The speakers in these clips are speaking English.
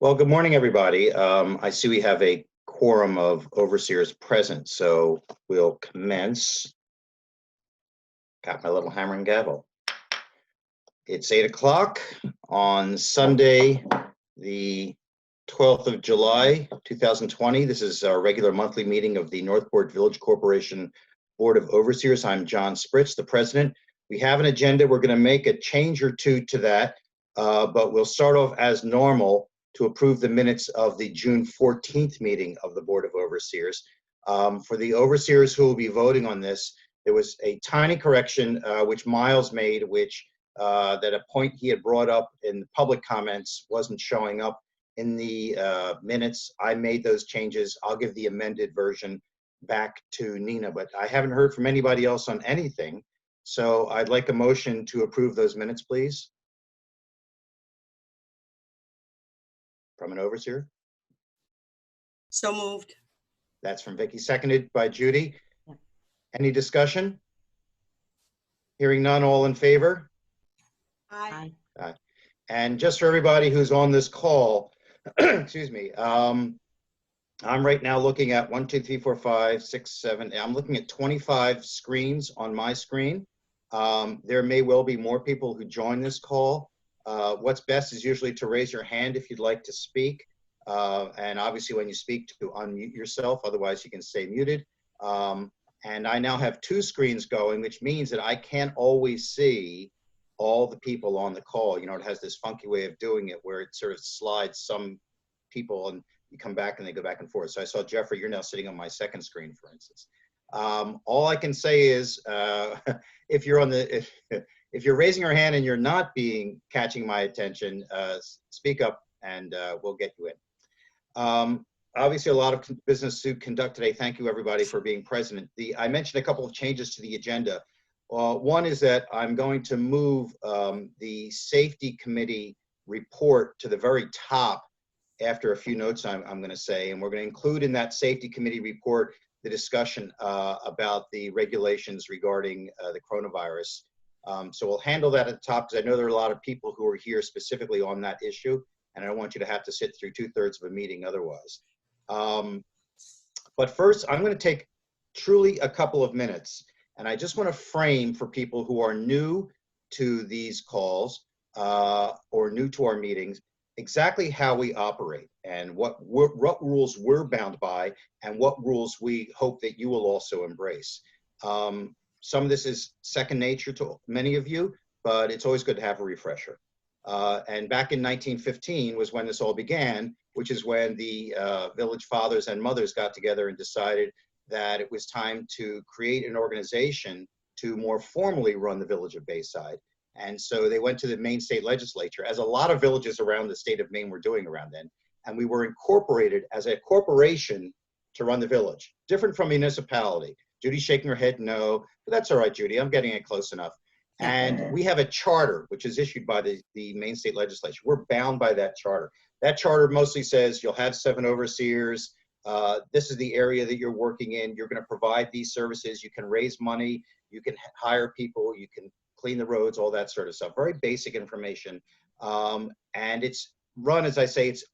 Well, good morning, everybody. I see we have a quorum of overseers present, so we'll commence. Got my little hammer and gavel. It's 8 o'clock on Sunday, the 12th of July, 2020. This is our regular monthly meeting of the Northport Village Corporation Board of Overseers. I'm John Spritz, the president. We have an agenda. We're going to make a change or two to that, but we'll start off as normal to approve the minutes of the June 14th meeting of the Board of Overseers. For the overseers who will be voting on this, there was a tiny correction which Miles made, which that a point he had brought up in the public comments wasn't showing up in the minutes. I made those changes. I'll give the amended version back to Nina, but I haven't heard from anybody else on anything. So I'd like a motion to approve those minutes, please. From an overseer? So moved. That's from Vicky, seconded by Judy. Any discussion? Hearing none, all in favor? Aye. Aye. And just for everybody who's on this call, excuse me, I'm right now looking at 1, 2, 3, 4, 5, 6, 7. I'm looking at 25 screens on my screen. There may well be more people who join this call. What's best is usually to raise your hand if you'd like to speak. And obviously when you speak, to unmute yourself, otherwise you can stay muted. And I now have 2 screens going, which means that I can't always see all the people on the call. You know, it has this funky way of doing it where it sort of slides some people and you come back and they go back and forth. So I saw Jeffrey, you're now sitting on my second screen, for instance. All I can say is if you're on the, if you're raising your hand and you're not catching my attention, speak up and we'll get you in. Obviously, a lot of business to conduct today. Thank you, everybody, for being present. I mentioned a couple of changes to the agenda. One is that I'm going to move the safety committee report to the very top after a few notes I'm going to say, and we're going to include in that safety committee report the discussion about the regulations regarding the coronavirus. So we'll handle that at the top because I know there are a lot of people who are here specifically on that issue, and I don't want you to have to sit through 2/3 of a meeting otherwise. But first, I'm going to take truly a couple of minutes, and I just want to frame for people who are new to these calls or new to our meetings exactly how we operate and what rules we're bound by and what rules we hope that you will also embrace. Some of this is second nature to many of you, but it's always good to have a refresher. And back in 1915 was when this all began, which is when the village fathers and mothers got together and decided that it was time to create an organization to more formally run the village of Bayside. And so they went to the Maine state legislature, as a lot of villages around the state of Maine were doing around then. And we were incorporated as a corporation to run the village, different from municipality. Judy's shaking her head no, but that's all right, Judy, I'm getting it close enough. And we have a charter, which is issued by the Maine state legislature. We're bound by that charter. That charter mostly says you'll have 7 overseers. This is the area that you're working in. You're going to provide these services. You can raise money. You can hire people. You can clean the roads, all that sort of stuff. Very basic information. And it's run, as I say, it's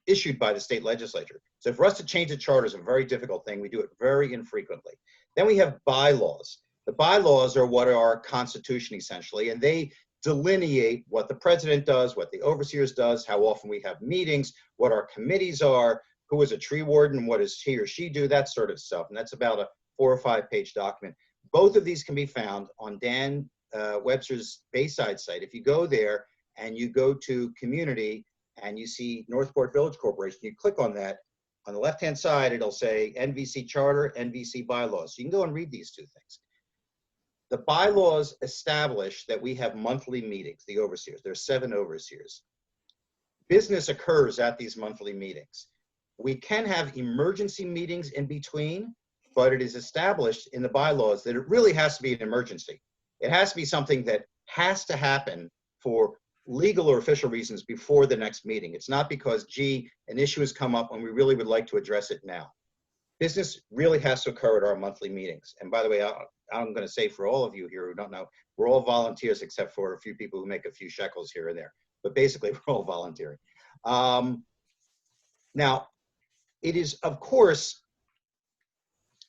issued by the state legislature. So for us to change the charter is a very difficult thing. We do it very infrequently. Then we have bylaws. The bylaws are what are our constitution, essentially, and they delineate what the president does, what the overseers does, how often we have meetings, what our committees are, who is a tree warden, what does he or she do, that sort of stuff. And that's about a 4 or 5 page document. Both of these can be found on Dan Webster's Bayside site. If you go there and you go to community and you see Northport Village Corporation, you click on that. On the left-hand side, it'll say NVC Charter, NVC Bylaws. So you can go and read these 2 things. The bylaws establish that we have monthly meetings, the overseers. There's 7 overseers. Business occurs at these monthly meetings. We can have emergency meetings in between, but it is established in the bylaws that it really has to be an emergency. It has to be something that has to happen for legal or official reasons before the next meeting. It's not because, gee, an issue has come up and we really would like to address it now. Business really has to occur at our monthly meetings. And by the way, I'm going to say for all of you here who don't know, we're all volunteers except for a few people who make a few shekels here and there. But basically, we're all volunteering. Now, it is, of course,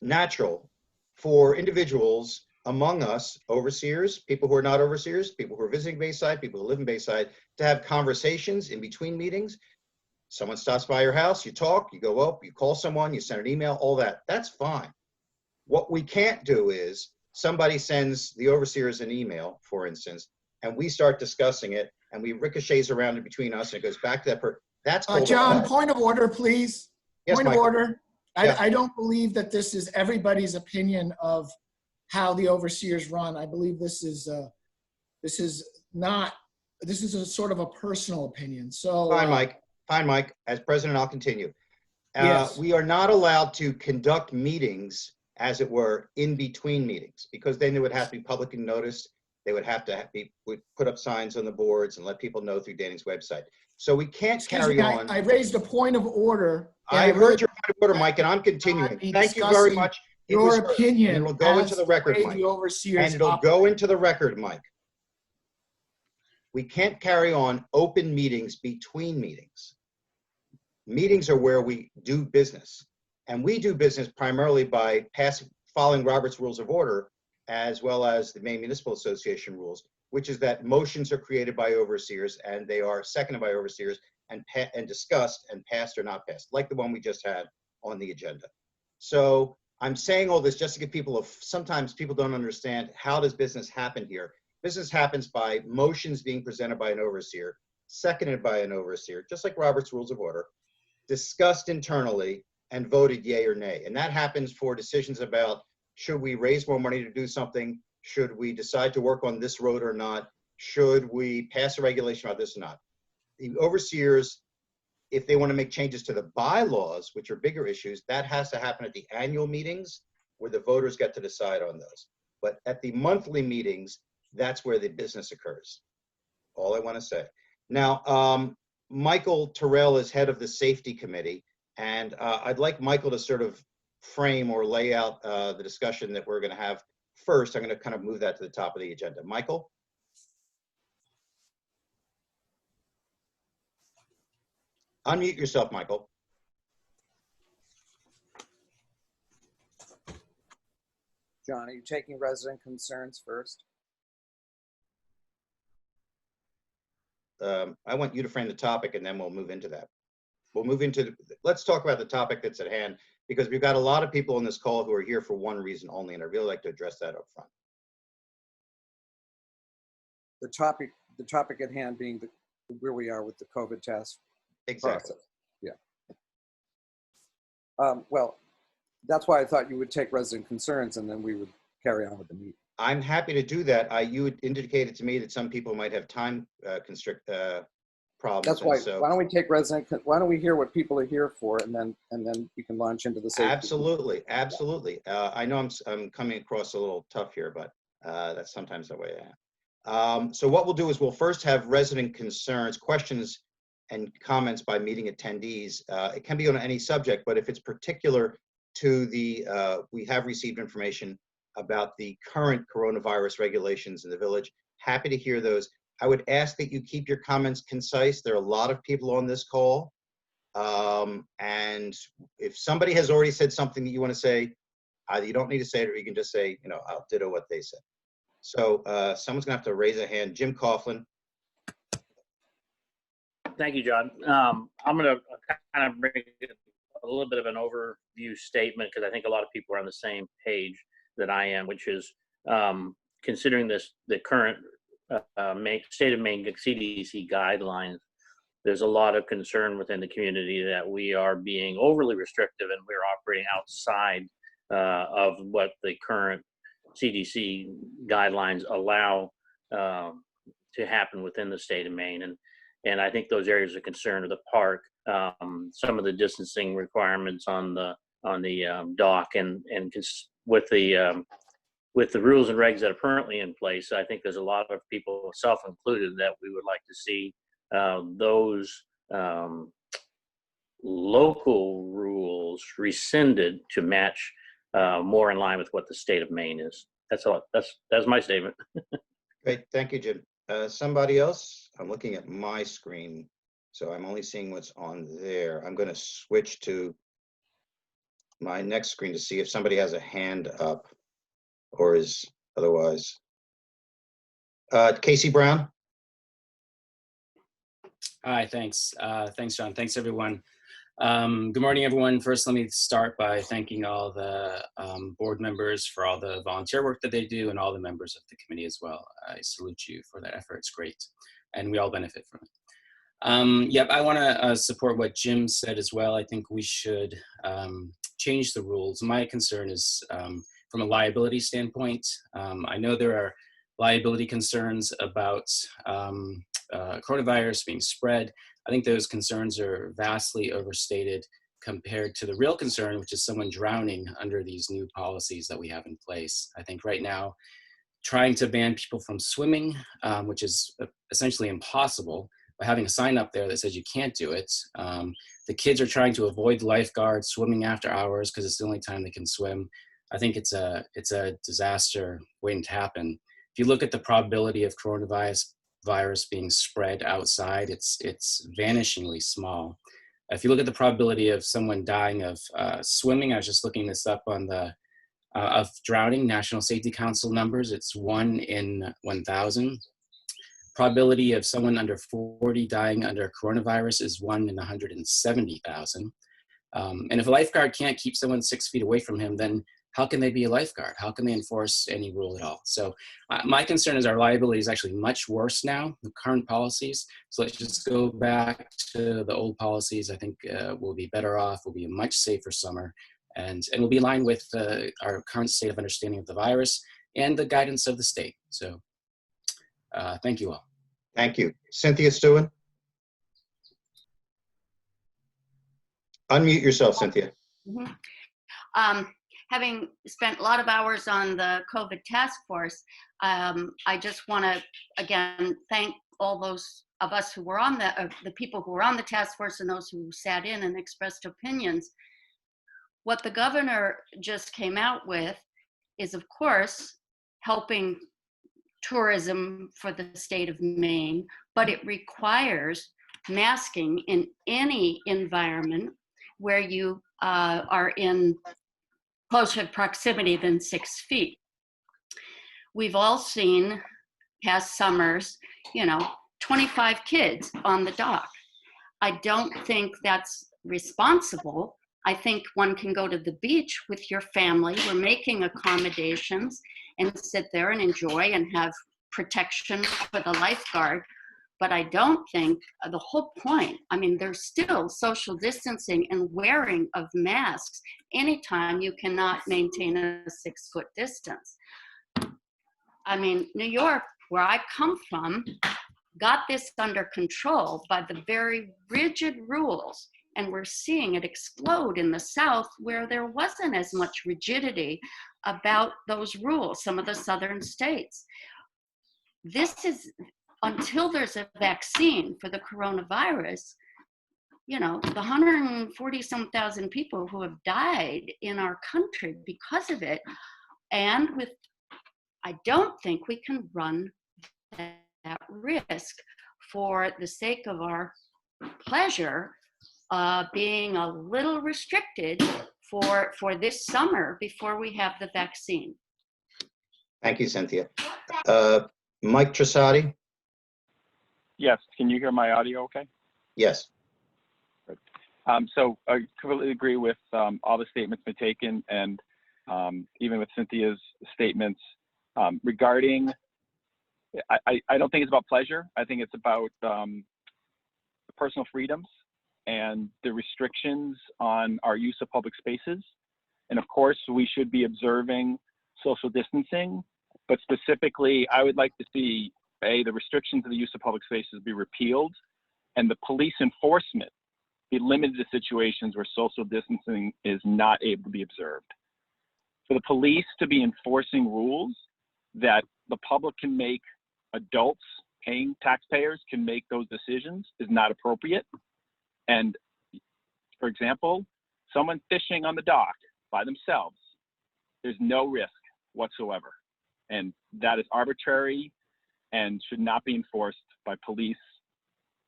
natural for individuals among us, overseers, people who are not overseers, people who are visiting Bayside, people who live in Bayside, to have conversations in between meetings. Someone stops by your house, you talk, you go up, you call someone, you send an email, all that. That's fine. What we can't do is somebody sends the overseers an email, for instance, and we start discussing it, and we ricochets around in between us, and it goes back to that person. That's called John, point of order, please. Yes, Point of Michael. order. Yeah. I don't believe that this is everybody's opinion of how the overseers run. I believe this is a sort of a personal opinion. So Fine, Mike. Fine, Mike. As president, I'll continue. Yes. We are not allowed to conduct meetings, as it were, in between meetings, because then they would have to be publicly noticed. They would have to would put up signs on the boards and let people know through Danny's website. So we can't carry on. I raised a point of order. I heard your point of order, Mike, and I'm continuing. Thank you very much. Your opinion. And it'll go into the record, Mike. And it'll go into the record, Mike. We can't carry on open meetings between meetings. Meetings are where we do business. And we do business primarily by following Robert's Rules of Order, as well as the Maine Municipal Association rules, which is that motions are created by overseers and they are seconded by overseers and discussed and passed or not passed, like the one we just had on the agenda. So I'm saying all this just to give people sometimes people don't understand, how does business happen here? Business happens by motions being presented by an overseer, seconded by an overseer, just like Robert's Rules of Order, discussed internally and voted yay or nay. And that happens for decisions about, should we raise more money to do something? Should we decide to work on this road or not? Should we pass a regulation about this or not? The overseers, if they want to make changes to the bylaws, which are bigger issues, that has to happen at the annual meetings where the voters get to decide on those. But at the monthly meetings, that's where the business occurs. All I want to say. Now, Michael Terrell is head of the safety committee, and I'd like Michael to sort of frame or lay out the discussion that we're going to have first. I'm going to kind of move that to the top of the agenda. Michael? Unmute yourself, Michael. John, are you taking resident concerns first? I want you to frame the topic and then we'll move into that. We'll move into, let's talk about the topic that's at hand, because we've got a lot of people on this call who are here for one reason only, and I'd really like to address that up front. The topic at hand being where we are with the COVID test Exactly. process. Yeah. Well, that's why I thought you would take resident concerns and then we would carry on with the meeting. I'm happy to do that. You had indicated to me that some people might have time problems. That's why. So, why don't we take why don't we hear what people are here for, and then we can launch into the safety. Absolutely, absolutely. I know I'm coming across a little tough here, but that's sometimes the way I am. So what we'll do is we'll first have resident concerns, questions, and comments by meeting attendees. It can be on any subject, but if it's particular to we have received information about the current coronavirus regulations in the village. Happy to hear those. I would ask that you keep your comments concise. There are a lot of people on this call. And if somebody has already said something that you want to say, either you don't need to say it or you can just say, I'll ditto what they said. So someone's gonna have to raise a hand. Jim Coughlin. Thank you, John. I'm gonna kind of bring a little bit of an overview statement, because I think a lot of people are on the same page that I am, which is considering the current state of Maine CDC guidelines. There's a lot of concern within the community that we are being overly restrictive and we're operating outside of what the current CDC guidelines allow to happen within the state of Maine. And I think those areas of concern are the park, some of the distancing requirements on the dock, and with the rules and regs that are currently in place, I think there's a lot of people, self included, that we would like to see those local rules rescinded to match more in line with what the state of Maine is. That's all. That's my statement. Great, thank you, Jim. Somebody else? I'm looking at my screen. So I'm only seeing what's on there. I'm going to switch to my next screen to see if somebody has a hand up or is otherwise. Casey Brown? Hi, thanks. Thanks, John. Thanks, everyone. Good morning, everyone. First, let me start by thanking all the board members for all the volunteer work that they do and all the members of the committee as well. I salute you for that effort. It's great, and we all benefit from it. Yep, I want to support what Jim said as well. I think we should change the rules. My concern is from a liability standpoint. I know there are liability concerns about coronavirus being spread. I think those concerns are vastly overstated compared to the real concern, which is someone drowning under these new policies that we have in place. I think right now, trying to ban people from swimming, which is essentially impossible, by having a sign up there that says you can't do it. The kids are trying to avoid lifeguards swimming after hours because it's the only time they can swim. I think it's a disaster waiting to happen. If you look at the probability of coronavirus being spread outside, it's vanishingly small. If you look at the probability of someone dying of swimming, I was just looking this up on the of drowning, National Safety Council numbers, it's 1 in 1,000. Probability of someone under 40 dying under coronavirus is 1 in 170,000. And if a lifeguard can't keep someone 6 feet away from him, then how can they be a lifeguard? How can they enforce any rule at all? So my concern is our liability is actually much worse now, the current policies. So let's just go back to the old policies. I think we'll be better off. We'll be a much safer summer. And we'll be in line with our current state of understanding of the virus and the guidance of the state. So thank you all. Thank you. Cynthia Stewart? Unmute yourself, Cynthia. Having spent a lot of hours on the COVID task force, I just want to, again, thank all those of us who were on the people who were on the task force and those who sat in and expressed opinions. What the governor just came out with is, of course, helping tourism for the state of Maine, but it requires masking in any environment where you are in closer proximity than 6 feet. We've all seen past summers, 25 kids on the dock. I don't think that's responsible. I think one can go to the beach with your family. We're making accommodations and sit there and enjoy and have protection for the lifeguard. But I don't think the whole point, there's still social distancing and wearing of masks anytime you cannot maintain a 6-foot distance. New York, where I come from, got this under control by the very rigid rules. And we're seeing it explode in the South where there wasn't as much rigidity about those rules, some of the southern states. This is, until there's a vaccine for the coronavirus, the 140-some thousand people who have died in our country because of it, and I don't think we can run that risk for the sake of our pleasure being a little restricted for this summer before we have the vaccine. Thank you, Cynthia. Mike Trasati? Yes, can you hear my audio okay? Yes. So I completely agree with all the statements been taken, and even with Cynthia's statements regarding, I don't think it's about pleasure. I think it's about personal freedoms and the restrictions on our use of public spaces. And of course, we should be observing social distancing, but specifically, I would like to see the restrictions of the use of public spaces be repealed and the police enforcement be limited to situations where social distancing is not able to be observed. For the police to be enforcing rules that the public can make, adults, paying taxpayers can make those decisions is not appropriate. And for example, someone fishing on the dock by themselves, there's no risk whatsoever. And that is arbitrary and should not be enforced by police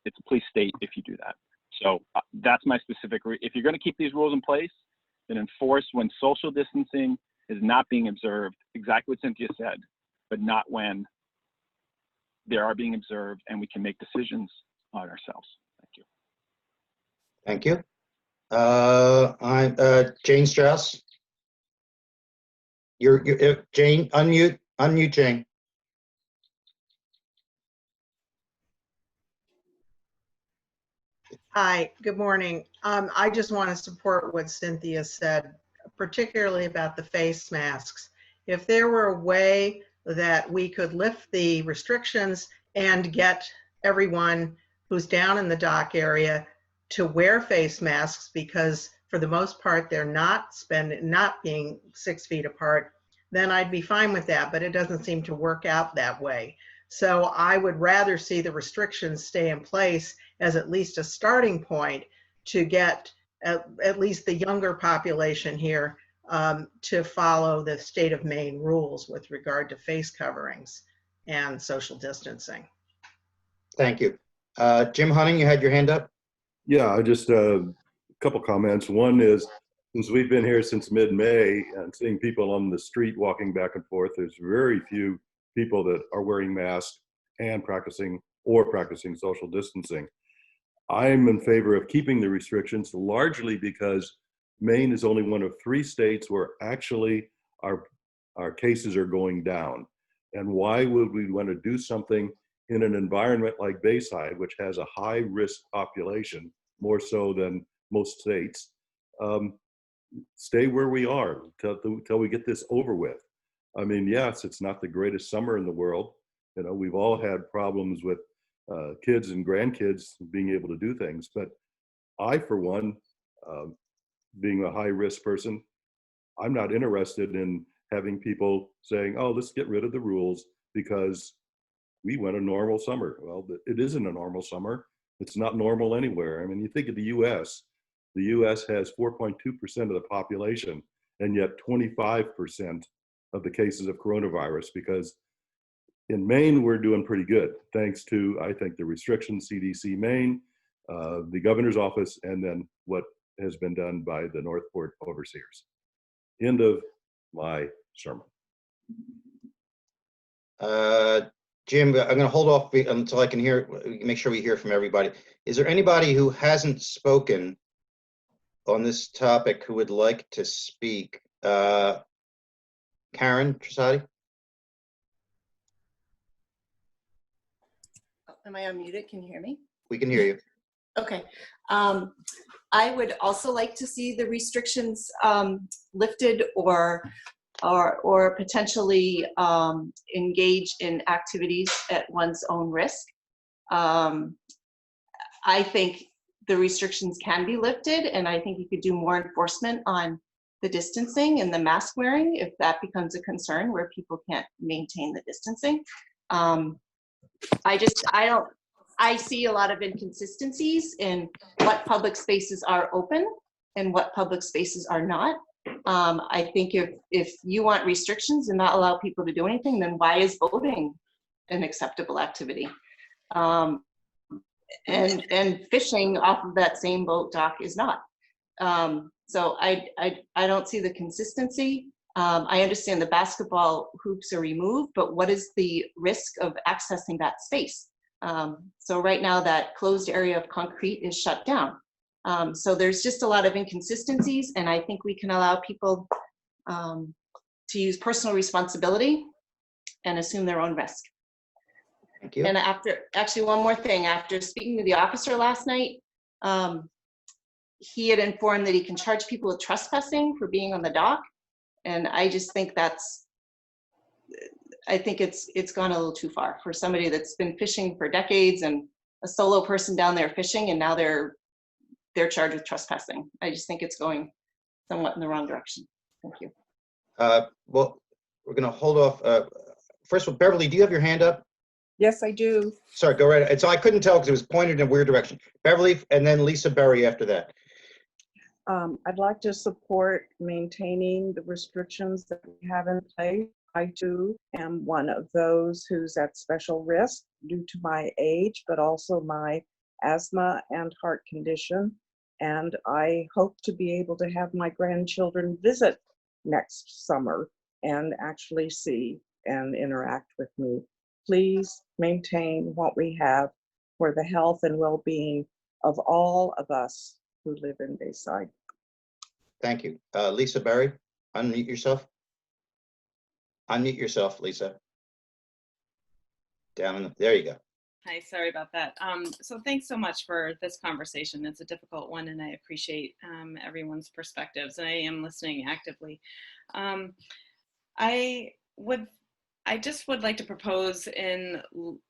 it's a police state if you do that. So that's my specific, if you're going to keep these rules in place, then enforce when social distancing is not being observed, exactly what Cynthia said, but not when they are being observed and we can make decisions on ourselves. Thank you. Thank you. Jane Strauss. You're Jane, unmute Jane. Hi, good morning. I just want to support what Cynthia said, particularly about the face masks. If there were a way that we could lift the restrictions and get everyone who's down in the dock area to wear face masks, because for the most part, they're not being 6 feet apart, then I'd be fine with that, but it doesn't seem to work out that way. So I would rather see the restrictions stay in place as at least a starting point to get at least the younger population here to follow the state of Maine rules with regard to face coverings and social distancing. Thank you. Jim Hunting, you had your hand up? Yeah, I just a couple comments. One is, since we've been here since mid-May and seeing people on the street walking back and forth, there's very few people that are wearing masks and practicing social distancing. I'm in favor of keeping the restrictions, largely because Maine is only one of 3 states where actually our cases are going down. And why would we want to do something in an environment like Bayside, which has a high risk population, more so than most states? Stay where we are till we get this over with. I mean, yes, it's not the greatest summer in the world. You know, we've all had problems with kids and grandkids being able to do things. But I, for one, being a high risk person, I'm not interested in having people saying, oh, let's get rid of the rules because we went a normal summer. Well, it isn't a normal summer. It's not normal anywhere. I mean, you think of the US has 4.2% of the population, and yet 25% of the cases of coronavirus, because in Maine, we're doing pretty good, thanks to, I think, the restrictions, CDC Maine, the governor's office, and then what has been done by the Northport overseers. End of my sermon. Jim, I'm going to hold off until I can make sure we hear from everybody. Is there anybody who hasn't spoken on this topic who would like to speak? Karen Trasati? Am I unmuted? Can you hear me? We can hear you. Okay. I would also like to see the restrictions lifted or potentially engage in activities at one's own risk. I think the restrictions can be lifted, and I think you could do more enforcement on the distancing and the mask wearing if that becomes a concern where people can't maintain the distancing. I see a lot of inconsistencies in what public spaces are open and what public spaces are not. I think if you want restrictions and not allow people to do anything, then why is voting an acceptable activity? And fishing off of that same boat dock is not. So I don't see the consistency. I understand the basketball hoops are removed, but what is the risk of accessing that space? So right now that closed area of concrete is shut down. So there's just a lot of inconsistencies, and I think we can allow people to use personal responsibility and assume their own risk. Thank you. And actually one more thing, after speaking to the officer last night, he had informed that he can charge people with trespassing for being on the dock. And I just think I think it's gone a little too far for somebody that's been fishing for decades and a solo person down there fishing, and now they're charged with trespassing. I just think it's going somewhat in the wrong direction. Thank you. Well, we're going to hold off. First of all, Beverly, do you have your hand up? Yes, I do. Sorry, go right ahead. So I couldn't tell because it was pointed in a weird direction. Beverly, and then Lisa Berry after that. I'd like to support maintaining the restrictions that we have in place. I too am one of those who's at special risk due to my age, but also my asthma and heart condition. And I hope to be able to have my grandchildren visit next summer and actually see and interact with me. Please maintain what we have for the health and well-being of all of us who live in Bayside. Thank you. Lisa Berry, unmute yourself. Unmute yourself, Lisa. There you go. Hi, sorry about that. So thanks so much for this conversation. It's a difficult one, and I appreciate everyone's perspectives, and I am listening actively. I just would like to propose in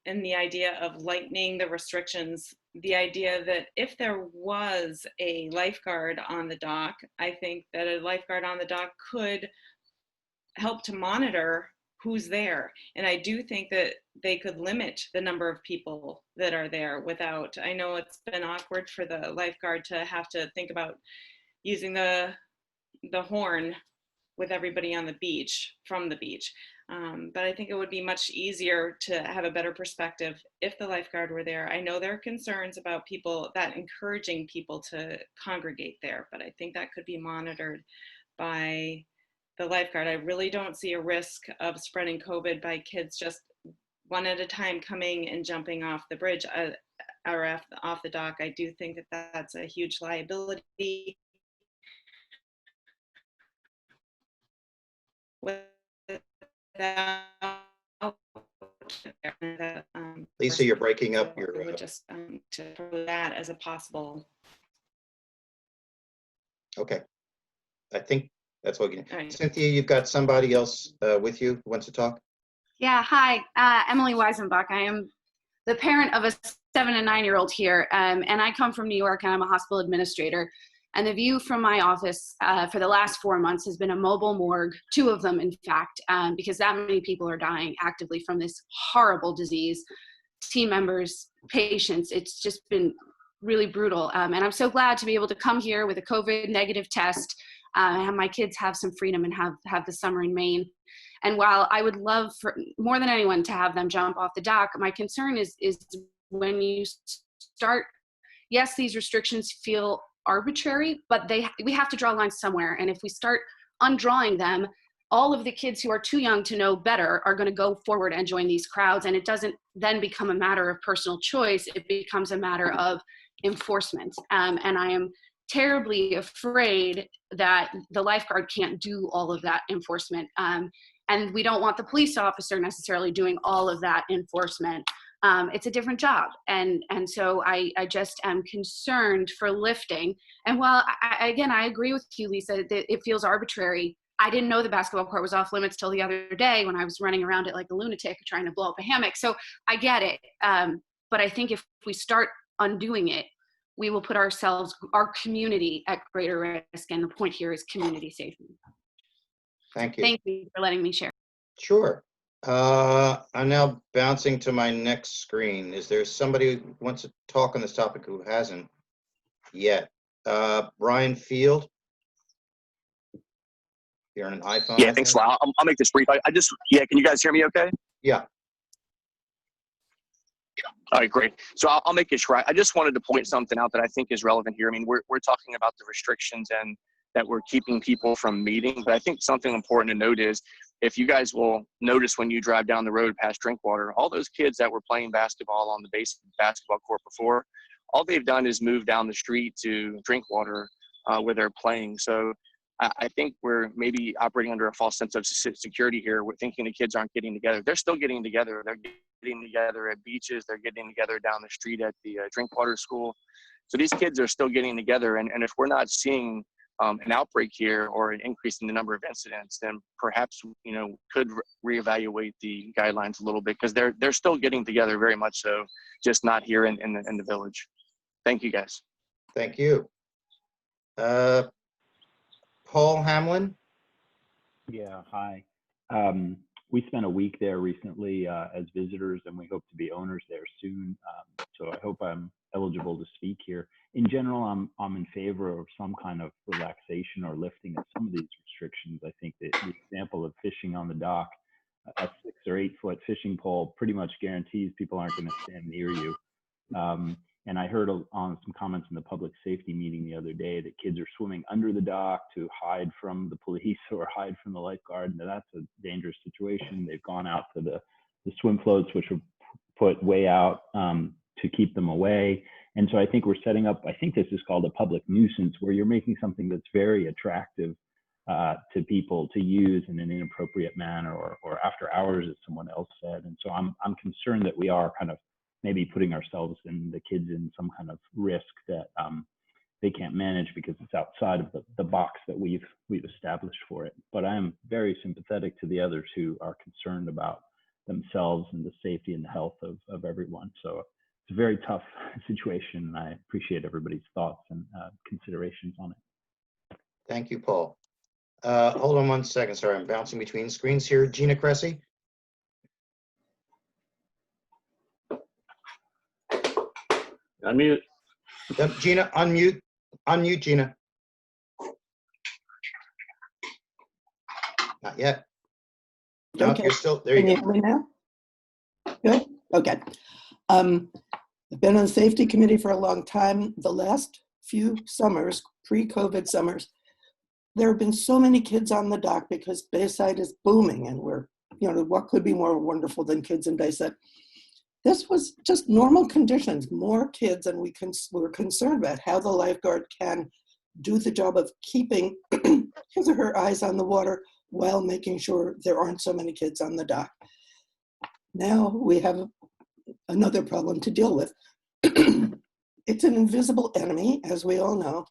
the idea of lightening the restrictions, the idea that if there was a lifeguard on the dock, I think that a lifeguard on the dock could help to monitor who's there. And I do think that they could limit the number of people that are there without, I know it's been awkward for the lifeguard to have to think about using the horn with everybody on the beach, from the beach. But I think it would be much easier to have a better perspective if the lifeguard were there. I know there are concerns about people, that encouraging people to congregate there, but I think that could be monitored by the lifeguard. I really don't see a risk of spreading COVID by kids just one at a time coming and jumping off the bridge or off the dock. I do think that that's a huge liability. Lisa, you're breaking up. So I would just to throw that as a possible. Okay. I think that's what we can. Right. Cynthia, you've got somebody else with you who wants to talk? Yeah, hi, Emily Weisenbach. I am the parent of a 7 and 9-year-old here, and I come from New York, and I'm a hospital administrator. And the view from my office for the last 4 months has been a mobile morgue, 2 of them, in fact, because that many people are dying actively from this horrible disease. Team members, patients, it's just been really brutal. And I'm so glad to be able to come here with a COVID negative test, and have my kids have some freedom and have the summer in Maine. And while I would love for more than anyone to have them jump off the dock, my concern is when you start, yes, these restrictions feel arbitrary, but we have to draw lines somewhere. And if we start undrawing them, all of the kids who are too young to know better are going to go forward and join these crowds. And it doesn't then become a matter of personal choice. It becomes a matter of enforcement. And I am terribly afraid that the lifeguard can't do all of that enforcement. And we don't want the police officer necessarily doing all of that enforcement. It's a different job. And so I just am concerned for lifting. And while I agree with you, Lisa, that it feels arbitrary. I didn't know the basketball court was off limits till the other day when I was running around it like a lunatic trying to blow up a hammock. So I get it. But I think if we start undoing it, we will put our community at greater risk. And the point here is community safety. Thank you. Thank you for letting me share. Sure. I'm now bouncing to my next screen. Is there somebody who wants to talk on this topic who hasn't yet? Brian Field. You're on an iPhone. Yeah, thanks a lot. I'll make this brief. I just, can you guys hear me okay? Yeah. All right, great. So I'll make it short. I just wanted to point something out that I think is relevant here. I mean, we're talking about the restrictions and that we're keeping people from meeting, but I think something important to note is, if you guys will notice when you drive down the road past Drinkwater, all those kids that were playing basketball on the base basketball court before, all they've done is move down the street to Drinkwater where they're playing. So I think we're maybe operating under a false sense of security here. We're thinking the kids aren't getting together. They're still getting together. They're getting together at beaches. They're getting together down the street at the Drinkwater school. So these kids are still getting together. And if we're not seeing an outbreak here or an increase in the number of incidents, then perhaps, could reevaluate the guidelines a little bit, because they're still getting together very much so, just not here in the village. Thank you, guys. Thank you. Paul Hamlin. Yeah, hi. We spent a week there recently as visitors, and we hope to be owners there soon. So I hope I'm eligible to speak here. In general, I'm in favor of some kind of relaxation or lifting of some of these restrictions. I think that the example of fishing on the dock, a 6 or 8 foot fishing pole pretty much guarantees people aren't going to stand near you. And I heard on some comments in the public safety meeting the other day that kids are swimming under the dock to hide from the police or hide from the lifeguard. And that's a dangerous situation. They've gone out to the swim floats, which are put way out to keep them away. And so I think we're setting up, I think this is called a public nuisance, where you're making something that's very attractive to people to use in an inappropriate manner or after hours, as someone else said. And so I'm concerned that we are kind of maybe putting ourselves and the kids in some kind of risk that they can't manage because it's outside of the box that we've established for it. But I'm very sympathetic to the others who are concerned about themselves and the safety and the health of everyone. So it's a very tough situation, and I appreciate everybody's thoughts and considerations on it. Thank you, Paul. Hold on one second. Sorry, I'm bouncing between screens here. Gina Cressy. Unmute. Yep, Gina, unmute. Unmute, Gina. Not yet. No, Okay. you're still, there you Can go. hear me now? Good, okay. I've been on the safety committee for a long time. The last few summers, pre-COVID summers, there have been so many kids on the dock because Bayside is booming, and we're, what could be more wonderful than kids in Bayside? This was just normal conditions, more kids, and we're concerned about how the lifeguard can do the job of keeping his or her eyes on the water while making sure there aren't so many kids on the dock. Now we have another problem to deal with. It's an invisible enemy, as we all know.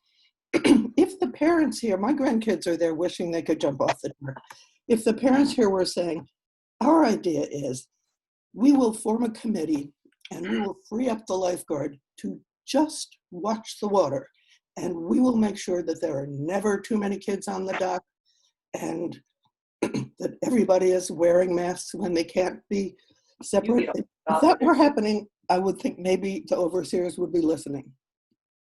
If the parents here, my grandkids are there wishing they could jump off the dock. If the parents here were saying, our idea is we will form a committee and we will free up the lifeguard to just watch the water, and we will make sure that there are never too many kids on the dock, and that everybody is wearing masks when they can't be separate. If that were happening, I would think maybe the overseers would be listening.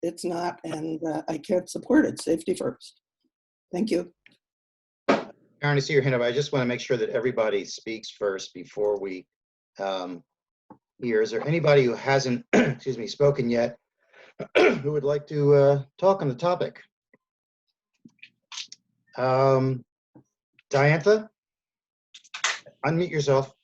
It's not, and I can't support it. Safety first. Thank you. Karen, I see your hand up. I just want to make sure that everybody speaks first before we hear. Is there anybody who hasn't, excuse me, spoken yet who would like to talk on the topic? Diantha, unmute yourself.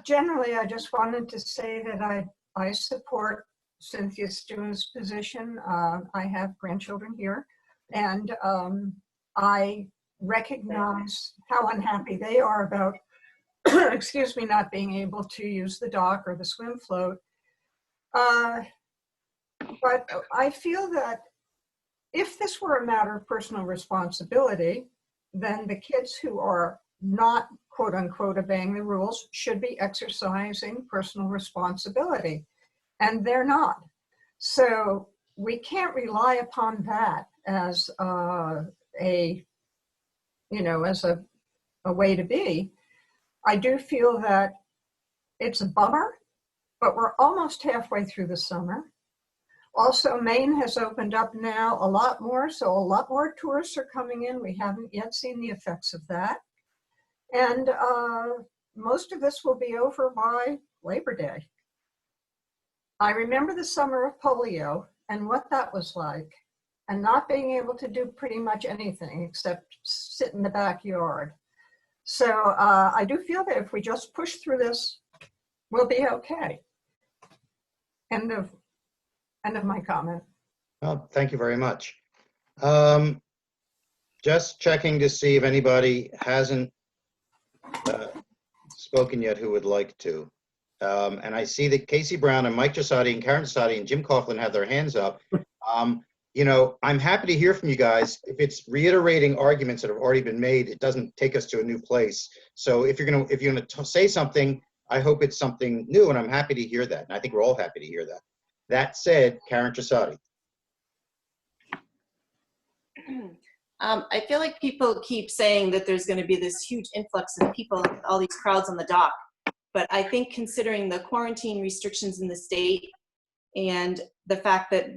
Generally, I just wanted to say that I support Cynthia Stew's position. I have grandchildren here, and I recognize how unhappy they are about, excuse me, not being able to use the dock or the swim float. But I feel that if this were a matter of personal responsibility, then the kids who are not, quote unquote, obeying the rules should be exercising personal responsibility, and they're not. So we can't rely upon that as a way to be. I do feel that it's a bummer, but we're almost halfway through the summer. Also, Maine has opened up now a lot more, so a lot more tourists are coming in. We haven't yet seen the effects of that. And most of this will be over by Labor Day. I remember the summer of polio and what that was like, and not being able to do pretty much anything except sit in the backyard. So I do feel that if we just push through this, we'll be okay. End of my comment. Oh, thank you very much. Just checking to see if anybody hasn't spoken yet who would like to. And I see that Casey Brown and Mike Gisotti and Karen Gisotti and Jim Coughlin have their hands up. I'm happy to hear from you guys. If it's reiterating arguments that have already been made, it doesn't take us to a new place. So if you're gonna say something, I hope it's something new, and I'm happy to hear that. And I think we're all happy to hear that. That said, Karen Gisotti. I feel like people keep saying that there's going to be this huge influx of people, all these crowds on the dock. But I think considering the quarantine restrictions in the state and the fact that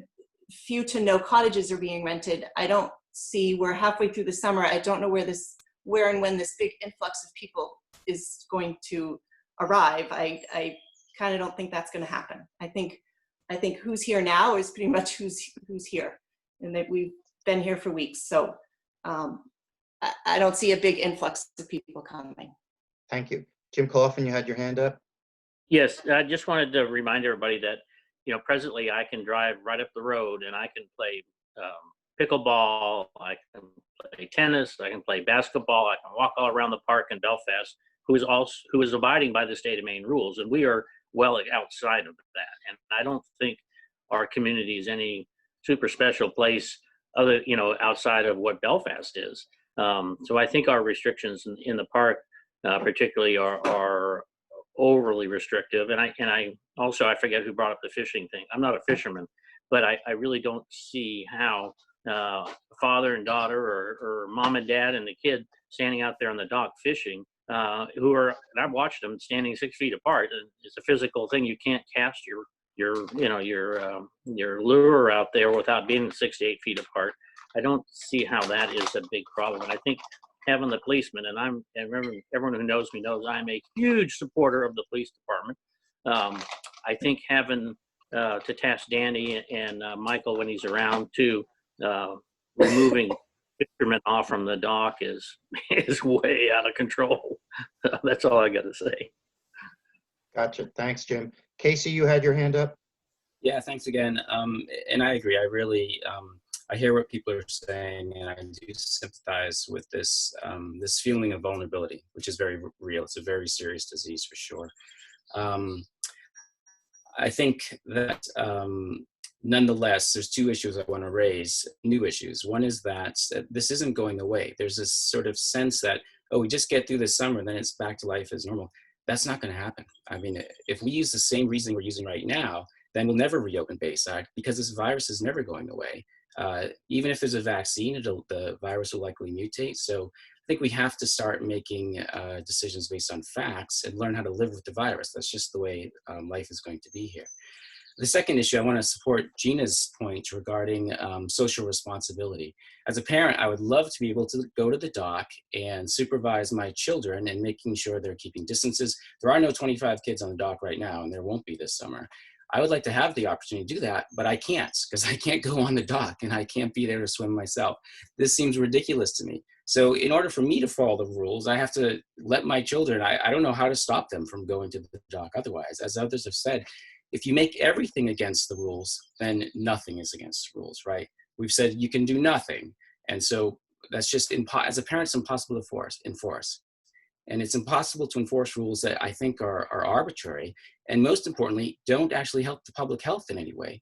few to no cottages are being rented, I don't see, we're halfway through the summer. I don't know where and when this big influx of people is going to arrive. I kind of don't think that's going to happen. I think who's here now is pretty much who's here, and that we've been here for weeks. So I don't see a big influx of people coming. Thank you. Jim Coughlin, you had your hand up? Yes, I just wanted to remind everybody that, presently I can drive right up the road and I can play pickleball, I can play tennis, I can play basketball, I can walk all around the park in Belfast, who is abiding by the state of Maine rules, and we are well outside of that. And I don't think our community is any super special place outside of what Belfast is. So I think our restrictions in the park, particularly, are overly restrictive. And I also, I forget who brought up the fishing thing. I'm not a fisherman, but I really don't see how father and daughter or mom and dad and the kid standing out there on the dock fishing, and I've watched them standing 6 feet apart. And it's a physical thing. You can't cast your lure out there without being 6 to 8 feet apart. I don't see how that is a big problem. And I think having the policeman, and remember, everyone who knows me knows I'm a huge supporter of the police department. I think having to task Danny and Michael when he's around too, removing fishermen off from the dock is way out of control. That's all I got to say. Gotcha. Thanks, Jim. Casey, you had your hand up? Yeah, thanks again. And I agree. I really, I hear what people are saying, and I do sympathize with this this feeling of vulnerability, which is very real. It's a very serious disease for sure. I think that nonetheless, there's two issues I want to raise, new issues. One is that this isn't going away. There's this sort of sense that, oh, we just get through the summer, then it's back to life as normal. That's not going to happen. I mean, if we use the same reasoning we're using right now, then we'll never reopen Bayside because this virus is never going away. Even if there's a vaccine, the virus will likely mutate. So I think we have to start making decisions based on facts and learn how to live with the virus. That's just the way life is going to be here. The second issue, I want to support Gina's point regarding social responsibility. As a parent, I would love to be able to go to the dock and supervise my children and making sure they're keeping distances. There are no 25 kids on the dock right now, and there won't be this summer. I would like to have the opportunity to do that, but I can't because I can't go on the dock and I can't be there to swim myself. This seems ridiculous to me. So in order for me to follow the rules, I have to let my children, I don't know how to stop them from going to the dock otherwise. As others have said, if you make everything against the rules, then nothing is against the rules, right? We've said you can do nothing. And so that's just, as a parent, it's impossible to enforce. And it's impossible to enforce rules that I think are arbitrary, and most importantly, don't actually help the public health in any way.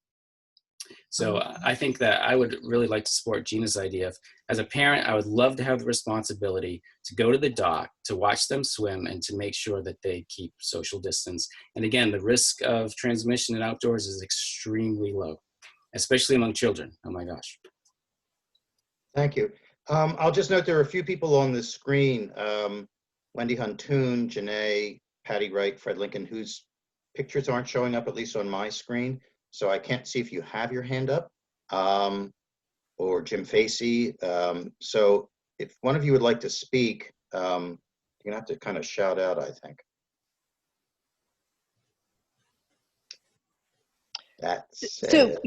So I think that I would really like to support Gina's idea of, as a parent, I would love to have the responsibility to go to the dock, to watch them swim, and to make sure that they keep social distance. And again, the risk of transmission in outdoors is extremely low, especially among children. Oh my gosh. Thank you. I'll just note there are a few people on the screen, Wendy Huntoon, Janae, Patty Wright, Fred Lincoln, whose pictures aren't showing up, at least on my screen. So I can't see if you have your hand up, or Jim Facey. So if one of you would like to speak, you're gonna have to kind of shout out, I think. That's so.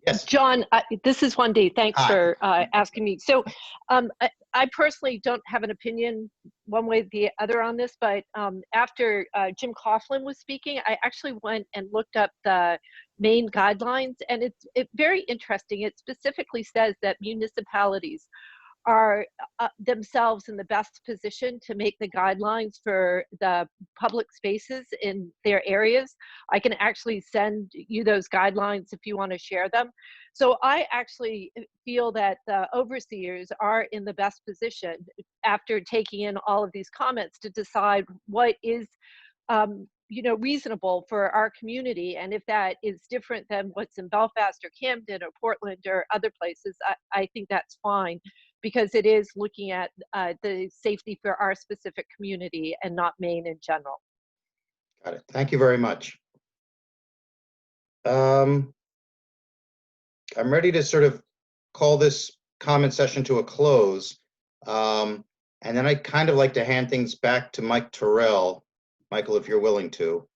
Yes. John, this is Wendy. Thanks for asking me. So I personally don't have an opinion one way or the other on this, but after Jim Coughlin was speaking, I actually went and looked up the Maine guidelines, and it's very interesting. It specifically says that municipalities are themselves in the best position to make the guidelines for the public spaces in their areas. I can actually send you those guidelines if you want to share them. So I actually feel that the overseers are in the best position after taking in all of these comments to decide what is reasonable for our community. And if that is different than what's in Belfast or Camden or Portland or other places, I think that's fine, because it is looking at the safety for our specific community and not Maine in general. Got it. Thank you very much. I'm ready to sort of call this comment session to a close. And then I'd kind of like to hand things back to Mike Terrell Michael, if you're willing to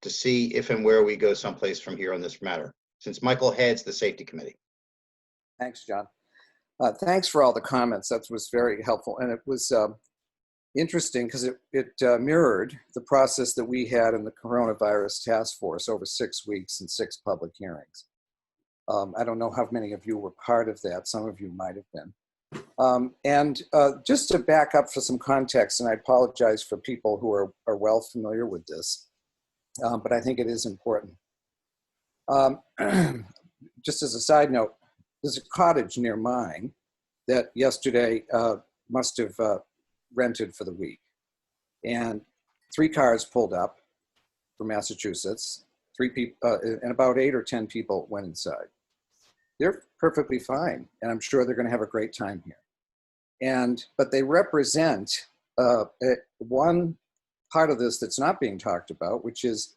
see if and where we go someplace from here on this matter, since Michael heads the safety committee. Thanks, John. Thanks for all the comments. That was very helpful. And it was interesting because it mirrored the process that we had in the coronavirus task force over 6 weeks and 6 public hearings. I don't know how many of you were part of that. Some of you might have been. Just to back up for some context, and I apologize for people who are well familiar with this, but I think it is important. Just as a side note, there's a cottage near mine that yesterday must have rented for the week. And 3 cars pulled up from Massachusetts, 3 people, and about 8 or 10 people went inside. They're perfectly fine, and I'm sure they're going to have a great time here. But they represent one part of this that's not being talked about, which is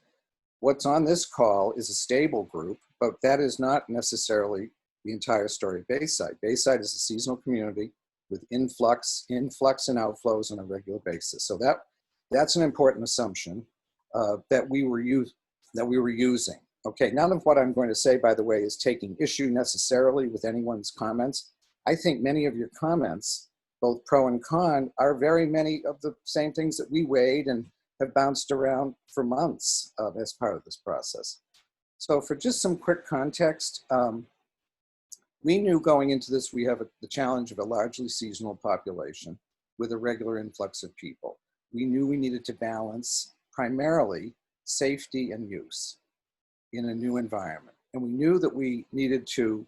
what's on this call is a stable group, but that is not necessarily the entire story of Bayside. Bayside is a seasonal community with influx and outflows on a regular basis. So that's an important assumption that we were using. Okay, none of what I'm going to say, by the way, is taking issue necessarily with anyone's comments. I think many of your comments, both pro and con, are very many of the same things that we weighed and have bounced around for months as part of this process. So for just some quick context, we knew going into this, we have the challenge of a largely seasonal population with a regular influx of people. We knew we needed to balance primarily safety and use in a new environment. And we knew that we needed to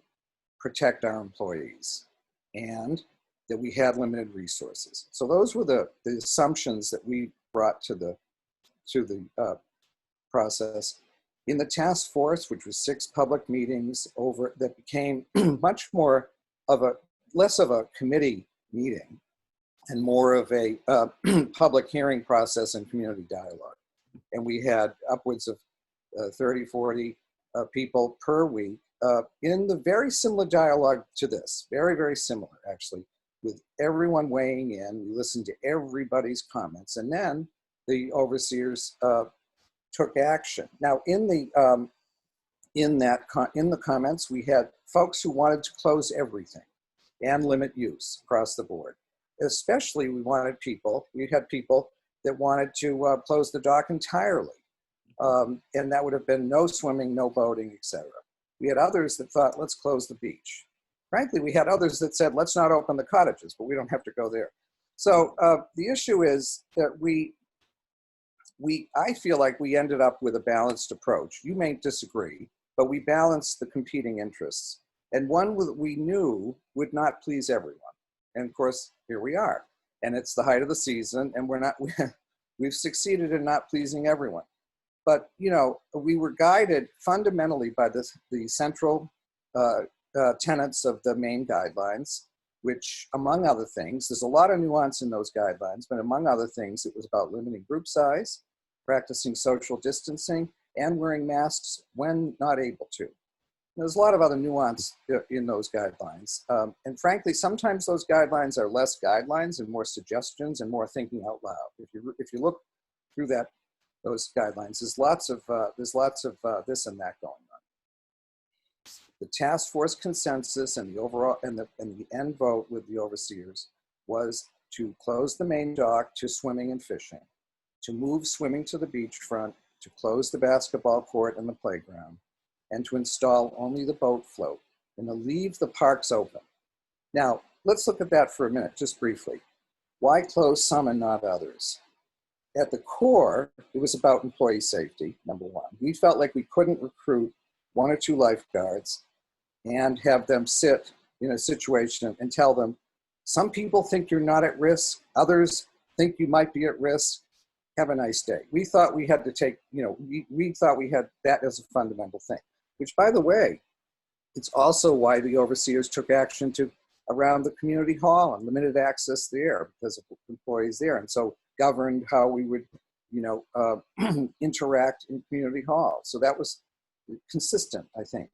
protect our employees and that we had limited resources. So those were the assumptions that we brought to the process. In the task force, which was 6 public meetings that became much more of less of a committee meeting and more of a public hearing process and community dialogue. And we had upwards of 30, 40 people per week in the very similar dialogue to this, very, very similar actually, with everyone weighing in. We listened to everybody's comments, and then the overseers took action. Now, in the comments, we had folks who wanted to close everything and limit use across the board. Especially, we had people that wanted to close the dock entirely, and that would have been no swimming, no boating, etc. We had others that thought, let's close the beach. Frankly, we had others that said, let's not open the cottages, but we don't have to go there. So the issue is that I feel like we ended up with a balanced approach. You may disagree, but we balanced the competing interests, and one that we knew would not please everyone. And of course, here we are, and it's the height of the season, and we've succeeded in not pleasing everyone. But we were guided fundamentally by the central tenets of the main guidelines, which, among other things, there's a lot of nuance in those guidelines, but among other things, it was about limiting group size, practicing social distancing, and wearing masks when not able to. There's a lot of other nuance in those guidelines. And frankly, sometimes those guidelines are less guidelines and more suggestions and more thinking out loud. If you look through those guidelines, there's lots of this and that going on. The task force consensus and the overall and the end vote with the overseers was to close the main dock to swimming and fishing, to move swimming to the beachfront, to close the basketball court and the playground, and to install only the boat float, and to leave the parks open. Now, let's look at that for a minute, just briefly. Why close some and not others? At the core, it was about employee safety, number one. We felt like we couldn't recruit 1 or 2 lifeguards and have them sit in a situation and tell them, some people think you're not at risk, others think you might be at risk, have a nice day. We thought we had to take, we thought we had that as a fundamental thing, which, by the way, it's also why the overseers took action around the community hall and limited access there because of employees there. And so governed how we would, interact in community hall. So that was consistent, I think.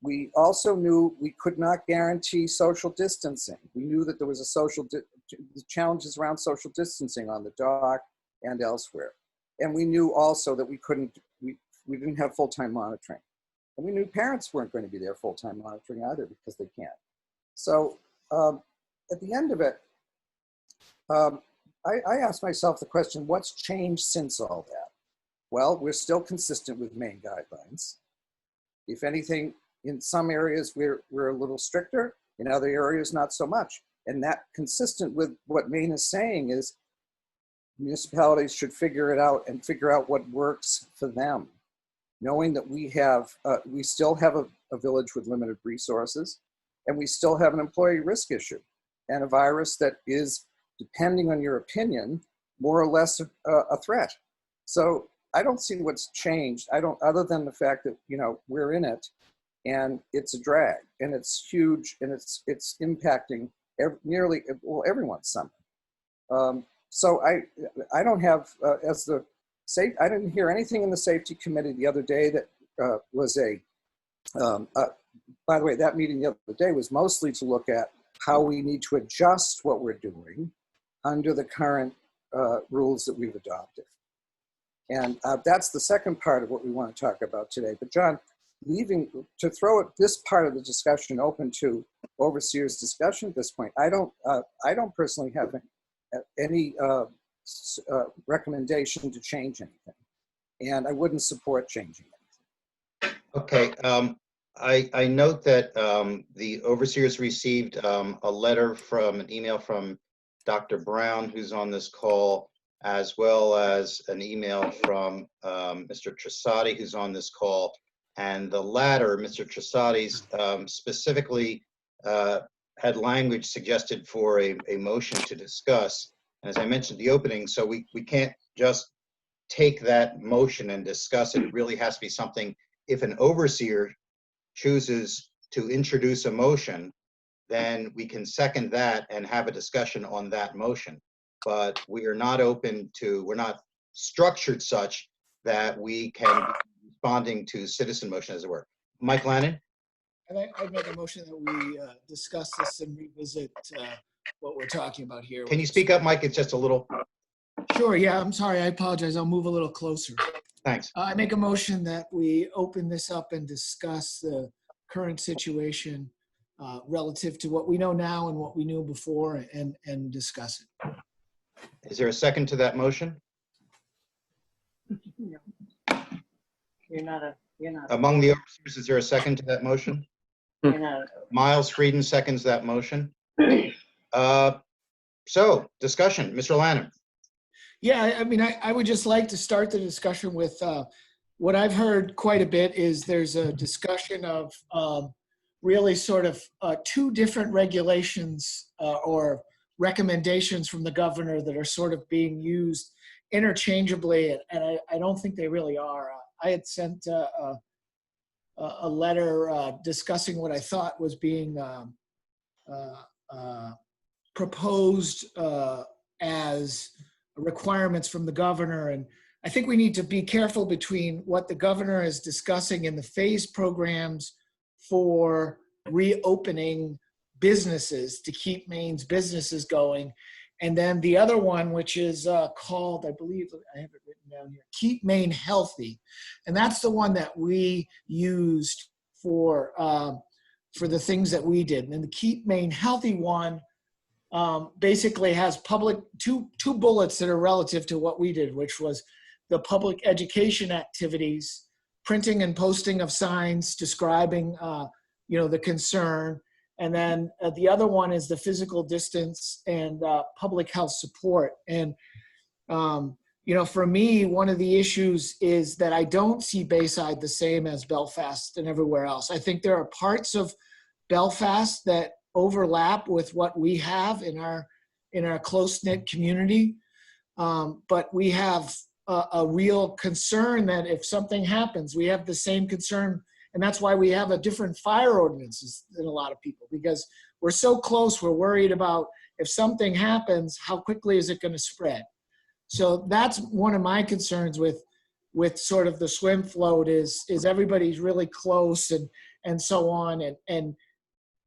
We also knew we could not guarantee social distancing. We knew that there was challenges around social distancing on the dock and elsewhere. And we knew also that we didn't have full-time monitoring. And we knew parents weren't going to be there full-time monitoring either because they can't. So at the end of it, I asked myself the question, what's changed since all that? Well, we're still consistent with Maine guidelines. If anything, in some areas we're a little stricter, in other areas not so much. And that consistent with what Maine is saying is municipalities should figure it out and figure out what works for them. Knowing that we still have a village with limited resources, and we still have an employee risk issue and a virus that is, depending on your opinion, more or less a threat. So I don't see what's changed. Other than the fact that, we're in it and it's a drag and it's huge and it's impacting nearly everyone's summer. So I don't have, I didn't hear anything in the safety committee the other day that was by the way, that meeting the other day was mostly to look at how we need to adjust what we're doing under the current rules that we've adopted. And that's the second part of what we want to talk about today. But John, to throw this part of the discussion open to overseers' discussion at this point, I don't personally have any recommendation to change anything. And I wouldn't support changing anything. Okay. I note that the overseers received a letter an email from Dr. Brown, who's on this call, as well as an email from Mr. Trasati, who's on this call. And the latter, Mr. Trasati's, specifically had language suggested for a motion to discuss. And as I mentioned at the opening, so we can't just take that motion and discuss it. It really has to be something, if an overseer chooses to introduce a motion, then we can second that and have a discussion on that motion. But we are not we're not structured such that we can be responding to citizen motion, as it were. Mike Lannon? I'd make a motion that we discuss this and revisit what we're talking about here. Can you speak up, Mike? It's just a little. Sure, yeah, I'm sorry, I apologize. I'll move a little closer. Thanks. I make a motion that we open this up and discuss the current situation relative to what we know now and what we knew before, and discuss it. Is there a second to that motion? You're not. Among the overseers, is there a second to that motion? You're not. Miles Frieden seconds that motion. So, discussion, Mr. Lanham. Yeah, I mean, I would just like to start the discussion with what I've heard quite a bit is there's a discussion of really sort of two different regulations or recommendations from the governor that are sort of being used interchangeably, and I don't think they really are. I had sent a letter discussing what I thought was being proposed as requirements from the governor. And I think we need to be careful between what the governor is discussing in the phase programs for reopening businesses to keep Maine's businesses going. And then the other one, which is called, I believe, I have it written down here, Keep Maine Healthy. And that's the one that we used for the things that we did. And the Keep Maine Healthy one basically has two bullets that are relative to what we did, which was the public education activities, printing and posting of signs describing the concern. And then the other one is the physical distance and public health support. And, for me, one of the issues is that I don't see Bayside the same as Belfast and everywhere else. I think there are parts of Belfast that overlap with what we have in our close-knit community. But we have a real concern that if something happens, we have the same concern. And that's why we have a different fire ordinances than a lot of people, because we're so close, we're worried about if something happens, how quickly is it going to spread? So that's one of my concerns with sort of the swim float is everybody's really close and so on. And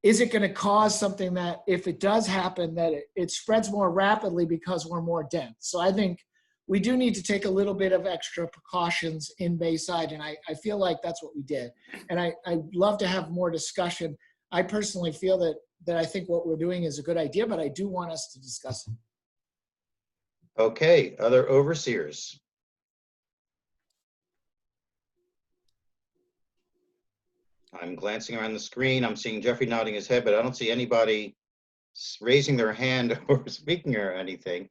is it going to cause something that if it does happen, that it spreads more rapidly because we're more dense? So I think we do need to take a little bit of extra precautions in Bayside, and I feel like that's what we did. And I'd love to have more discussion. I personally feel that I think what we're doing is a good idea, but I do want us to discuss it. Okay, other overseers? I'm glancing around the screen. I'm seeing Jeffrey nodding his head, but I don't see anybody raising their hand or speaking or anything.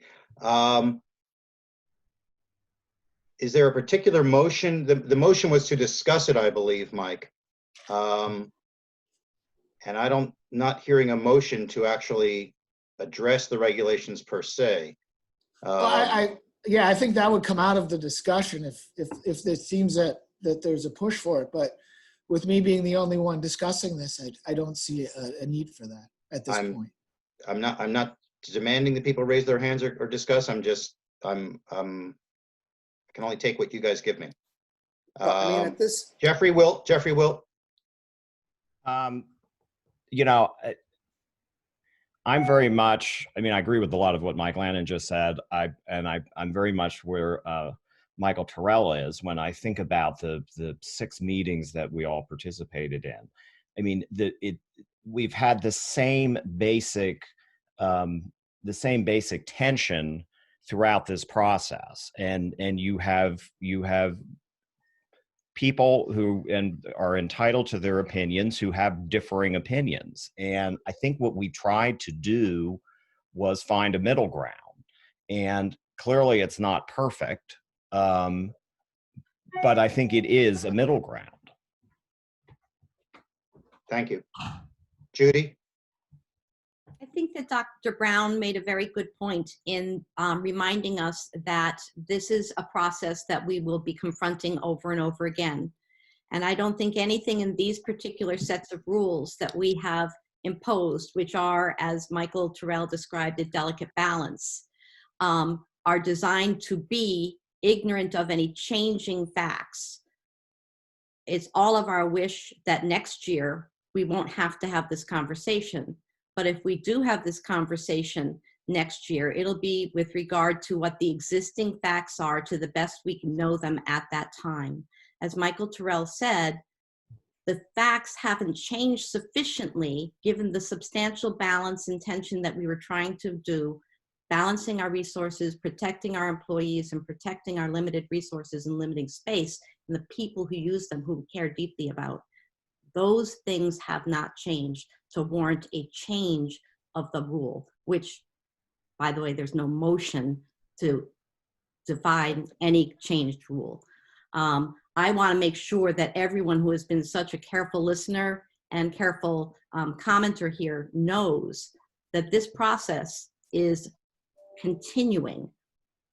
Is there a particular motion? The motion was to discuss it, I believe, Mike. And I'm not hearing a motion to actually address the regulations per se. Well, yeah, I think that would come out of the discussion if it seems that there's a push for it. But with me being the only one discussing this, I don't see a need for that at this point. I'm not demanding that people raise their hands or discuss. I can only take what you guys give me. Well, I mean, at this, Jeffrey will. You know, I'm very much, I mean, I agree with a lot of what Mike Lannon just said. I'm very much where Michael Terrell is when I think about the 6 meetings that we all participated in. I mean, we've had the same basic tension throughout this process, and you have people who are entitled to their opinions who have differing opinions. And I think what we tried to do was find a middle ground. And clearly it's not perfect, but I think it is a middle ground. Thank you. Judy? I think that Dr. Brown made a very good point in reminding us that this is a process that we will be confronting over and over again. And I don't think anything in these particular sets of rules that we have imposed, which are, as Michael Terrell described, a delicate balance, are designed to be ignorant of any changing facts. It's all of our wish that next year we won't have to have this conversation. But if we do have this conversation next year, it'll be with regard to what the existing facts are to the best we can know them at that time. As Michael Terrell said, the facts haven't changed sufficiently given the substantial balance and tension that we were trying to do, balancing our resources, protecting our employees, and protecting our limited resources and limiting space, and the people who use them, who we care deeply about. Those things have not changed to warrant a change of the rule, which, by the way, there's no motion to define any changed rule. I want to make sure that everyone who has been such a careful listener and careful commenter here knows that this process is continuing.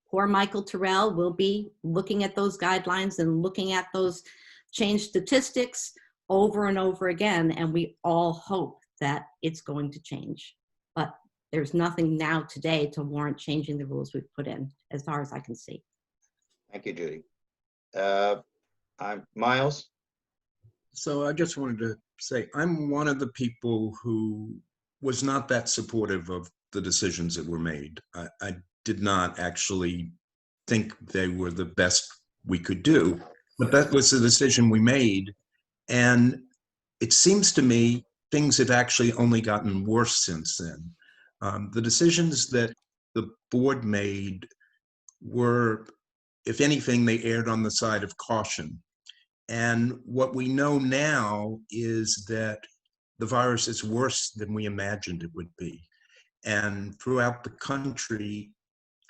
Poor Michael Terrell will be looking at those guidelines and looking at those changed statistics over and over again, and we all hope that it's going to change. But there's nothing now today to warrant changing the rules we've put in, as far as I can see. Thank you, Judy. I'm Miles. So I just wanted to say, I'm one of the people who was not that supportive of the decisions that were made. I did not actually think they were the best we could do, but that was the decision we made. And it seems to me things have actually only gotten worse since then. The decisions that the board made were, if anything, they erred on the side of caution. And what we know now is that the virus is worse than we imagined it would be. And throughout the country,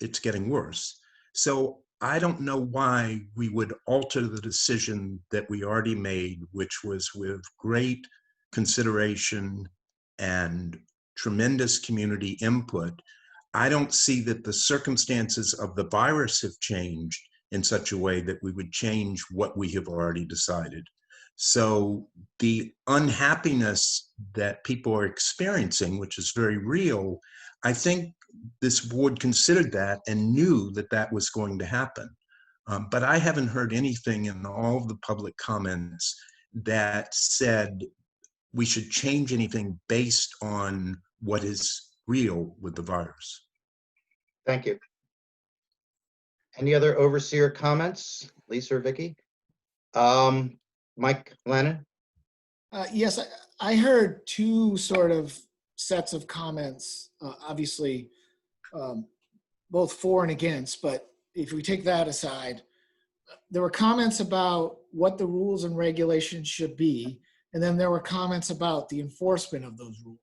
it's getting worse. So I don't know why we would alter the decision that we already made, which was with great consideration and tremendous community input. I don't see that the circumstances of the virus have changed in such a way that we would change what we have already decided. So the unhappiness that people are experiencing, which is very real, I think this board considered that and knew that that was going to happen. But I haven't heard anything in all of the public comments that said we should change anything based on what is real with the virus. Thank you. Any other overseer comments, Lisa or Vicky? Mike Lennon? Yes, I heard two sort of sets of comments, obviously both for and against, but if we take that aside, there were comments about what the rules and regulations should be, and then there were comments about the enforcement of those rules.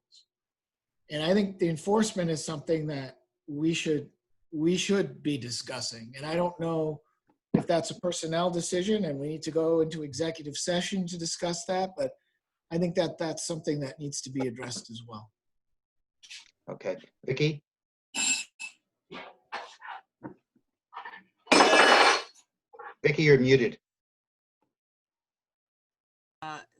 And I think the enforcement is something that we should be discussing. And I don't know if that's a personnel decision and we need to go into executive session to discuss that, but I think that that's something that needs to be addressed as well. Okay, Vicky? Vicky, you're muted.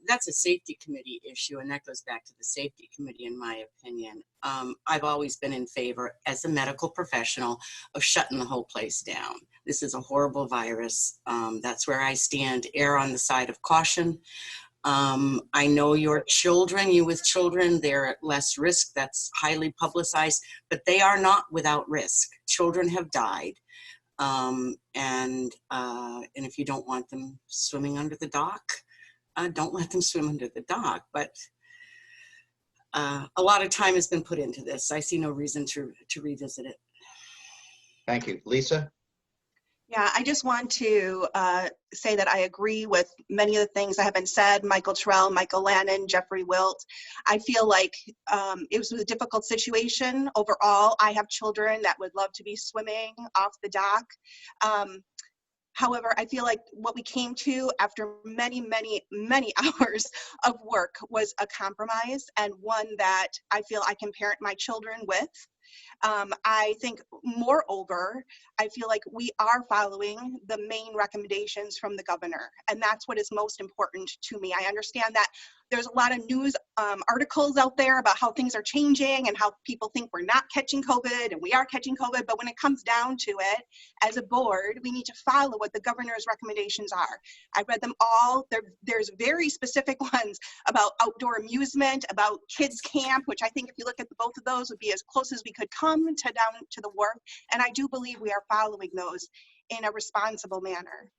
That's a safety committee issue, and that goes back to the safety committee, in my opinion. I've always been in favor, as a medical professional, of shutting the whole place down. This is a horrible virus. That's where I stand. Err on the side of caution. I know your children, you with children, they're at less risk. That's highly publicized, but they are not without risk. Children have died. And if you don't want them swimming under the dock, don't let them swim under the dock. But a lot of time has been put into this. I see no reason to revisit it. Thank you. Lisa? Yeah, I just want to say that I agree with many of the things that have been said. Michael Terrell, Michael Lannon, Jeffrey Wilt. I feel like it was a difficult situation overall. I have children that would love to be swimming off the dock. However, I feel like what we came to after many, many, many hours of work was a compromise, and one that I feel I can parent my children with. I think, moreover, I feel like we are following the main recommendations from the governor, and that's what is most important to me. I understand that there's a lot of news articles out there about how things are changing and how people think we're not catching COVID and we are catching COVID, but when it comes down to it, as a board, we need to follow what the governor's recommendations are. I read them all. There's very specific ones about outdoor amusement, about kids camp, which I think if you look at both of those would be as close as we could come to down to the work. And I do believe we are following those in a responsible manner.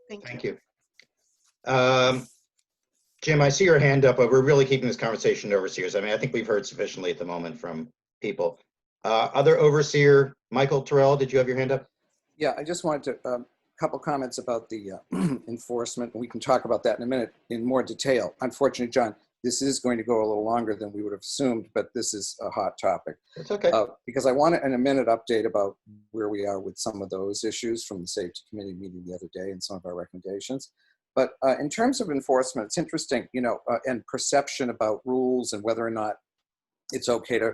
Thank you. Jim, I see your hand up, but we're really keeping this conversation to overseers. I mean, I think we've heard sufficiently at the moment from people. Other overseer, Michael Terrell, did you have your hand up? Yeah, I just wanted to, couple comments about the enforcement. We can talk about that in a minute in more detail. Unfortunately, John, this is going to go a little longer than we would have assumed, but this is a hot topic. It's okay. Because I want to, in a minute, update about where we are with some of those issues from the safety committee meeting the other day and some of our recommendations. But in terms of enforcement, it's interesting, you know, and perception about rules and whether or not it's okay to,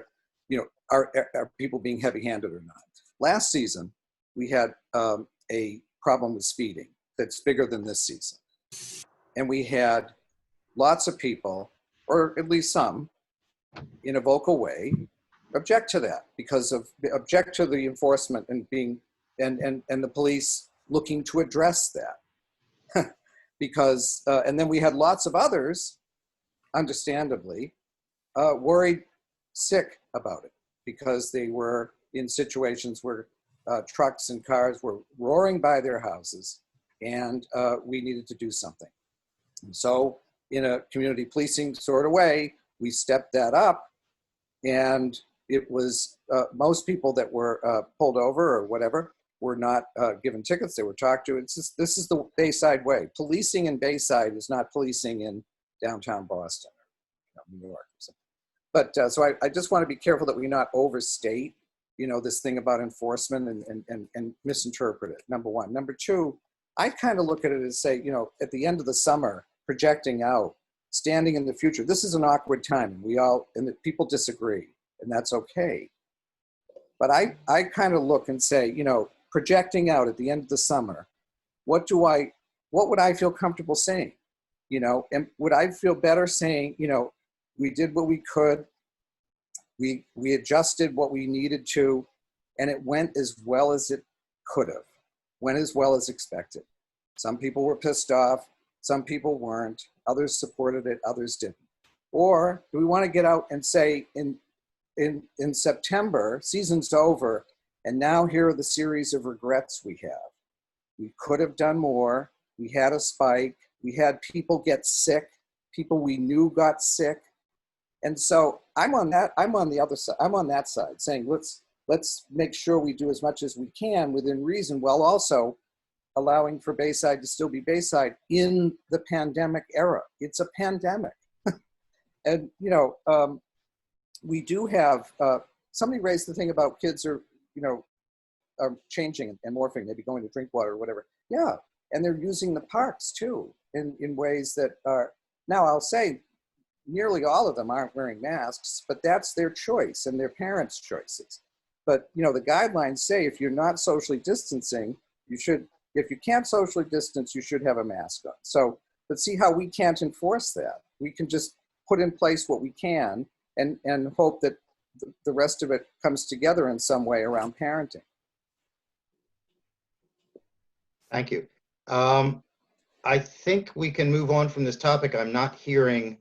you know, are people being heavy-handed or not. Last season, we had a problem with speeding that's bigger than this season. And we had lots of people, or at least some, in a vocal way, object to that object to the enforcement and being, and the police looking to address that. Because, and then we had lots of others, understandably, worried sick about it because they were in situations where trucks and cars were roaring by their houses and we needed to do something. And so in a community policing sort of way, we stepped that up, and it was most people that were pulled over or whatever were not given tickets. They were talked to. It's just, this is the Bayside way. Policing in Bayside is not policing in downtown Boston or New York or something. But so I just want to be careful that we not overstate, you know, this thing about enforcement and misinterpret it, number one. Number two, I kind of look at it as say, you know, at the end of the summer, projecting out, standing in the future. This is an awkward time, and we all, and people disagree, and that's okay. But I kind of look and say, you know, projecting out at the end of the summer, what would I feel comfortable saying? You know, and would I feel better saying, you know, we did what we could, we adjusted what we needed to, and it went as well as it could have, went as well as expected. Some people were pissed off, some people weren't, others supported it, others didn't. Or do we want to get out and say in September, season's over, And now here are the series of regrets we have. We could have done more. We had a spike. We had people get sick. People we knew got sick. And so I'm on the other side. I'm on that side saying, let's make sure we do as much as we can within reason, while also allowing for Bayside to still be Bayside in the pandemic era. It's a pandemic. And, we do have, somebody raised the thing about kids are changing and morphing, maybe going to drink water or whatever. Yeah, and they're using the parks too in ways that are, now I'll say nearly all of them aren't wearing masks, but that's their choice and their parents' choices. But, the guidelines say if you're not socially distancing, you should, if you can't socially distance, you should have a mask on. So, but see how we can't enforce that. We can just put in place what we can and hope that the rest of it comes together in some way around parenting. Thank you. I think we can move on from this topic. I'm not hearing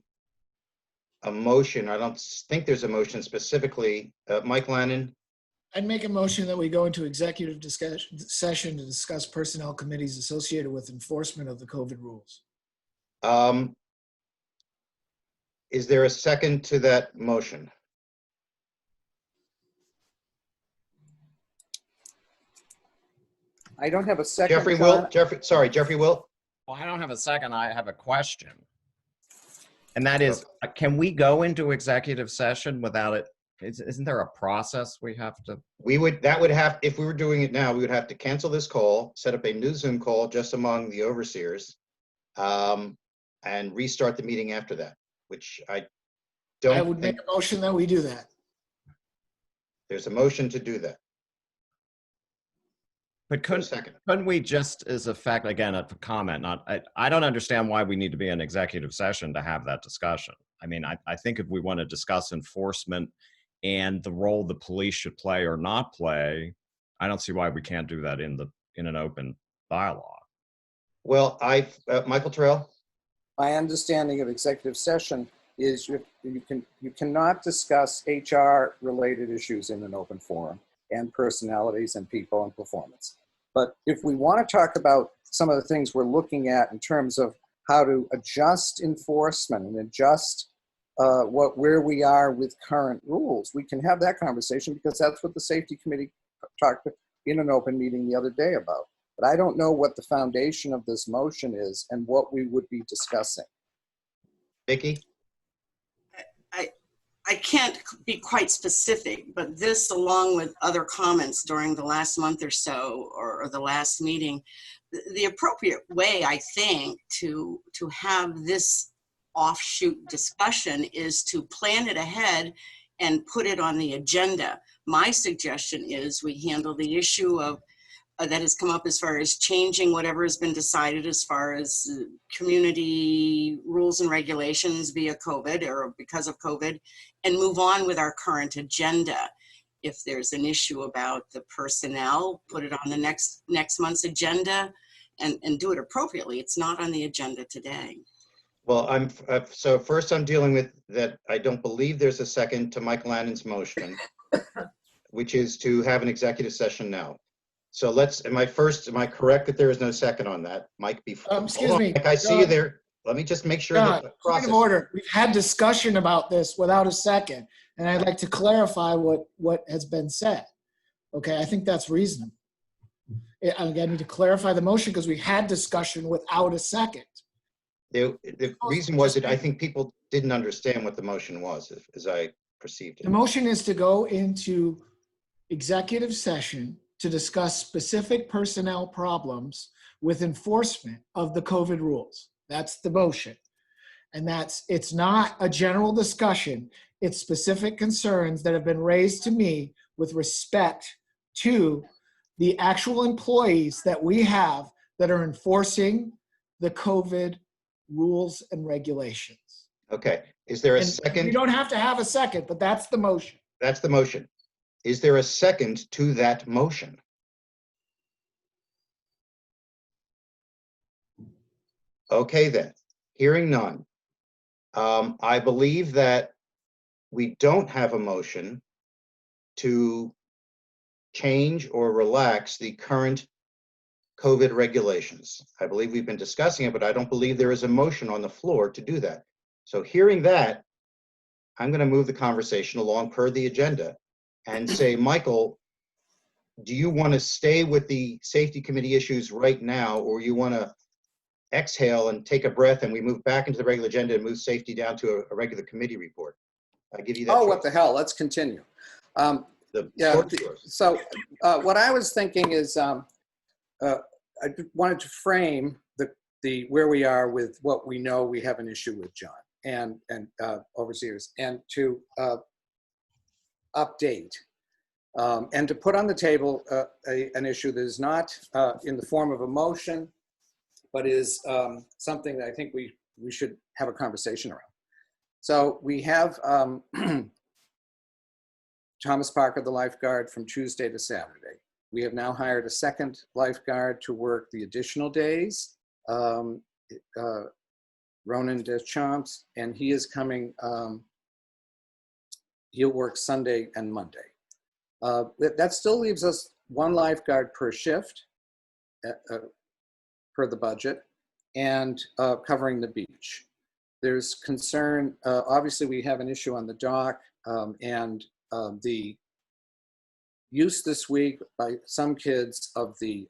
a motion. I don't think there's a motion specifically. Mike Lannon? I'd make a motion that we go into executive session to discuss personnel committees associated with enforcement of the COVID rules. Is there a second to that motion? I don't have a second. Jeffrey Will? Jeffrey Will? Well, I don't have a second. I have a question. And that is, can we go into executive session without it? Isn't there a process we have to? If we were doing it now, we would have to cancel this call, set up a new Zoom call just among the overseers, and restart the meeting after that, which I would make a motion that we do that. There's a motion to do that. But couldn't we just, as a fact, again, a comment, I don't understand why we need to be in executive session to have that discussion. I mean, I think if we want to discuss enforcement and the role the police should play or not play, I don't see why we can't do that in an open dialogue. Well, Michael Terrell? My understanding of executive session is you cannot discuss HR related issues in an open forum, and personalities and people and performance. But if we want to talk about some of the things we're looking at in terms of how to adjust enforcement and adjust where we are with current rules, we can have that conversation, because that's what the safety committee talked in an open meeting the other day about. But I don't know what the foundation of this motion is and what we would be discussing. Vicki? I can't be quite specific, but this, along with other comments during the last month or so, or the last meeting, the appropriate way, I think, to have this offshoot discussion is to plan it ahead and put it on the agenda. My suggestion is we handle the issue of that has come up as far as changing whatever has been decided as far as community rules and regulations via COVID or because of COVID, and move on with our current agenda. If there's an issue about the personnel, put it on the next month's agenda and do it appropriately. It's not on the agenda today. Well, so first I'm dealing with that. I don't believe there's a second to Mike Lannon's motion, which is to have an executive session now. So am I correct that there is no second on that? Mike, excuse me. Mike, I see you there. Let me just make sure that the process. Point of order. We've had discussion about this without a second, and I'd like to clarify what has been said. Okay, I think that's reasonable. I need to clarify the motion because we had discussion without a second. The reason was that I think people didn't understand what the motion was, as I perceived it. The motion is to go into executive session to discuss specific personnel problems with enforcement of the COVID rules. That's the motion. And it's not a general discussion. It's specific concerns that have been raised to me with respect to the actual employees that we have that are enforcing the COVID rules and regulations. Okay. Is there a second? You don't have to have a second, but that's the motion. That's the motion. Is there a second to that motion? Okay, then. Hearing none. I believe that we don't have a motion to change or relax the current COVID regulations. I believe we've been discussing it, but I don't believe there is a motion on the floor to do that. So hearing that, I'm going to move the conversation along per the agenda and say, Michael, do you want to stay with the safety committee issues right now, or you want to exhale and take a breath and we move back into the regular agenda and move safety down to a regular committee report? I give you that Oh, choice. what the hell? Let's continue. Yeah. So what I was thinking is I wanted to frame the where we are with what we know we have an issue with, John, and overseers, and to update and to put on the table an issue that is not in the form of a motion, but is something that I think we should have a conversation around. So we have Thomas Parker, the lifeguard, from Tuesday to Saturday. We have now hired a second lifeguard to work the additional days, Ronan Deschamps, and he is coming, he'll work Sunday and Monday. That still leaves us one lifeguard per shift per the budget, and covering the beach. There's concern, obviously we have an issue on the dock, and the use this week by some kids of the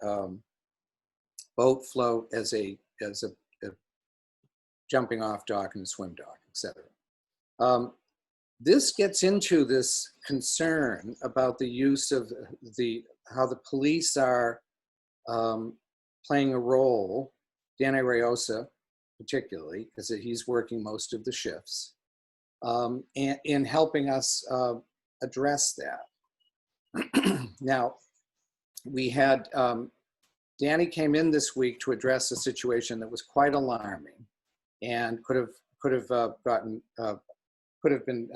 boat float as a jumping off dock and a swim dock, etc. This gets into this concern about the use of how the police are playing a role, Danny Rayosa particularly, because he's working most of the shifts, and in helping us address that. Now, we had, Danny came in this week to address a situation that was quite alarming and could have been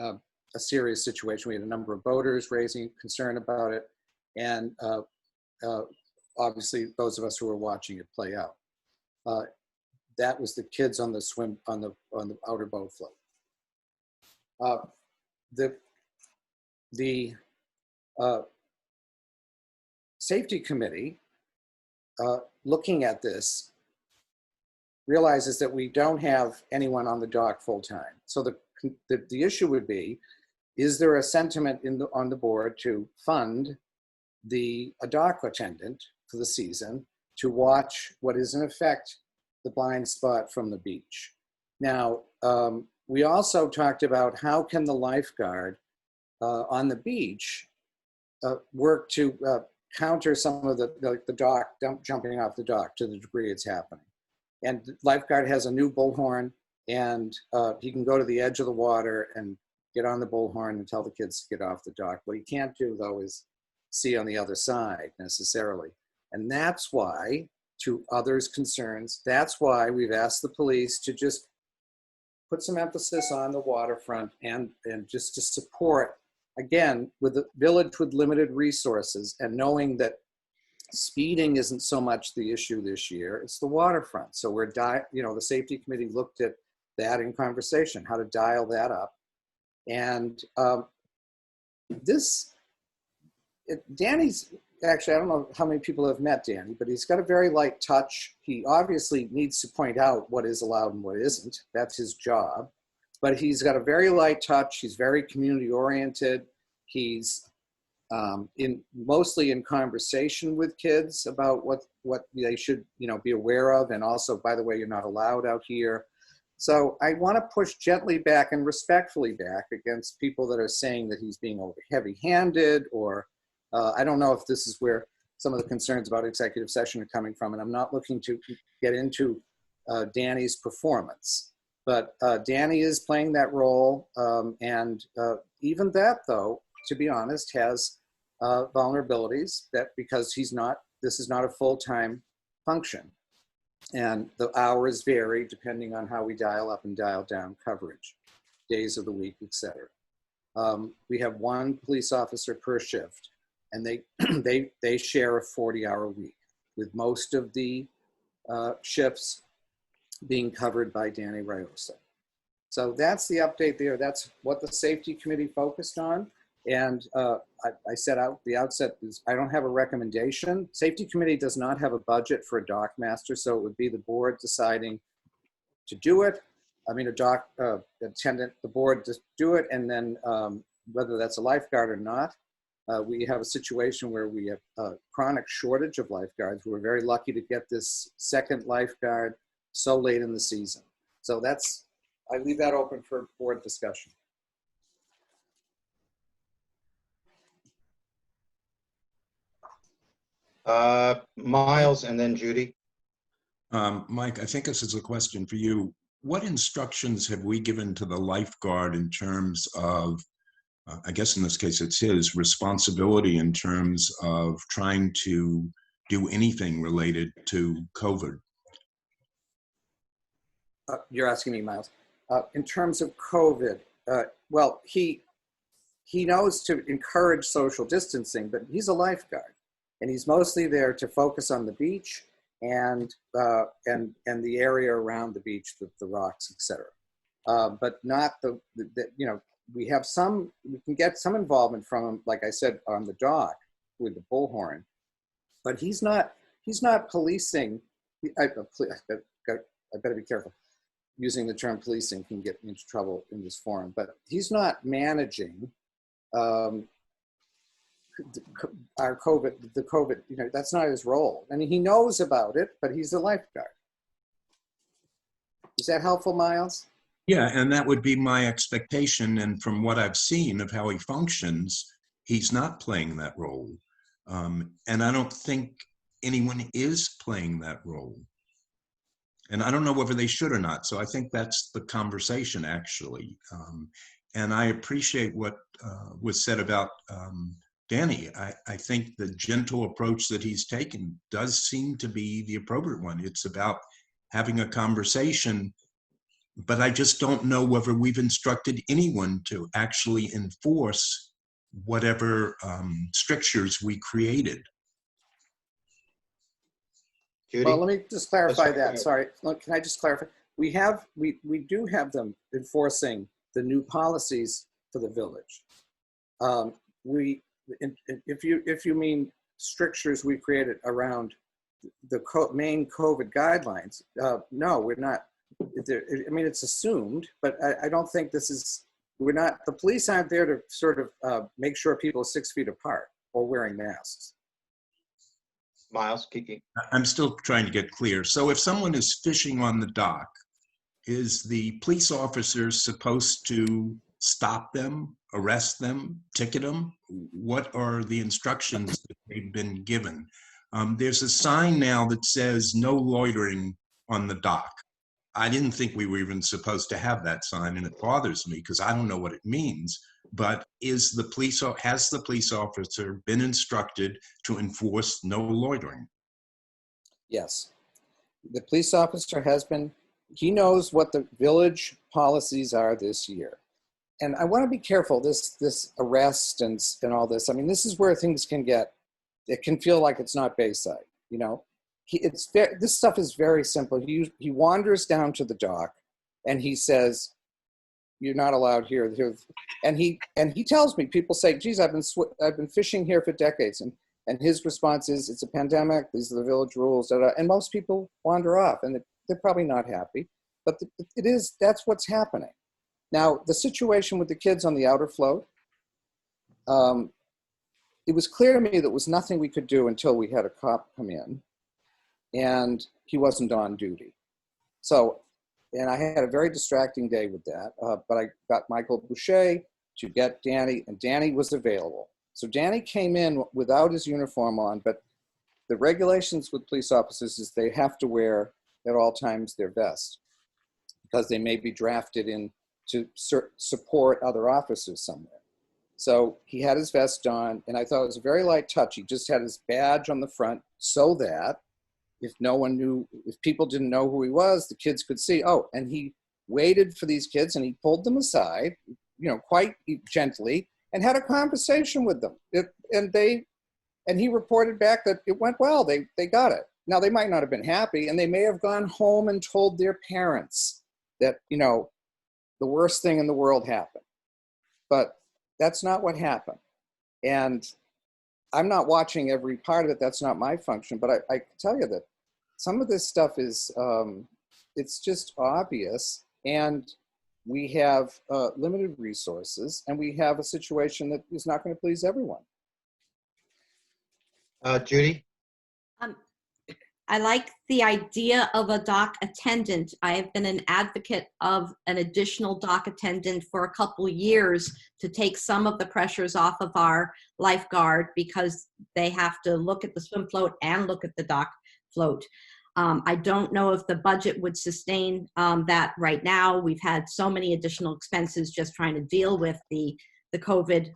a serious situation. We had a number of boaters raising concern about it, and obviously those of us who were watching it play out. That was the kids on the outer boat float. The safety committee, looking at this, realizes that we don't have anyone on the dock full time. So the issue would be, is there a sentiment on the board to fund a dock attendant for the season to watch what is in effect the blind spot from the beach? Now, we also talked about how can the lifeguard on the beach work to counter some of the dock jumping off the dock to the degree it's happening. And the lifeguard has a new bullhorn, and he can go to the edge of the water and get on the bullhorn and tell the kids to get off the dock. What he can't do, though, is see on the other side necessarily. And that's why, to others' concerns, that's why we've asked the police to just put some emphasis on the waterfront and just to support, again, with a village with limited resources, and knowing that speeding isn't so much the issue this year, it's the waterfront. So the safety committee looked at that in conversation, how to dial that up. And Danny's, actually, I don't know how many people have met Danny, but he's got a very light touch. He obviously needs to point out what is allowed and what isn't. That's his job. But he's got a very light touch. He's very community oriented. He's mostly in conversation with kids about what they should be aware of, and also, by the way, you're not allowed out here. So I want to push gently back and respectfully back against people that are saying that he's being over heavy-handed, or I don't know if this is where some of the concerns about executive session are coming from, and I'm not looking to get into Danny's performance. But Danny is playing that role, and even that, though, to be honest, has vulnerabilities because this is not a full-time function. And the hours vary depending on how we dial up and dial down coverage, days of the week, etc. We have one police officer per shift, and they share a 40-hour week, with most of the shifts being covered by Danny Rayosa. So that's the update there. That's what the safety committee focused on. And I set out the outset is I don't have a recommendation. Safety committee does not have a budget for a dock master, so it would be the board deciding to do it. I mean, a dock attendant, the board to do it, and then whether that's a lifeguard or not. We have a situation where we have a chronic shortage of lifeguards. We're very lucky to get this second lifeguard so late in the season. So I leave that open for board discussion. Miles and then Judy. Mike, I think this is a question for you. What instructions have we given to the lifeguard in terms of, I guess in this case it's his responsibility in terms of trying to do anything related to COVID? You're asking me, Miles. In terms of COVID, well, he knows to encourage social distancing, but he's a lifeguard, and he's mostly there to focus on the beach and the area around the beach, the rocks, etc. But not we can get some involvement from him, like I said, on the dock with the bullhorn, but he's not policing. I better be careful. Using the term policing can get me into trouble in this forum, but he's not managing our COVID, that's not his role. I mean, he knows about it, but he's a lifeguard. Is that helpful, Miles? Yeah, and that would be my expectation. And from what I've seen of how he functions, he's not playing that role. And I don't think anyone is playing that role. And I don't know whether they should or not. So I think that's the conversation, actually. And I appreciate what was said about Danny. I think the gentle approach that he's taken does seem to be the appropriate one. It's about having a conversation, but I just don't know whether we've instructed anyone to actually enforce whatever strictures we created. Judy? Well, let me just clarify Sorry, that. Sorry, can I just clarify? We do have them enforcing the new policies for the village. If you mean strictures we created around the main COVID guidelines, no, we're not. I mean, it's assumed, but I don't think we're not, the police aren't there to sort of make sure people are 6 feet apart or wearing masks. Miles, Kiki. I'm still trying to get clear. So if someone is fishing on the dock, is the police officer supposed to stop them, arrest them, ticket them? What are the instructions that they've been given? There's a sign now that says no loitering on the dock. I didn't think we were even supposed to have that sign, and it bothers me because I don't know what it means. But has the police officer been instructed to enforce no loitering? Yes. The police officer he knows what the village policies are this year. And I want to be careful, this arrest and all this. I mean, this is where things it can feel like it's not Bayside, you know? This stuff is very simple. He wanders down to the dock and he says, "You're not allowed here." And he tells me, people say, "Geez, I've been fishing here for decades." And his response is, "It's a pandemic. These are the village rules." And most people wander off, and they're probably not happy. But that's what's happening. Now, the situation with the kids on the outer float, it was clear to me that there was nothing we could do until we had a cop come in, and he wasn't on duty. So, and I had a very distracting day with that, but I got Michael Boucher to get Danny, and Danny was available. So Danny came in without his uniform on, but the regulations with police officers is they have to wear at all times their vest because they may be drafted in to support other officers somewhere. So he had his vest on, and I thought it was a very light touch. He just had his badge on the front so that if people didn't know who he was, the kids could see, oh, and he waited for these kids and he pulled them aside, quite gently, and had a conversation with them. And he reported back that it went well, they got it. Now they might not have been happy, and they may have gone home and told their parents that, the worst thing in the world happened. But That's not what happened. And I'm not watching every part of it. That's not my function. But I can tell you that some of this stuff is, it's just obvious. And we have limited resources, and we have a situation that is not going to please everyone. Judy? I like the idea of a dock attendant. I have been an advocate of an additional dock attendant for a couple years to take some of the pressures off of our lifeguard, because they have to look at the swim float and look at the dock float. I don't know if the budget would sustain that right now. We've had so many additional expenses just trying to deal with the COVID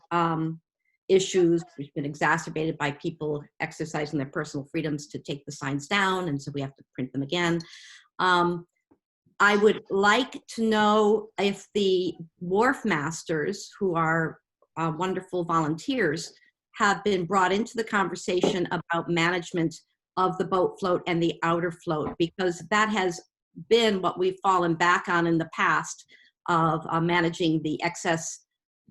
issues, which have been exacerbated by people exercising their personal freedoms to take the signs down, and so we have to print them again. I would like to know if the wharf masters, who are wonderful volunteers, have been brought into the conversation about management of the boat float and the outer float, because that has been what we've fallen back on in the past of managing the excess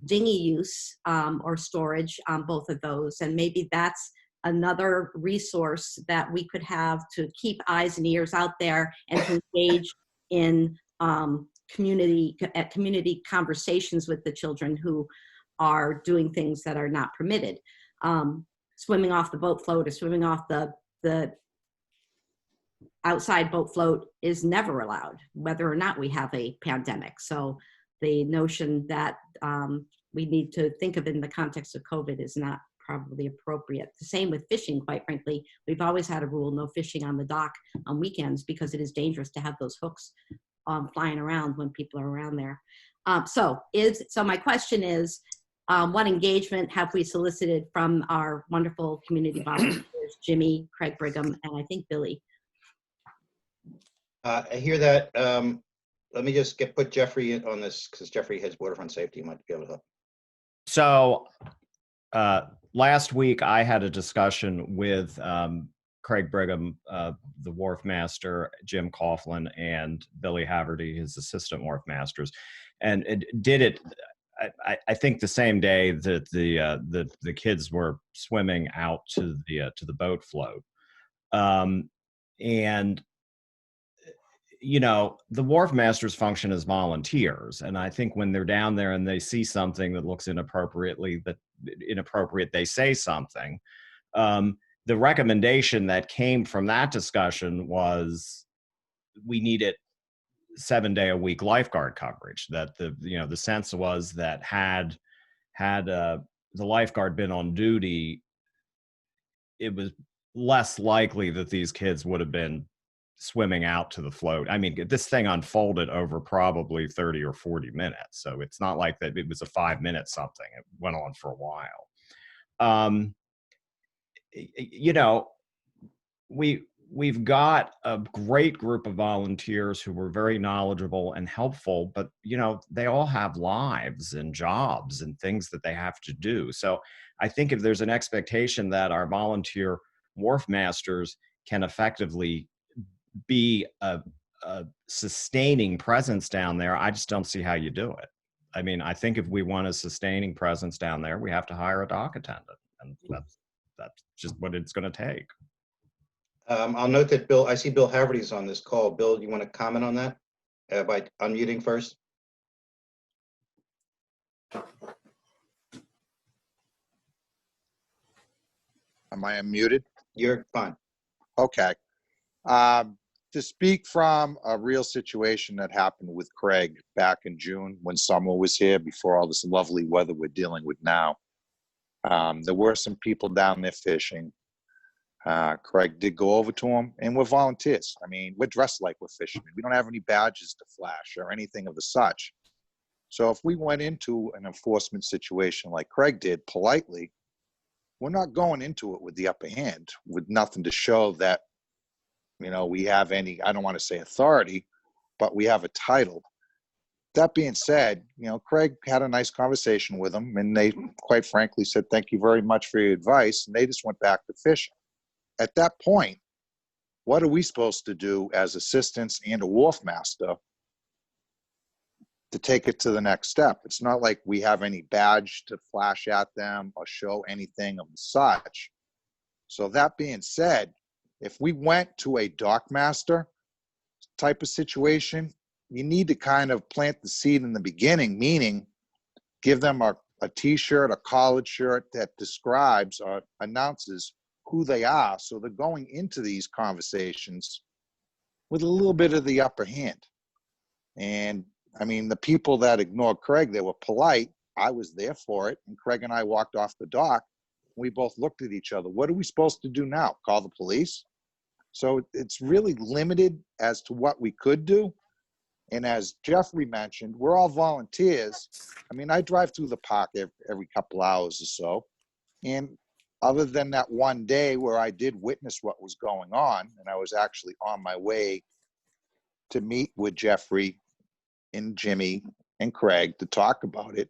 dinghy use or storage on both of those. And maybe that's another resource that we could have to keep eyes and ears out there and to engage in community conversations with the children who are doing things that are not permitted. Swimming off the boat float or swimming off the outside boat float is never allowed, whether or not we have a pandemic. So the notion that we need to think of it in the context of COVID is not probably appropriate. The same with fishing, quite frankly. We've always had a rule, no fishing on the dock on weekends, because it is dangerous to have those hooks flying around when people are around there. So my question is, what engagement have we solicited from our wonderful community volunteers, Jimmy, Craig Brigham, and I think Billy? I hear that. Let me just put Jeffrey on this, because Jeffrey has waterfront safety. You might be able to help. So last week I had a discussion with Craig Brigham, the wharf master, Jim Coughlin, and Billy Haverty, his assistant wharf masters, and it did it. I think the same day that the kids were swimming out to the boat float, and you know, the wharf masters function as volunteers, and I think when they're down there and they see something that looks inappropriate, they say something. The recommendation that came from that discussion was we needed 7-day-a-week lifeguard coverage. That the sense was that had the lifeguard been on duty, it was less likely that these kids would have been swimming out to the float. I mean, this thing unfolded over probably 30 or 40 minutes. So it's not like that it was a 5-minute something. It went on for a while. You know, we've got a great group of volunteers who were very knowledgeable and helpful, but you know, they all have lives and jobs and things that they have to do. So I think if there's an expectation that our volunteer wharf masters can effectively be a sustaining presence down there, I just don't see how you do it. I mean, I think if we want a sustaining presence down there, we have to hire a dock attendant, and that's just what it's going to take. I'll note that Bill, I see Bill Haverty's on this call. Bill, you want to comment on that by unmuting first? Am I unmuted? You're fine. Okay. To speak from a real situation that happened with Craig back in June when summer was here, before all this lovely weather we're dealing with now. There were some people down there fishing. Craig did go over to them, and we're volunteers. I mean, we're dressed like we're fishermen. We don't have any badges to flash or anything of the such. So if we went into an enforcement situation like Craig did politely, we're not going into it with the upper hand, with nothing to show that, you know, we have any, I don't want to say authority, but we have a title. That being said, you know, Craig had a nice conversation with them, and they quite frankly said, thank you very much for your advice. And they just went back to fishing. At that point, what are we supposed to do as assistants and a wharf master to take it to the next step. It's not like we have any badge to flash at them or show anything of such. So that being said, if we went to a dock master type of situation, you need to kind of plant the seed in the beginning, meaning give them a t-shirt, a collared shirt that describes or announces who they are. So they're going into these conversations with a little bit of the upper hand. And I mean, the people that ignored Craig, they were polite. I was there for it. And Craig and I walked off the dock. We both looked at each other. What are we supposed to do now? Call the police? So it's really limited as to what we could do. And as Jeffrey mentioned, we're all volunteers. I mean, I drive through the park every couple hours or so. And other than that one day where I did witness what was going on, and I was actually on my way to meet with Jeffrey and Jimmy and Craig to talk about it,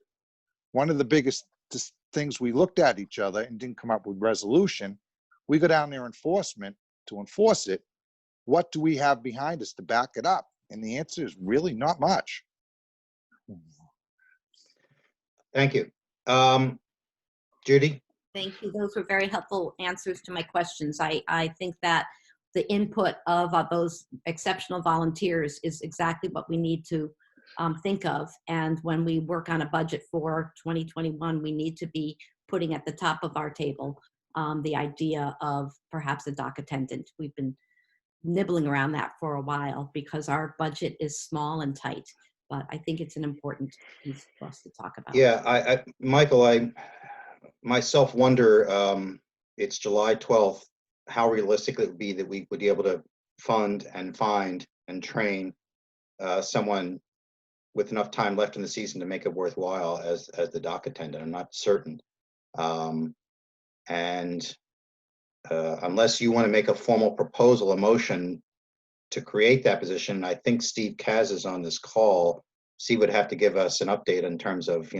one of the biggest things we looked at each other and didn't come up with resolution. We go down there enforcement to enforce it. What do we have behind us to back it up? And the answer is really not much. Thank you. Judy? Thank you. Those were very helpful answers to my questions. I think that the input of those exceptional volunteers is exactly what we need to think of. And when we work on a budget for 2021, we need to be putting at the top of our table the idea of perhaps a dock attendant. We've been nibbling around that for a while because our budget is small and tight, but I think it's an important piece for us to talk about. Yeah, Michael, I myself wonder, it's July 12th, how realistic it would be that we would be able to fund and find and train someone with enough time left in the season to make it worthwhile as the dock attendant. I'm not certain. Unless you want to make a formal proposal, a motion to create that position, I think Steve Kaz is on this call. Steve would have to give us an update in terms of,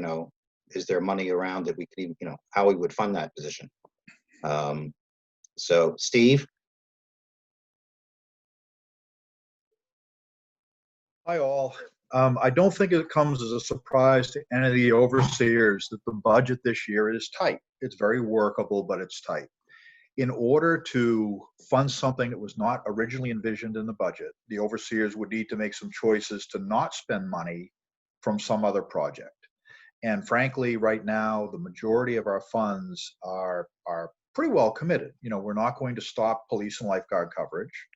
is there money around that we could even, how we would fund that position. So Steve? Hi all. I don't think it comes as a surprise to any of the overseers that the budget this year is tight. It's very workable, but it's tight. In order to fund something that was not originally envisioned in the budget, the overseers would need to make some choices to not spend money from some other project. And frankly, right now, the majority of our funds are pretty well committed. We're not going to stop police and lifeguard coverage.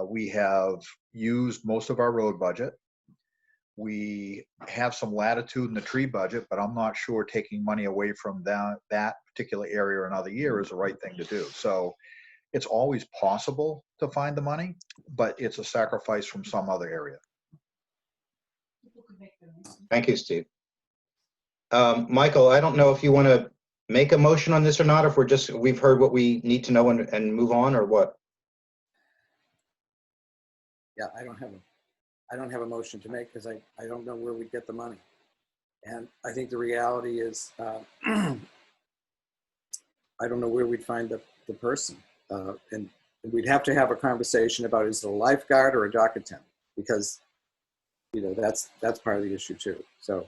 We have used most of our road budget. We have some latitude in the tree budget, but I'm not sure taking money away from that particular area another year is the right thing to do. So it's always possible to find the money, but it's a sacrifice from some other area. Thank you, Steve. Michael, I don't know if you want to make a motion on this or not, if we've heard what we need to know and move on, or what? Yeah, I don't have a motion to make because I don't know where we'd get the money. And I think the reality is, I don't know where we'd find the person. And we'd have to have a conversation about, is it a lifeguard or a dock attendant? Because, that's part of the issue too. So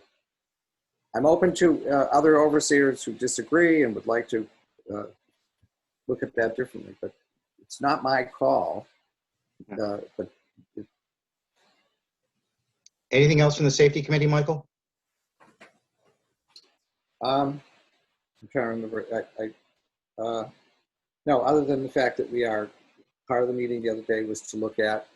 I'm open to other overseers who disagree and would like to look at that differently, but it's not my call. But anything else from the safety committee, Michael? I'm trying to remember. No, other than the fact that part of the meeting the other day was to look at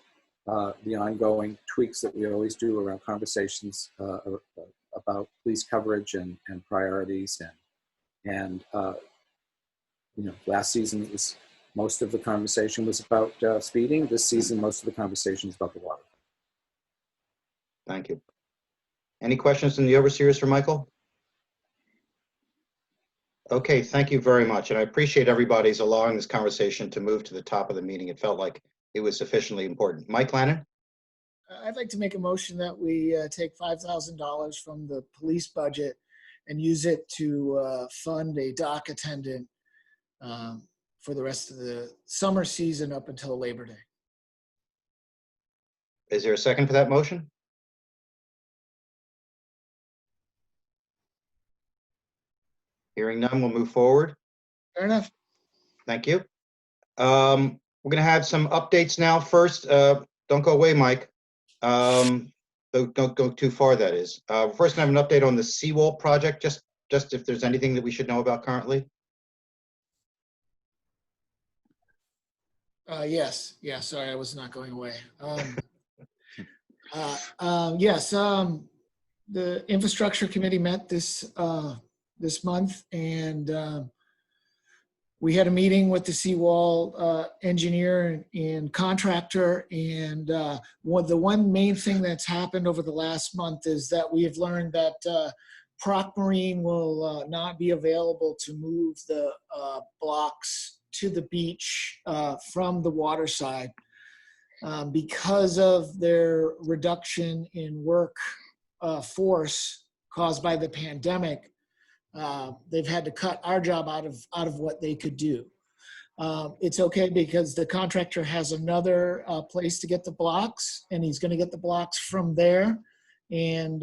the ongoing tweaks that we always do around conversations about police coverage and priorities. And last season most of the conversation was about speeding. This season, most of the conversation is about the water. Thank you. Any questions from the overseers for Michael? Okay, thank you very much. And I appreciate everybody's allowing this conversation to move to the top of the meeting. It felt like it was sufficiently important. Mike Lannon? I'd like to make a motion that we take $5,000 from the police budget and use it to fund a dock attendant for the rest of the summer season up until Labor Day. Is there a second for that motion? Hearing none, we'll move forward. Fair enough. Thank you. We're going to have some updates now. First, don't go away, Mike. Don't go too far, that is. First, I have an update on the seawall project, just if there's anything that we should know about currently. Yes. Yeah, sorry, I was not going away. Yes, the infrastructure committee met this month, and we had a meeting with the seawall engineer and contractor. And the one main thing that's happened over the last month is that we have learned that Proc Marine will not be available to move the blocks to the beach from the water side because of their reduction in work force caused by the pandemic. They've had to cut our job out of what they could do. It's okay because the contractor has another place to get the blocks, and he's going to get the blocks from there. And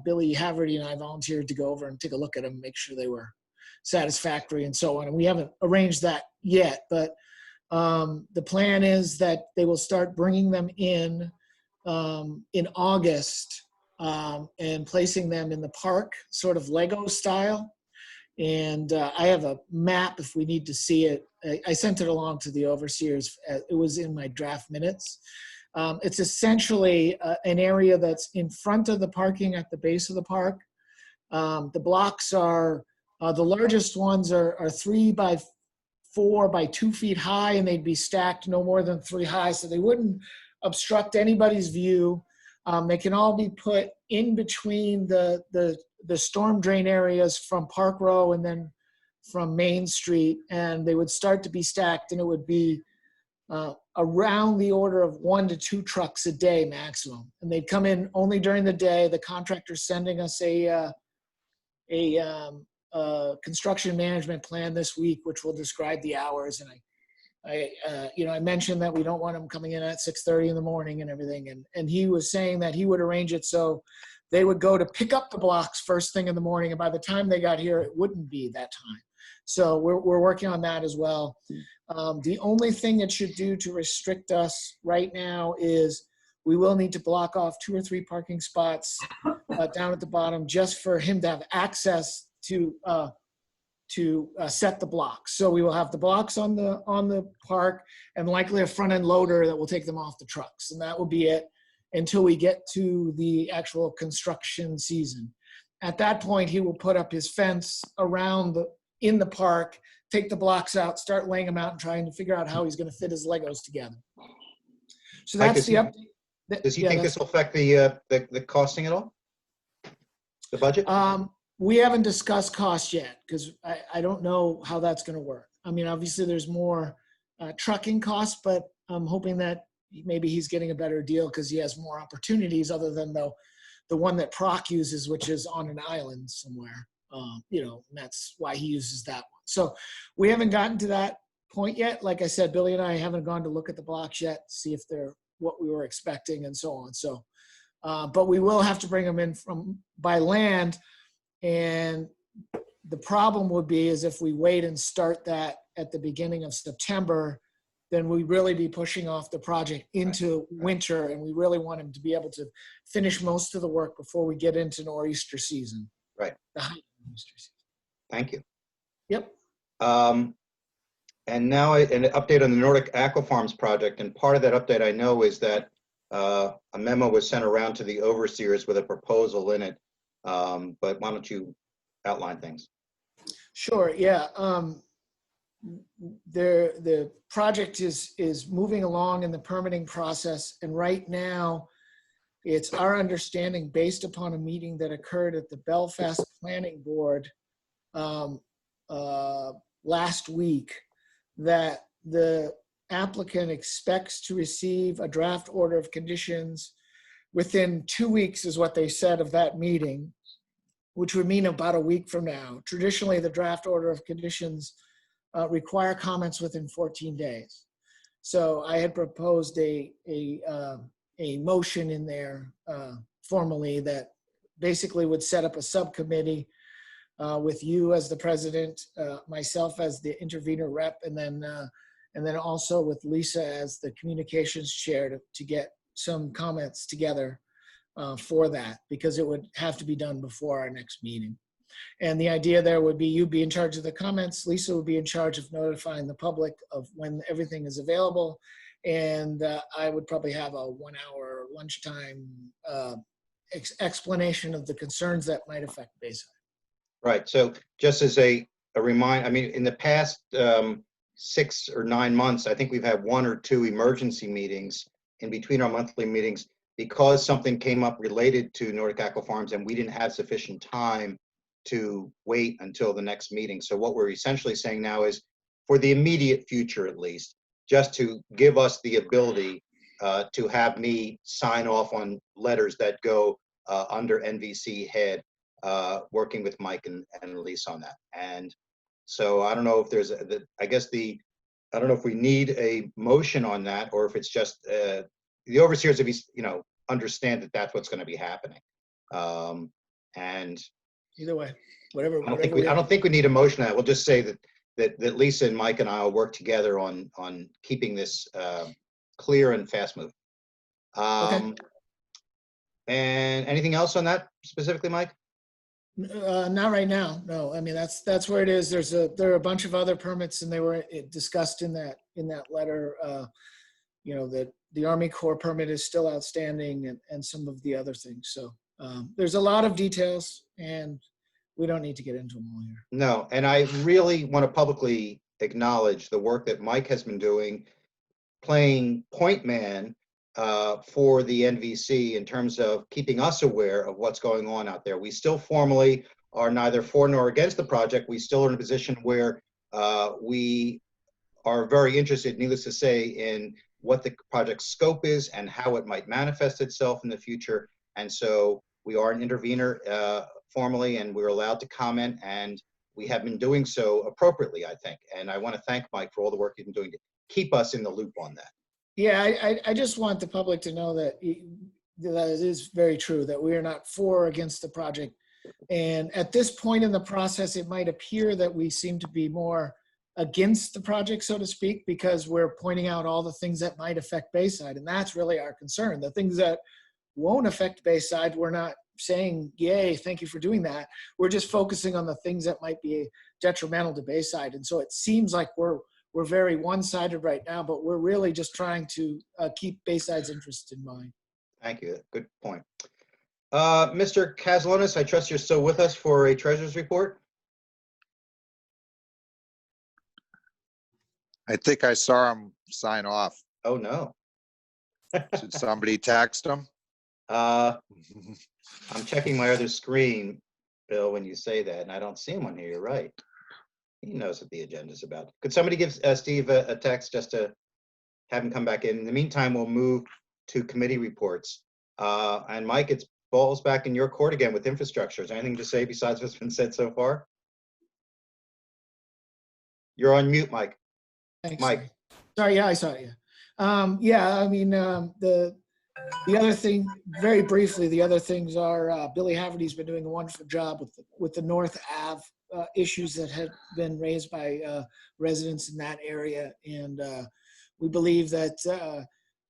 Billy Haverty and I volunteered to go over and take a look at them, make sure they were satisfactory and so on. And we haven't arranged that yet, but the plan is that they will start bringing them in August and placing them in the park, sort of Lego style. And I have a map if we need to see it. I sent it along to the overseers. It was in my draft minutes. It's essentially an area that's in front of the parking at the base of the park. The blocks are, the largest ones are 3 by 4 by 2 feet high, and they'd be stacked no more than 3 high, so they wouldn't obstruct anybody's view. They can all be put in between the storm drain areas from Park Row and then from Main Street, and they would start to be stacked, and it would be around the order of 1 to 2 trucks a day maximum. And they'd come in only during the day. The contractor's sending us a construction management plan this week, which will describe the hours. And I mentioned that we don't want them coming in at 6:30 in the morning and everything. And he was saying that he would arrange it so they would go to pick up the blocks first thing in the morning. And by the time they got here, it wouldn't be that time. So we're working on that as well. The only thing it should do to restrict us right now is we will need to block off 2 or 3 parking spots down at the bottom just for him to have access to set the blocks. So we will have the blocks on the park and likely a front end loader that will take them off the trucks. And that will be it until we get to the actual construction season. At that point, he will put up his fence around in the park, take the blocks out, start laying them out and trying to figure out how he's going to fit his Legos together. So Mike, that's the update. Does he think this will affect the costing at all? The budget? We haven't discussed cost yet because I don't know how that's going to work. I mean, obviously there's more trucking costs, but I'm hoping that maybe he's getting a better deal because he has more opportunities other than the one that Proc uses, which is on an island somewhere. And that's why he uses that one. So we haven't gotten to that point yet. Like I said, Billy and I haven't gone to look at the blocks yet, see if they're what we were expecting and so on. So, but we will have to bring them in by land. And the problem would be is if we wait and start that at the beginning of September, then we really be pushing off the project into winter, and we really want him to be able to finish most of the work before we get into nor'easter season. Right. The height of nor'easter season. Thank you. Yep. And now an update on the Nordic Aquafarms project. And part of that update I know is that a memo was sent around to the overseers with a proposal in it. But why don't you outline things? Sure. Yeah. The project is moving along in the permitting process, and right now it's our understanding, based upon a meeting that occurred at the Belfast Planning Board last week, that the applicant expects to receive a draft order of conditions within 2 weeks, is what they said of that meeting, which would mean about a week from now. Traditionally, the draft order of conditions require comments within 14 days. So I had proposed a motion in there formally that basically would set up a subcommittee with you as the president, myself as the intervener rep, and then also with Lisa as the communications chair to get some comments together for that, because it would have to be done before our next meeting. And the idea there would be you be in charge of the comments, Lisa would be in charge of notifying the public of when everything is available, and I would probably have a 1-hour lunchtime explanation of the concerns that might affect Bayside. Right. So just as a reminder, I mean, in the past 6 or 9 months, I think we've had 1 or 2 emergency meetings in between our monthly meetings because something came up related to Nordic Aqua Farms and we didn't have sufficient time to wait until the next meeting. So what we're essentially saying now is, for the immediate future at least, just to give us the ability to have me sign off on letters that go under NVC head, working with Mike and Lisa on that. And so I don't know if there's I don't know if we need a motion on that, or if it's just the overseers, if he's, understand that that's what's going to be happening. And either way, whatever. I don't think we need a motion on that. We'll just say that Lisa and Mike and I will work together on keeping this clear and fast moving. Okay. And anything else on that specifically, Mike? Not right now. No, I mean, that's where it is. There are a bunch of other permits, and they were discussed in that letter. That the Army Corps permit is still outstanding, and some of the other things. So there's a lot of details, and we don't need to get into them all here. No, and I really want to publicly acknowledge the work that Mike has been doing, playing point man for the NVC in terms of keeping us aware of what's going on out there. We still formally are neither for nor against the project. We still are in a position where we are very interested, needless to say, in what the project scope is and how it might manifest itself in the future. And so we are an intervener formally, and we're allowed to comment, and we have been doing so appropriately, I think. And I want to thank Mike for all the work he's been doing to keep us in the loop on that. Yeah, I just want the public to know that it is very true that we are not for or against the project. And at this point in the process, it might appear that we seem to be more against the project, so to speak, because we're pointing out all the things that might affect Bayside. And that's really our concern. The things that won't affect Bayside, we're not saying, yay, thank you for doing that. We're just focusing on the things that might be detrimental to Bayside. And so it seems like we're very one-sided right now, but we're really just trying to keep Bayside's interests in mind. Thank you. Good point. Mr. Kaslonis, I trust you're still with us for a treasurer's report. I think I saw him sign off. Oh, no. Should somebody text him? I'm checking my other screen, Bill, when you say that, and I don't see him on here. You're right. He knows what the agenda is about. Could somebody give Steve a text just to have him come back in? In the meantime, we'll move to committee reports. And Mike, it's balls back in your court again with infrastructure. Is there anything to say besides what's been said so far? You're on mute, Mike. Thanks. Mike. Sorry, yeah, I saw it. Yeah. I mean, the other thing, very briefly, the other things are Billy Haverty's been doing a wonderful job with the North Ave issues that have been raised by residents in that area. And we believe that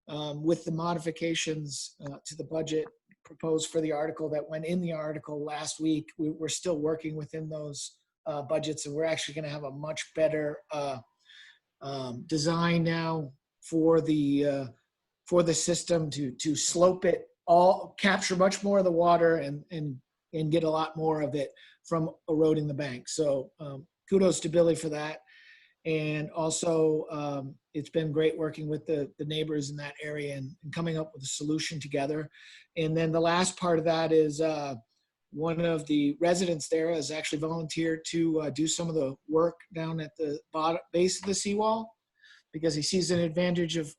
with the modifications to the budget proposed for the article that went in the article last week, we're still working within those budgets, and we're actually going to have a much better design now for the system to slope it all, capture much more of the water and get a lot more of it from eroding the bank. So kudos to Billy for that. And also it's been great working with the neighbors in that area and coming up with a solution together. And then the last part of that is one of the residents there has actually volunteered to do some of the work down at the base of the seawall, because he sees an advantage of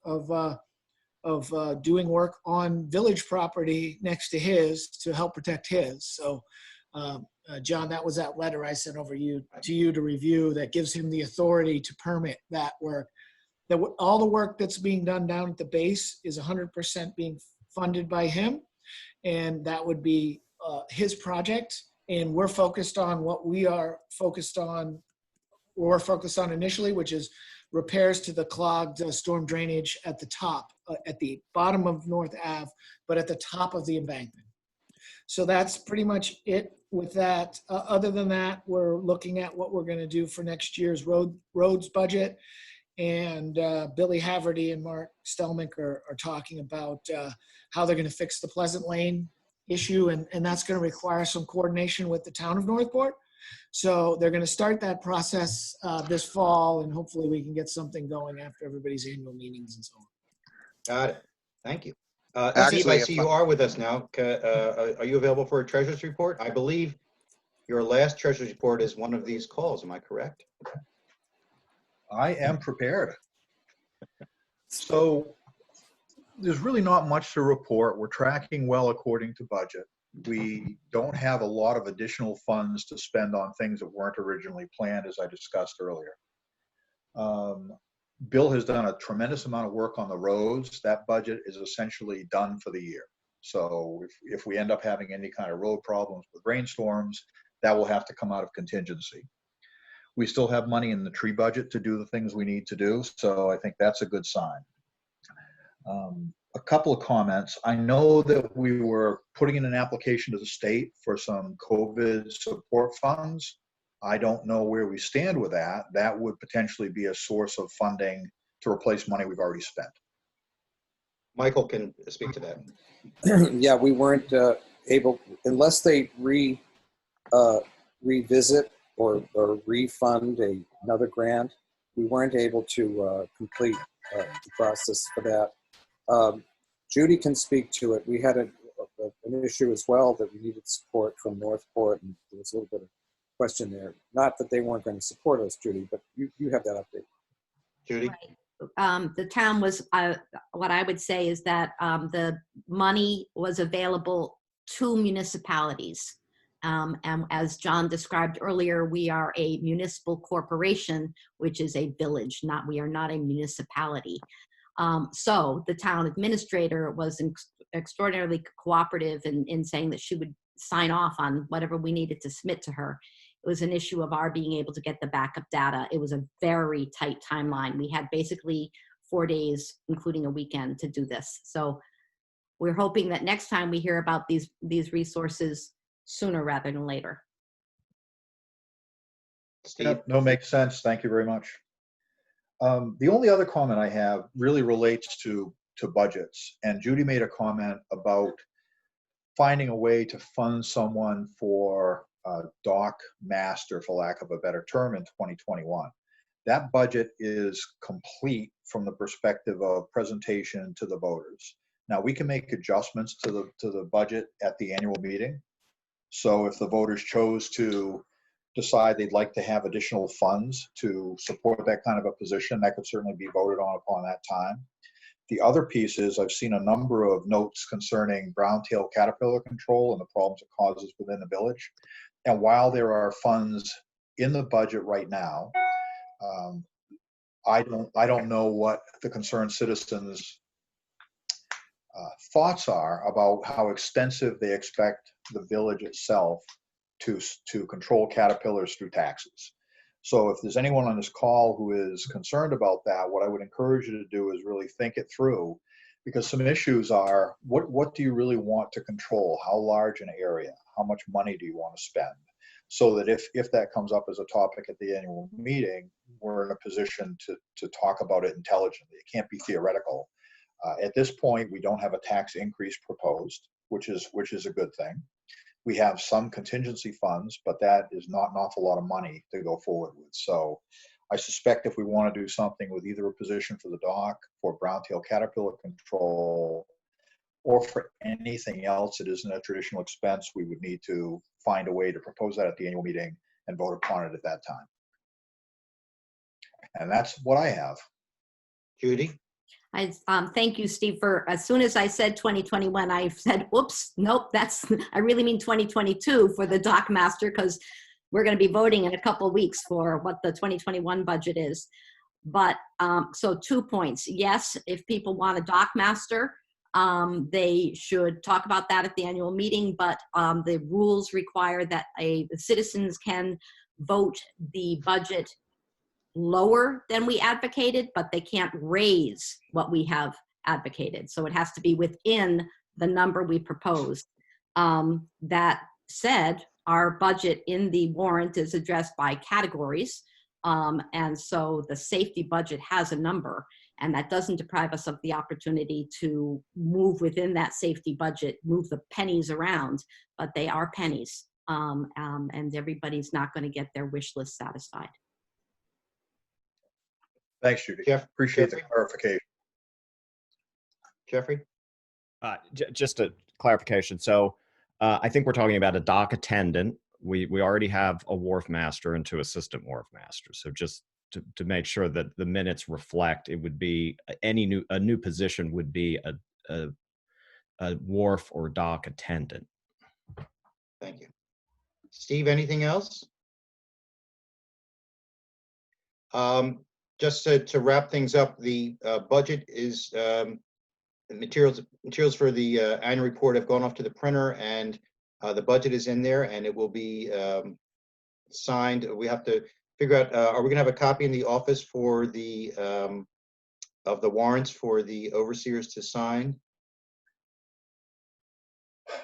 doing work on village property next to his to help protect his. So John, that was that letter I sent over to you to review that gives him the authority to permit that work. That all the work that's being done down at the base is 100% being funded by him, and that would be his project. and we're focused on what we're focused on initially, which is repairs to the clogged storm drainage at the top, at the bottom of North Ave, but at the top of the embankment. So that's pretty much it with that. Other than that, we're looking at what we're going to do for next year's roads budget. And Billy Haverty and Mark Stelmich are talking about how they're going to fix the Pleasant Lane issue. And that's going to require some coordination with the town of Northport. So they're going to start that process this fall, and hopefully we can get something going after everybody's annual meetings and so on. Got it. Thank you. Actually, Steve, I if see you are with us now. Are you available for a treasurer's report? I believe your last treasurer's report is one of these calls. Am I correct? I am prepared. So there's really not much to report. We're tracking well according to budget. We don't have a lot of additional funds to spend on things that weren't originally planned, as I discussed earlier. Bill has done a tremendous amount of work on the roads. That budget is essentially done for the year. So if we end up having any kind of road problems with rainstorms, that will have to come out of contingency. We still have money in the tree budget to do the things we need to do. So I think that's a good sign. A couple of comments. I know that we were putting in an application to the state for some COVID support funds. I don't know where we stand with that. That would potentially be a source of funding to replace money we've already spent. Michael can speak to that. Yeah, we weren't able, unless they revisit or refund another grant, we weren't able to complete the process for that. Judy can speak to it. We had an issue as well that we needed support from Northport, and there was a little bit of question there. Not that they weren't going to support us, Judy, but you have that update. Judy? The town was, what I would say is that the money was available to municipalities. And as John described earlier, we are a municipal corporation, which is a village, we are not a municipality. So the town administrator was extraordinarily cooperative in saying that she would sign off on whatever we needed to submit to her. It was an issue of our being able to get the backup data. It was a very tight timeline. We had basically 4 days, including a weekend, to do this. So we're hoping that next time we hear about these resources sooner rather than later. Steve? No, makes sense. Thank you very much. The only other comment I have really relates to budgets. And Judy made a comment about finding a way to fund someone for dock master, for lack of a better term, in 2021. That budget is complete from the perspective of presentation to the voters. Now, we can make adjustments to the budget at the annual meeting. So if the voters chose to decide they'd like to have additional funds to support that kind of a position, that could certainly be voted on upon that time. The other piece is I've seen a number of notes concerning brown-tailed caterpillar control and the problems it causes within the village. And while there are funds in the budget right now, I don't know what the concerned citizens' thoughts are about how extensive they expect the village itself to control caterpillars through taxes. So if there's anyone on this call who is concerned about that, what I would encourage you to do is really think it through, because some issues are, what do you really want to control? How large an area? How much money do you want to spend? So that if that comes up as a topic at the annual meeting, we're in a position to talk about it intelligently. It can't be theoretical. At this point, we don't have a tax increase proposed, which is a good thing. We have some contingency funds, but that is not an awful lot of money to go forward with. So I suspect if we want to do something with either a position for the dock, for brown-tailed caterpillar control, or for anything else that isn't a traditional expense, we would need to find a way to propose that at the annual meeting and vote upon it at that time. And that's what I have. Judy? Thank you, Steve, for as soon as I said 2021, I said, oops, nope, I really mean 2022 for the dock master, because we're going to be voting in a couple of weeks for what the 2021 budget is. But so 2 points. Yes, if people want a dock master, They should talk about that at the annual meeting, but the rules require that the citizens can vote the budget lower than we advocated, but they can't raise what we have advocated. So it has to be within the number we proposed. That said, our budget in the warrant is addressed by categories. And so the safety budget has a number, and that doesn't deprive us of the opportunity to move within that safety budget, move the pennies around, but they are pennies. And everybody's not going to get their wish list satisfied. Thanks, Judy. Appreciate the clarification. Jeffrey? Just a clarification. So I think we're talking about a dock attendant. We already have a wharf master and 2 assistant wharf masters. So just to make sure that the minutes reflect, it would be a new position would be a wharf or dock attendant. Thank you. Steve, anything else? Just to wrap things up, the budget is materials for the annual report have gone off to the printer, and the budget is in there, and it will be signed. We have to figure out, are we gonna have a copy in the office for the of the warrants for the overseers to sign?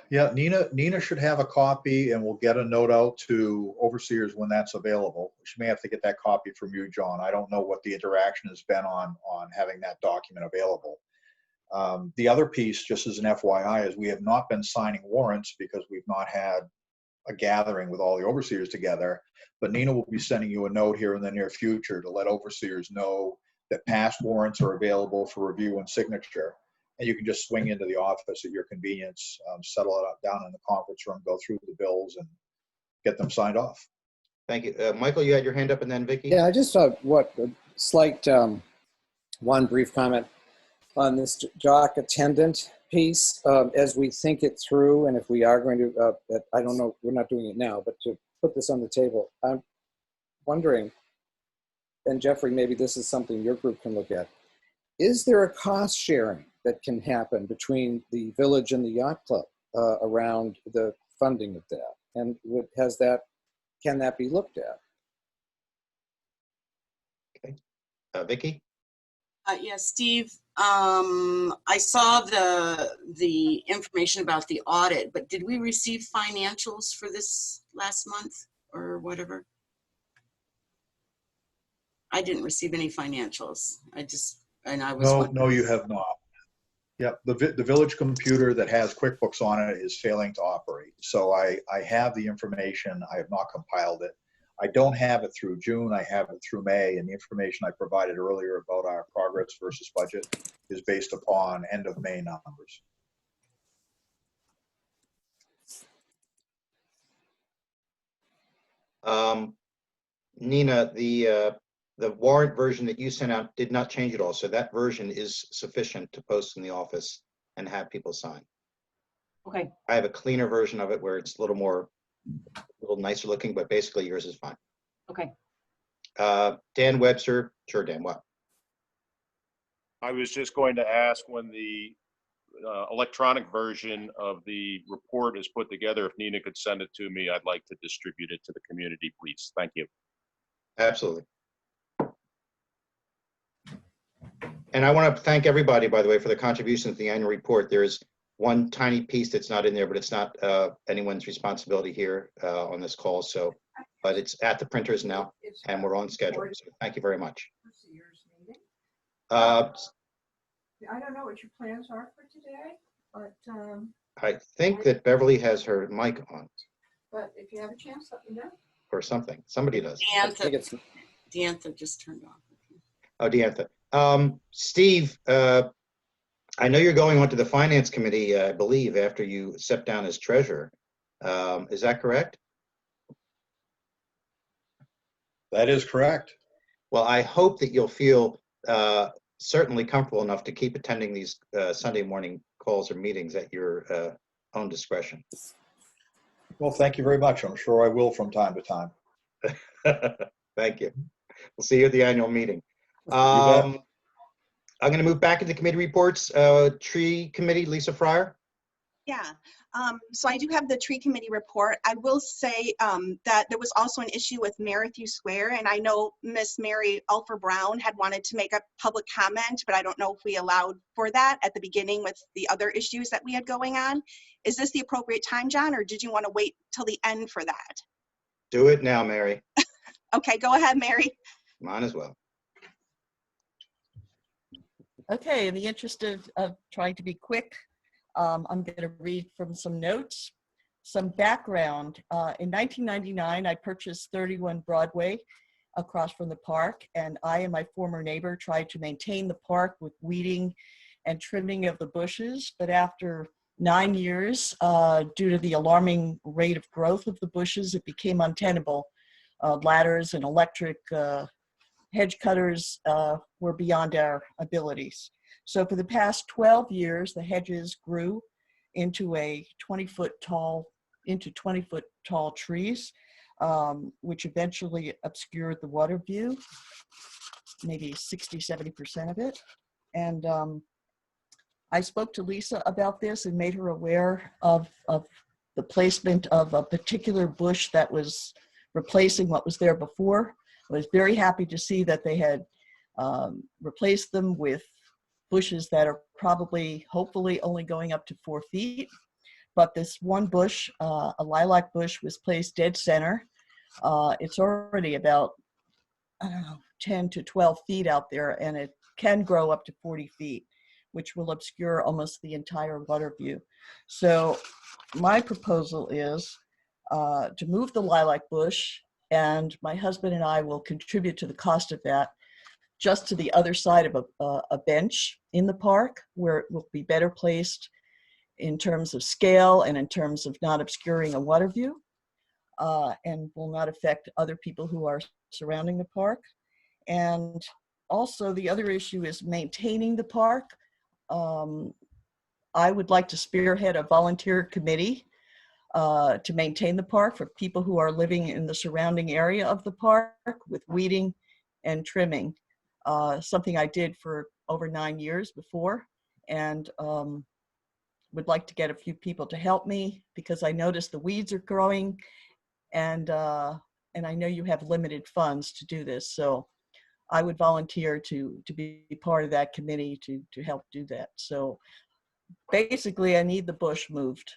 Yeah, Nina should have a copy, and we'll get a note out to overseers when that's available. She may have to get that copy from you, John. I don't know what the interaction has been on having that document available. The other piece, just as an FYI, is we have not been signing warrants because we've not had a gathering with all the overseers together. But Nina will be sending you a note here in the near future to let overseers know that past warrants are available for review and signature. And you can just swing into the office at your convenience, settle it up down in the conference room, go through the bills, and get them signed off. Thank you. Michael, you had your hand up, and then Vicky. Yeah, I just a slight one brief comment on this dock attendant piece. As we think it through, and if we are going to, I don't know, we're not doing it now, but to put this on the table, I'm wondering, and Jeffrey, maybe this is something your group can look at, is there a cost sharing that can happen between the village and the yacht club around the funding of that? And can that be looked at? Okay. Vicky? Yeah, Steve, I saw the information about the audit, but did we receive financials for this last month or whatever? I didn't receive any financials. No, you have not. Yep, the village computer that has QuickBooks on it is failing to operate. So I have the information. I have not compiled it. I don't have it through June. I have it through May, and the information I provided earlier about our progress versus budget is based upon end of May numbers. Nina, the warrant version that you sent out did not change at all. So that version is sufficient to post in the office and have people sign. Okay. I have a cleaner version of it where it's a little nicer looking, but basically yours is fine. Okay. Dan Webster, sure, Dan, what? I was just going to ask when the electronic version of the report is put together, if Nina could send it to me, I'd like to distribute it to the community, please. Thank you. Absolutely. And I want to thank everybody, by the way, for the contributions to the annual report. There's one tiny piece that's not in there, but it's not anyone's responsibility here on this call. So, but it's at the printers now, and we're on schedule. So thank you very much. I don't know what your plans are for today, but I think that Beverly has her mic on if you have a chance, let me know. or something. Somebody does. Deantha just turned off. Oh, Deantha. Steve, I know you're going on to the finance committee, I believe, after you step down as treasurer. Is that correct? That is correct. Well, I hope that you'll feel certainly comfortable enough to keep attending these Sunday morning calls or meetings at your own discretion. Well, thank you very much. I'm sure I will from time to time. Thank you. We'll see you at the annual meeting. I'm going to move back into committee reports. Tree Committee, Lisa Fryer. Yeah, so I do have the tree committee report. I will say that there was also an issue with Merrithew Square, and I know Miss Mary Alfer Brown had wanted to make a public comment, but I don't know if we allowed for that at the beginning with the other issues that we had going on. Is this the appropriate time, John, or did you want to wait till the end for that? Do it now, Mary. Okay, go ahead, Mary. Mine as well. Okay, in the interest of trying to be quick, I'm going to read from some notes. Some background. In 1999, I purchased 31 Broadway across from the park, and I and my former neighbor tried to maintain the park with weeding and trimming of the bushes. But after 9 years, due to the alarming rate of growth of the bushes, it became untenable. Ladders and electric hedge cutters were beyond our abilities. So for the past 12 years, the hedges grew into 20-foot tall trees, which eventually obscured the water view, maybe 60–70% of it. And I spoke to Lisa about this and made her aware of the placement of a particular bush that was replacing what was there before. I was very happy to see that they had replaced them with bushes that are probably, hopefully, only going up to 4 feet. But this one bush, a lilac bush, was placed dead center. It's already about, I don't know, 10 to 12 feet out there, and it can grow up to 40 feet, which will obscure almost the entire water view. So my proposal is to move the lilac bush, and my husband and I will contribute to the cost of that, just to the other side of a bench in the park, where it will be better placed in terms of scale and in terms of not obscuring a water view, and will not affect other people who are surrounding the park. And also the other issue is maintaining the park. I would like to spearhead a volunteer committee to maintain the park for people who are living in the surrounding area of the park with weeding and trimming. Something I did for over 9 years before, and would like to get a few people to help me because I noticed the weeds are growing, and I know you have limited funds to do this. So I would volunteer to be part of that committee to help do that. So basically I need the bush moved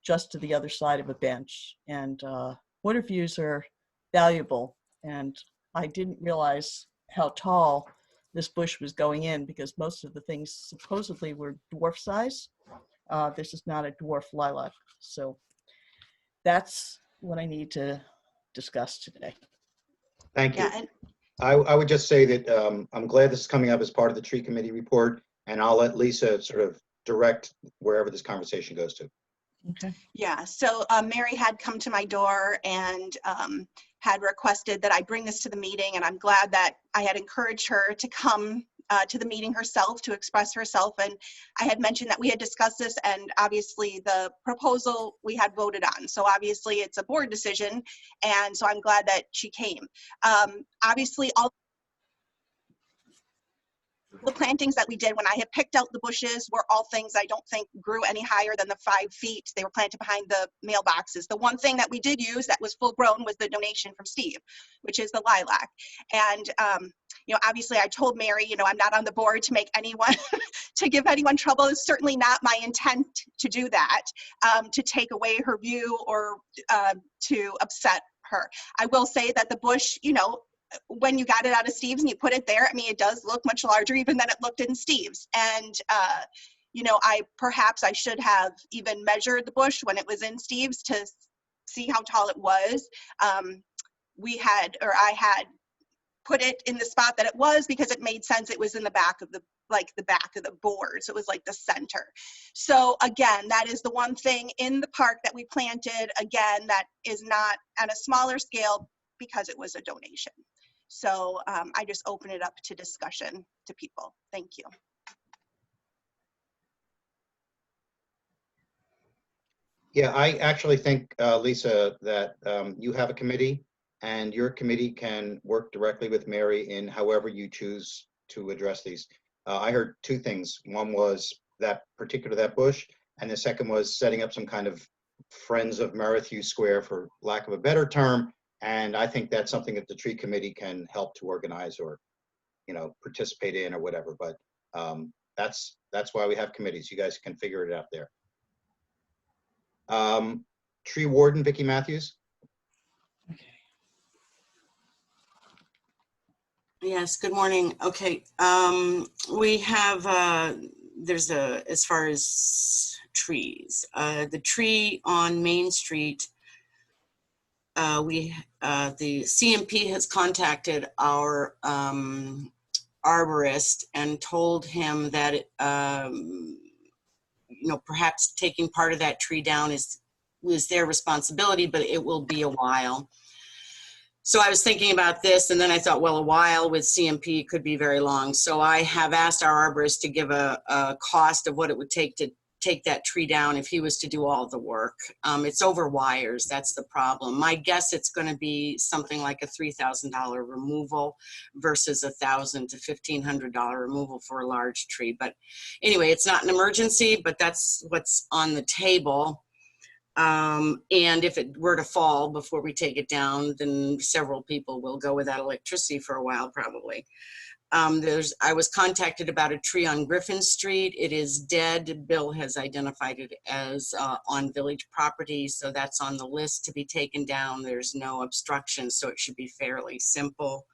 just to the other side of a bench, and water views are valuable, and I didn't realize how tall this bush was going in because most of the things supposedly were dwarf size. This is not a dwarf lilac. So that's what I need to discuss today. Thank you. Yeah, and I would just say that I'm glad this is coming up as part of the tree committee report, and I'll let Lisa sort of direct wherever this conversation goes to. Okay. yeah, so Mary had come to my door and had requested that I bring this to the meeting, and I'm glad that I had encouraged her to come to the meeting herself to express herself. And I had mentioned that we had discussed this, and obviously the proposal we had voted on. So obviously it's a board decision, and so I'm glad that she came. Obviously, all the plantings that we did when I had picked out the bushes were all things I don't think grew any higher than the 5 feet. They were planted behind the mailboxes. The one thing that we did use that was full grown was the donation from Steve, which is the lilac. And, obviously I told Mary, I'm not on the board to make anyone, to give anyone trouble. It's certainly not my intent to do that, to take away her view or to upset her. I will say that the bush, when you got it out of Steve's and you put it there, it does look much larger even than it looked in Steve's. And, perhaps I should have even measured the bush when it was in Steve's to see how tall it was. I had put it in the spot that it was because it made sense. It was in the back of the back of the board. So it was like the center. So again, that is the one thing in the park that we planted, again, that is not at a smaller scale because it was a donation. So I just open it up to discussion to people. Thank you. Yeah, I actually think, Lisa, that you have a committee, and your committee can work directly with Mary in however you choose to address these. I heard two things. One was that bush, and the second was setting up some kind of Friends of Merrithew Square, for lack of a better term. And I think that's something that the tree committee can help to organize, or, you know, participate in, or whatever. But that's why we have committees. You guys can figure it out there. Tree warden, Vicki Matthews. Yes, good morning. Okay, we have, as far as trees, the tree on Main Street, the CMP has contacted our arborist and told him that, you know, perhaps taking part of that tree down was their responsibility, but it will be a while. So I was thinking about this, and then I thought, well, a while with CMP could be very long. So I have asked our arborist to give a cost of what it would take to take that tree down if he was to do all the work. It's over wires, that's the problem. My guess it's going to be something like a $3,000 removal versus $1,000 to $1,500 removal for a large tree. But anyway, it's not an emergency, but that's what's on the table. And if it were to fall before we take it down, then several people will go without electricity for a while, probably. I was contacted about a tree on Griffin Street. It is dead. Bill has identified it as on village property, so that's on the list to be taken down. There's no obstruction, so it should be fairly simple.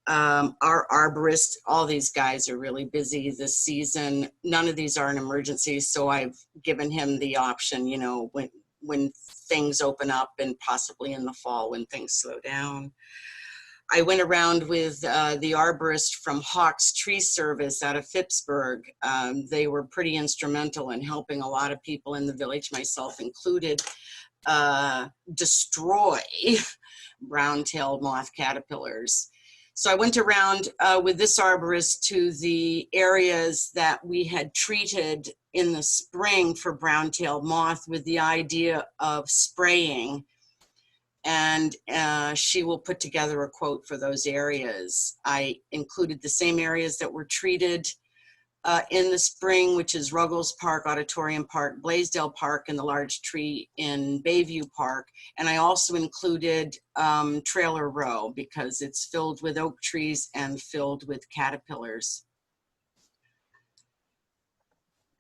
Our arborist, all these guys are really busy this season. None of these are an emergency, so I've given him the option, you know, when things open up, and possibly in the fall when things slow down. I went around with the arborist from Hawks Tree Service out of Phippsburg. They were pretty instrumental in helping a lot of people in the village, myself included, destroy brown-tailed moth caterpillars. So I went around with this arborist to the areas that we had treated in the spring for brown-tailed moth with the idea of spraying. And she will put together a quote for those areas. I included the same areas that were treated in the spring, which is Ruggles Park, Auditorium Park, Blaisdell Park, and the large tree in Bayview Park. And I also included Trailer Row because it's filled with oak trees and filled with caterpillars.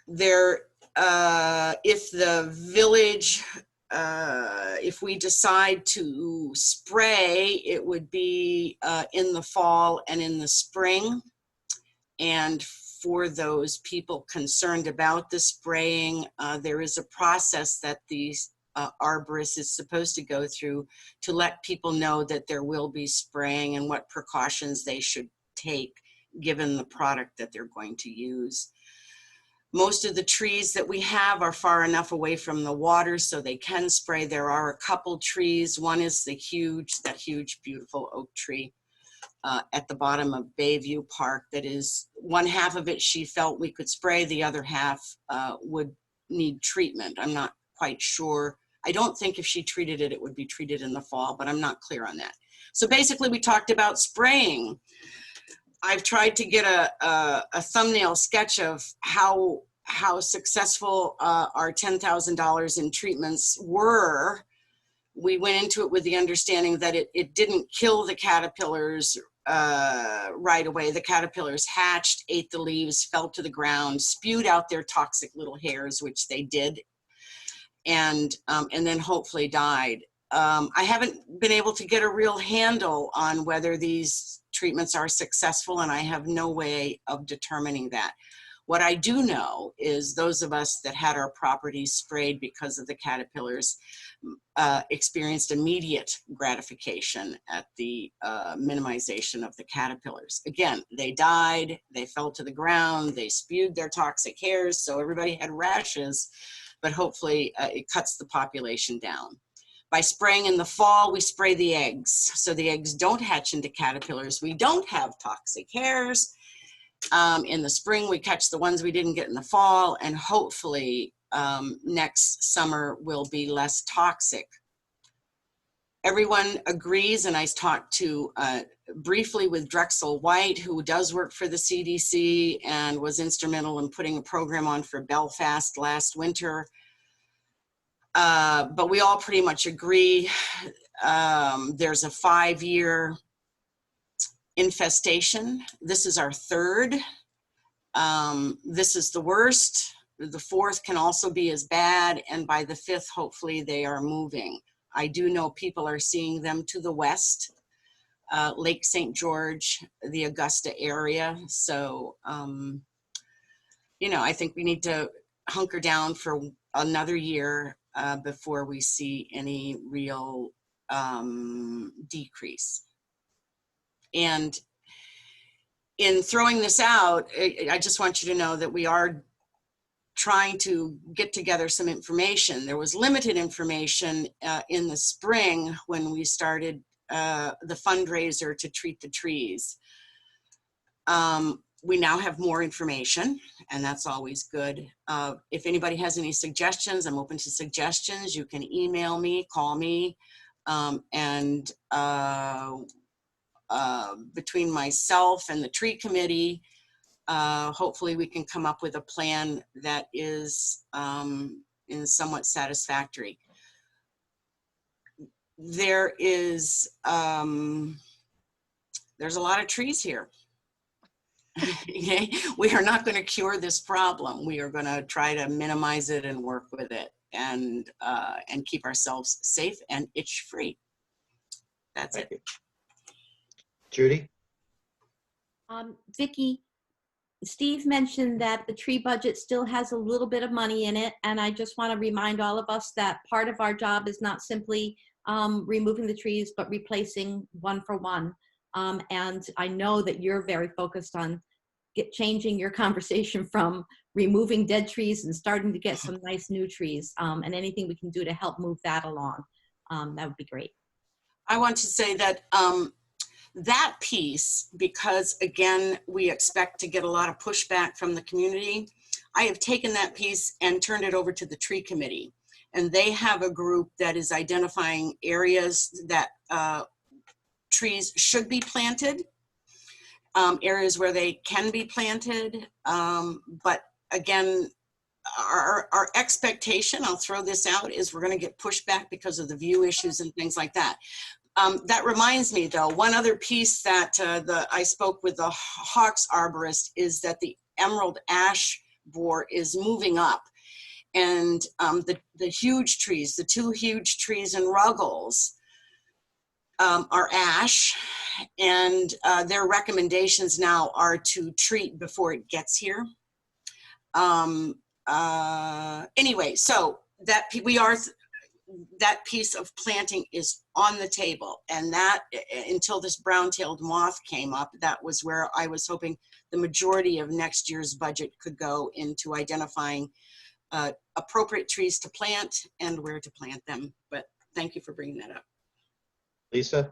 If the village, if we decide to spray, it would be in the fall and in the spring. And for those people concerned about the spraying, there is a process that the arborist is supposed to go through to let people know that there will be spraying and what precautions they should take given the product that they're going to use. Most of the trees that we have are far enough away from the water so they can spray. There are a couple trees. One is that huge, beautiful oak tree at the bottom of Bayview Park. That is, one half of it she felt we could spray, the other half would need treatment. I'm not quite sure. I don't think if she treated it, it would be treated in the fall, but I'm not clear on that. So basically we talked about spraying. I've tried to get a thumbnail sketch of how successful our $10,000 in treatments were. We went into it with the understanding that it didn't kill the caterpillars right away. The caterpillars hatched, ate the leaves, fell to the ground, spewed out their toxic little hairs, which they did, and then hopefully died. I haven't been able to get a real handle on whether these treatments are successful, and I have no way of determining that. What I do know is those of us that had our properties sprayed because of the caterpillars experienced immediate gratification at the minimization of the caterpillars. Again, they died, they fell to the ground, they spewed their toxic hairs, so everybody had rashes, but hopefully it cuts the population down. By spraying in the fall, we spray the eggs, so the eggs don't hatch into caterpillars. We don't have toxic hairs. In the spring, we catch the ones we didn't get in the fall, and hopefully next summer will be less toxic. Everyone agrees, and I talked to briefly with Drexel White, who does work for the CDC and was instrumental in putting a program on for Belfast last winter. But we all pretty much agree. There's a 5-year infestation. This is our third. This is the worst. The fourth can also be as bad, and by the fifth, hopefully they are moving. I do know people are seeing them to the west, Lake St. George, the Augusta area. So, you know, I think we need to hunker down for another year before we see any real decrease. And in throwing this out, I just want you to know that we are trying to get together some information. There was limited information in the spring when we started the fundraiser to treat the trees. We now have more information, and that's always good. If anybody has any suggestions, I'm open to suggestions. You can email me, call me, and between myself and the tree committee, hopefully we can come up with a plan that is somewhat satisfactory. There's a lot of trees here. Okay? We are not going to cure this problem. We are going to try to minimize it and work with it, and keep ourselves safe and itch-free. That's it. Judy? Vicki, Steve mentioned that the tree budget still has a little bit of money in it, and I just want to remind all of us that part of our job is not simply removing the trees, but replacing one for one. And I know that you're very focused on changing your conversation from removing dead trees and starting to get some nice new trees, and anything we can do to help move that along, that would be great. I want to say that that piece, because again, we expect to get a lot of pushback from the community, I have taken that piece and turned it over to the tree committee. And they have a group that is identifying areas that trees should be planted, areas where they can be planted. But again, our expectation, I'll throw this out, is we're going to get pushback because of the view issues and things like that. That reminds me, though, one other piece that I spoke with the Hawks arborist is that the emerald ash borer is moving up. And the huge trees, the 2 huge trees in Ruggles are ash, and their recommendations now are to treat before it gets here. Anyway, so that that piece of planting is on the table, and that until this brown-tailed moth came up, that was where I was hoping the majority of next year's budget could go into identifying appropriate trees to plant and where to plant them. But thank you for bringing that up. Lisa?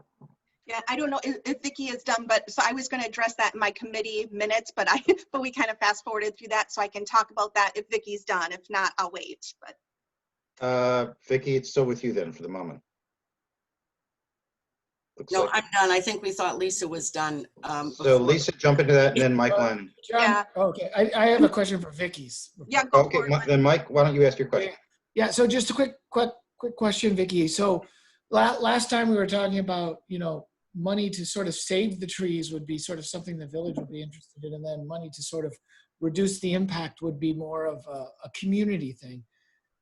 Yeah, I don't know if Vicki is done, but so I was going to address that in my committee minutes, but we kind of fast forwarded through that, so I can talk about that if Vicki's done. If not, I'll wait. But Vicki, it's still with you then for the moment. No, I'm done. I think we thought Lisa was done. So Lisa, jump into that, and then Mike Lennon. John, okay, I have a question for Vicki's. Yeah, go okay, for it. then Mike, why don't you ask your question? Yeah, so just a quick question, Vicki. So last time we were talking about, you know, money to sort of save the trees would be sort of something the village would be interested in, and then money to sort of reduce the impact would be more of a community thing.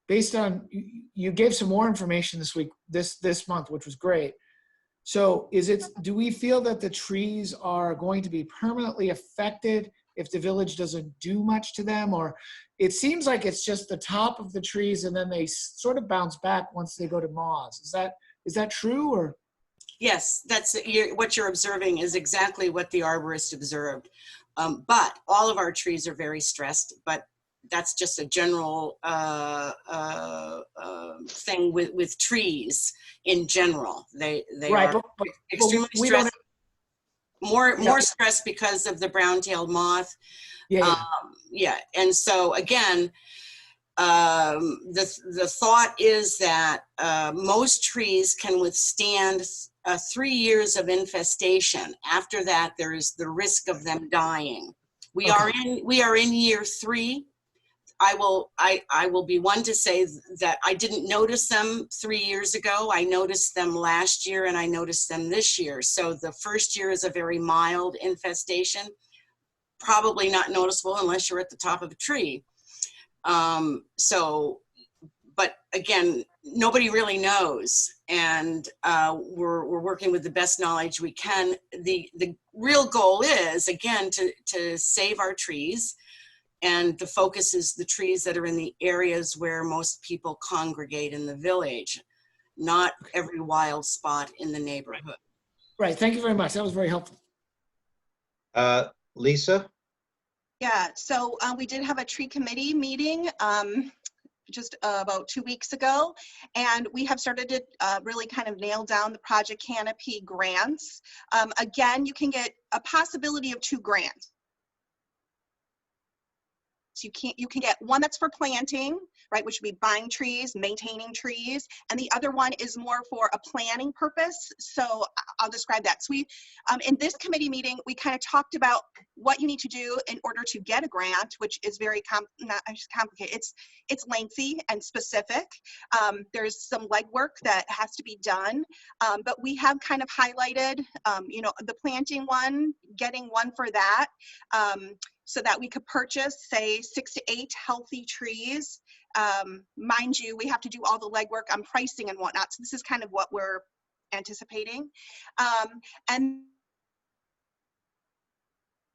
Based on, you gave some more information this month, which was great. So do we feel that the trees are going to be permanently affected if the village doesn't do much to them? Or it seems like it's just the top of the trees and then they sort of bounce back once they go to moths. Is that true? Or? Yes, what you're observing is exactly what the arborist observed. But all of our trees are very stressed, but that's just a general thing with trees in general. They right, are extremely stressed. More stressed because of the brown-tailed moth. Yeah. Yeah, and so again, The thought is that most trees can withstand 3 years of infestation. After that, there is the risk of them dying. We are in year 3. I will be one to say that I didn't notice them 3 years ago. I noticed them last year and I noticed them this year. So the first year is a very mild infestation, probably not noticeable unless you're at the top of a tree. But again, nobody really knows, and we're working with the best knowledge we can. The real goal is, again, to save our trees, and the focus is the trees that are in the areas where most people congregate in the village, not every wild spot in the neighborhood. Right. Thank you very much. That was very helpful. Lisa? Yeah, so we did have a tree committee meeting just about 2 weeks ago, and we have started to really kind of nail down the Project Canopy grants. Again, you can get a possibility of 2 grants. So you can get one that's for planting, right, which would be buying trees, maintaining trees, and the other one is more for a planning purpose. So I'll describe that. So we, in this committee meeting, we kind of talked about what you need to do in order to get a grant, which is very complicated. It's lengthy and specific. There's some legwork that has to be done, but we have kind of highlighted, you know, the planting one, getting one for that. So that we could purchase, say, 6 to 8 healthy trees. Mind you, we have to do all the legwork on pricing and whatnot. So this is kind of what we're anticipating. And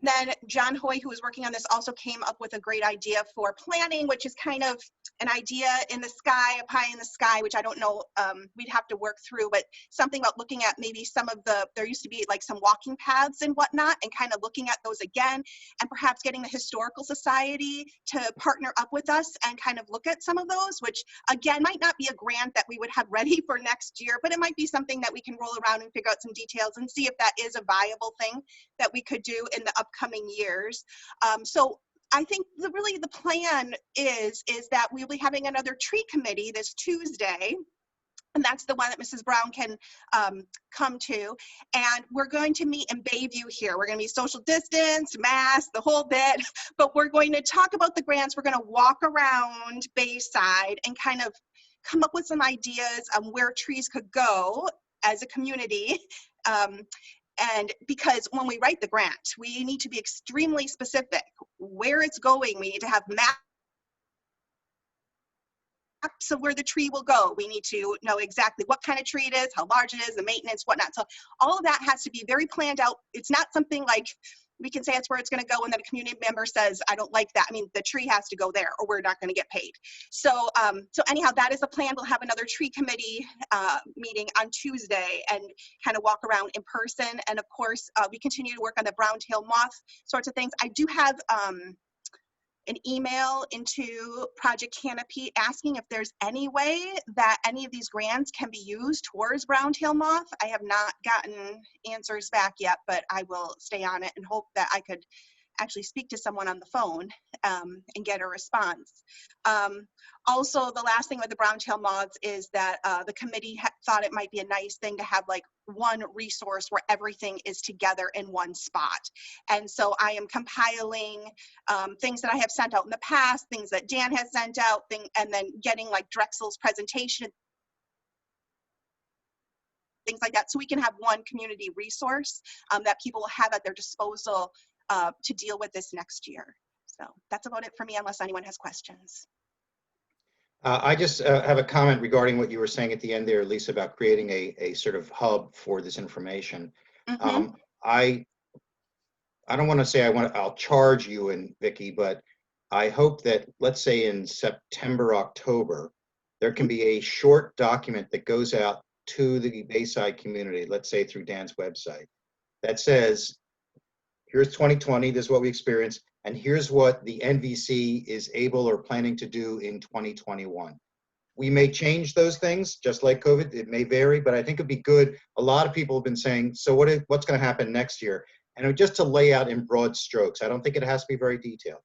then John Hoy, who was working on this, also came up with a great idea for planning, which is kind of an idea in the sky, a pie in the sky, which I don't know, we'd have to work through, but something about looking at maybe some of there used to be like some walking paths and whatnot, and kind of looking at those again, and perhaps getting the Historical Society to partner up with us and kind of look at some of those, which again, might not be a grant that we would have ready for next year, but it might be something that we can roll around and figure out some details and see if that is a viable thing that we could do in the upcoming years. So I think really the plan is that we'll be having another tree committee this Tuesday, and that's the one that Mrs. Brown can come to. And we're going to meet in Bayview here. We're going to be social distance, mask, the whole bit, but we're going to talk about the grants. We're going to walk around Bayside and kind of come up with some ideas on where trees could go as a community. And because when we write the grant, we need to be extremely specific where it's going. We need to have maps of where the tree will go. We need to know exactly what kind of tree it is, how large it is, the maintenance, whatnot. So all of that has to be very planned out. It's not something like we can say that's where it's going to go and then a community member says, I don't like that. I mean, the tree has to go there or we're not going to get paid. So, so anyhow, that is the plan. We'll have another tree committee meeting on Tuesday and kind of walk around in person. And of course, we continue to work on the brown-tailed moth sorts of things. I do have an email into Project Canopy asking if there's any way that any of these grants can be used towards brown-tailed moth. I have not gotten answers back yet, but I will stay on it and hope that I could actually speak to someone on the phone and get a response. Also, the last thing with the brown-tailed moths is that the committee thought it might be a nice thing to have like one resource where everything is together in one spot. And so I am compiling things that I have sent out in the past, things that Dan has sent out, and then getting like Drexel's presentation, things like that, so we can have one community resource that people will have at their disposal to deal with this next year. So that's about it for me, unless anyone has questions. I just have a comment regarding what you were saying at the end there, Lisa, about creating a sort of hub for this information. Mm-hmm. I don't want to say I'll charge you and Vicki, but I hope that, let's say in September, October, there can be a short document that goes out to the Bayside community, let's say through Dan's website, that says, here's 2020, this is what we experienced, and here's what the NVC is able or planning to do in 2021. We may change those things, just like COVID, it may vary, but I think it'd be good. A lot of people have been saying, so what's gonna happen next year? And just to lay out in broad strokes. I don't think it has to be very detailed.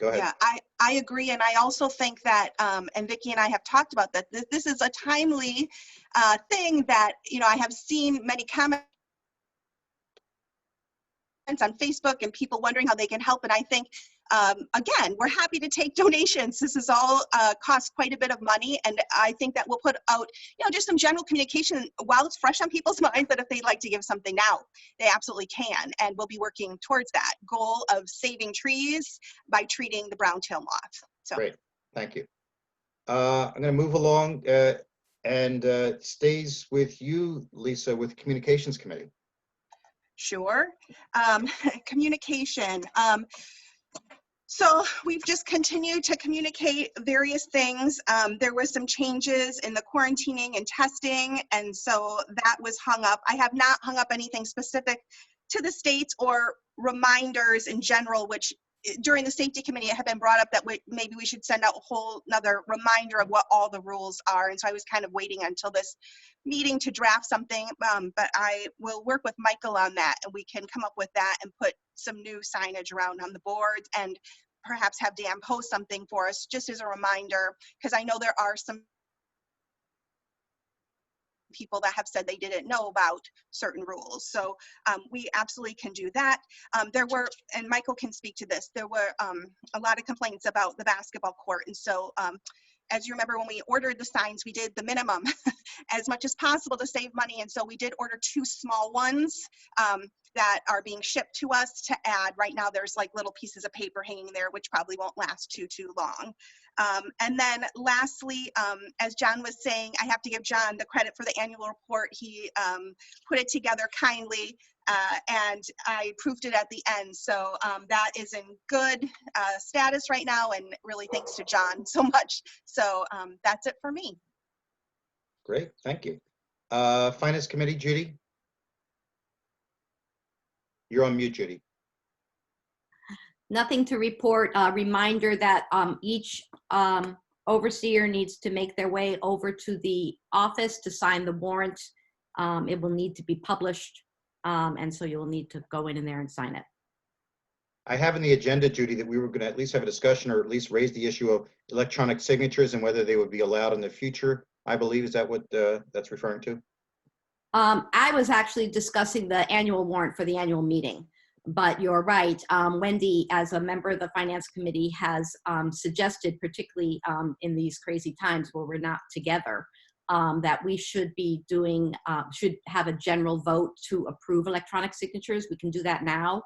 Go ahead. Yeah, I agree. And I also think that, and Vicki and I have talked about that, this is a timely thing that, I have seen many comments on Facebook and people wondering how they can help. And I think, again, we're happy to take donations. This is all costs quite a bit of money. And I think that we'll put out, just some general communication while it's fresh on people's minds that if they'd like to give something now, they absolutely can. And we'll be working towards that goal of saving trees by treating the brown-tailed moth. So. Great, thank you. I'm going to move along and it stays with you, Lisa, with Communications Committee. Sure. Communication. So we've just continued to communicate various things. There were some changes in the quarantining and testing, and so that was hung up. I have not hung up anything specific to the states or reminders in general, which during the safety committee it had been brought up that maybe we should send out a whole another reminder of what all the rules are. And so I was kind of waiting until this meeting to draft something, but I will work with Michael on that, and we can come up with that and put some new signage around on the boards, and perhaps have Dan post something for us just as a reminder, because I know there are some people that have said they didn't know about certain rules. So we absolutely can do that. There were, and Michael can speak to this, there were a lot of complaints about the basketball court. And so as you remember, when we ordered the signs, we did the minimum as much as possible to save money. And so we did order 2 small ones that are being shipped to us to add. Right now there's like little pieces of paper hanging there, which probably won't last too long. And then lastly, as John was saying, I have to give John the credit for the annual report. He put it together kindly, and I proofed it at the end. So that is in good status right now, and really thanks to John so much. So that's it for me. Great, thank you. Finance Committee, Judy? You're on mute, Judy. Nothing to report. Reminder that each overseer needs to make their way over to the office to sign the warrant. It will need to be published, and so you'll need to go in there and sign it. I have in the agenda, Judy, that we were going to at least have a discussion or at least raise the issue of electronic signatures and whether they would be allowed in the future. I believe, is that what that's referring to? I was actually discussing the annual warrant for the annual meeting, but you're right. Wendy, as a member of the Finance Committee, has suggested, particularly in these crazy times where we're not together, that we should be doing, should have a general vote to approve electronic signatures. We can do that now.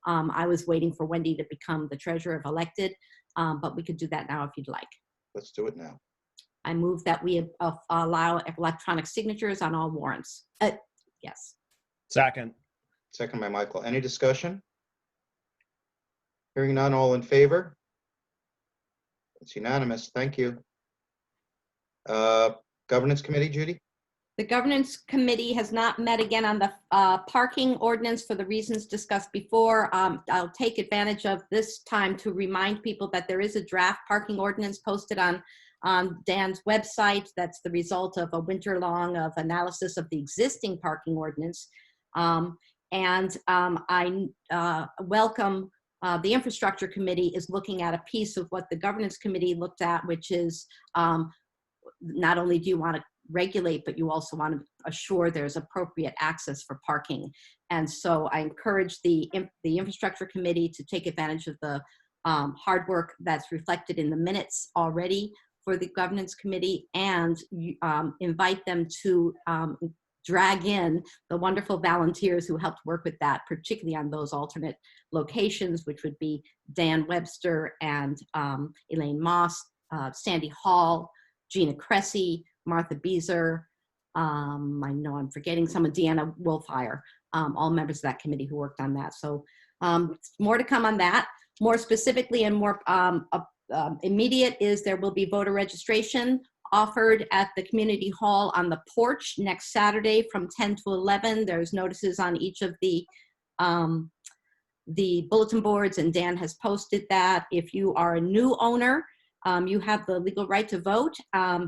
I was waiting for Wendy to become the treasurer of elected, but we could do that now if you'd like. Let's do it now. I move that we allow electronic signatures on all warrants. Yes. Second. Second by Michael. Any discussion? Hearing none, all in favor? It's unanimous. Thank you. Governance Committee, Judy? The Governance Committee has not met again on the parking ordinance for the reasons discussed before. I'll take advantage of this time to remind people that there is a draft parking ordinance posted on Dan's website. That's the result of a winter long of analysis of the existing parking ordinance. I welcome the Infrastructure Committee is looking at a piece of what the Governance Committee looked at, which is not only do you want to regulate, but you also want to assure there's appropriate access for parking. And so I encourage the Infrastructure Committee to take advantage of the hard work that's reflected in the minutes already for the Governance Committee, and invite them to drag in the wonderful volunteers who helped work with that, particularly on those alternate locations, which would be Dan Webster and Elaine Moss, Sandy Hall, Gina Cressy, Martha Beezer, I know I'm forgetting someone, Deanna Wolfire, all members of that committee who worked on that. So more to come on that. More specifically and more immediate is there will be voter registration offered at the community hall on the porch next Saturday from 10 to 11. There's notices on each of the bulletin boards, and Dan has posted that. If you are a new owner, you have the legal right to vote.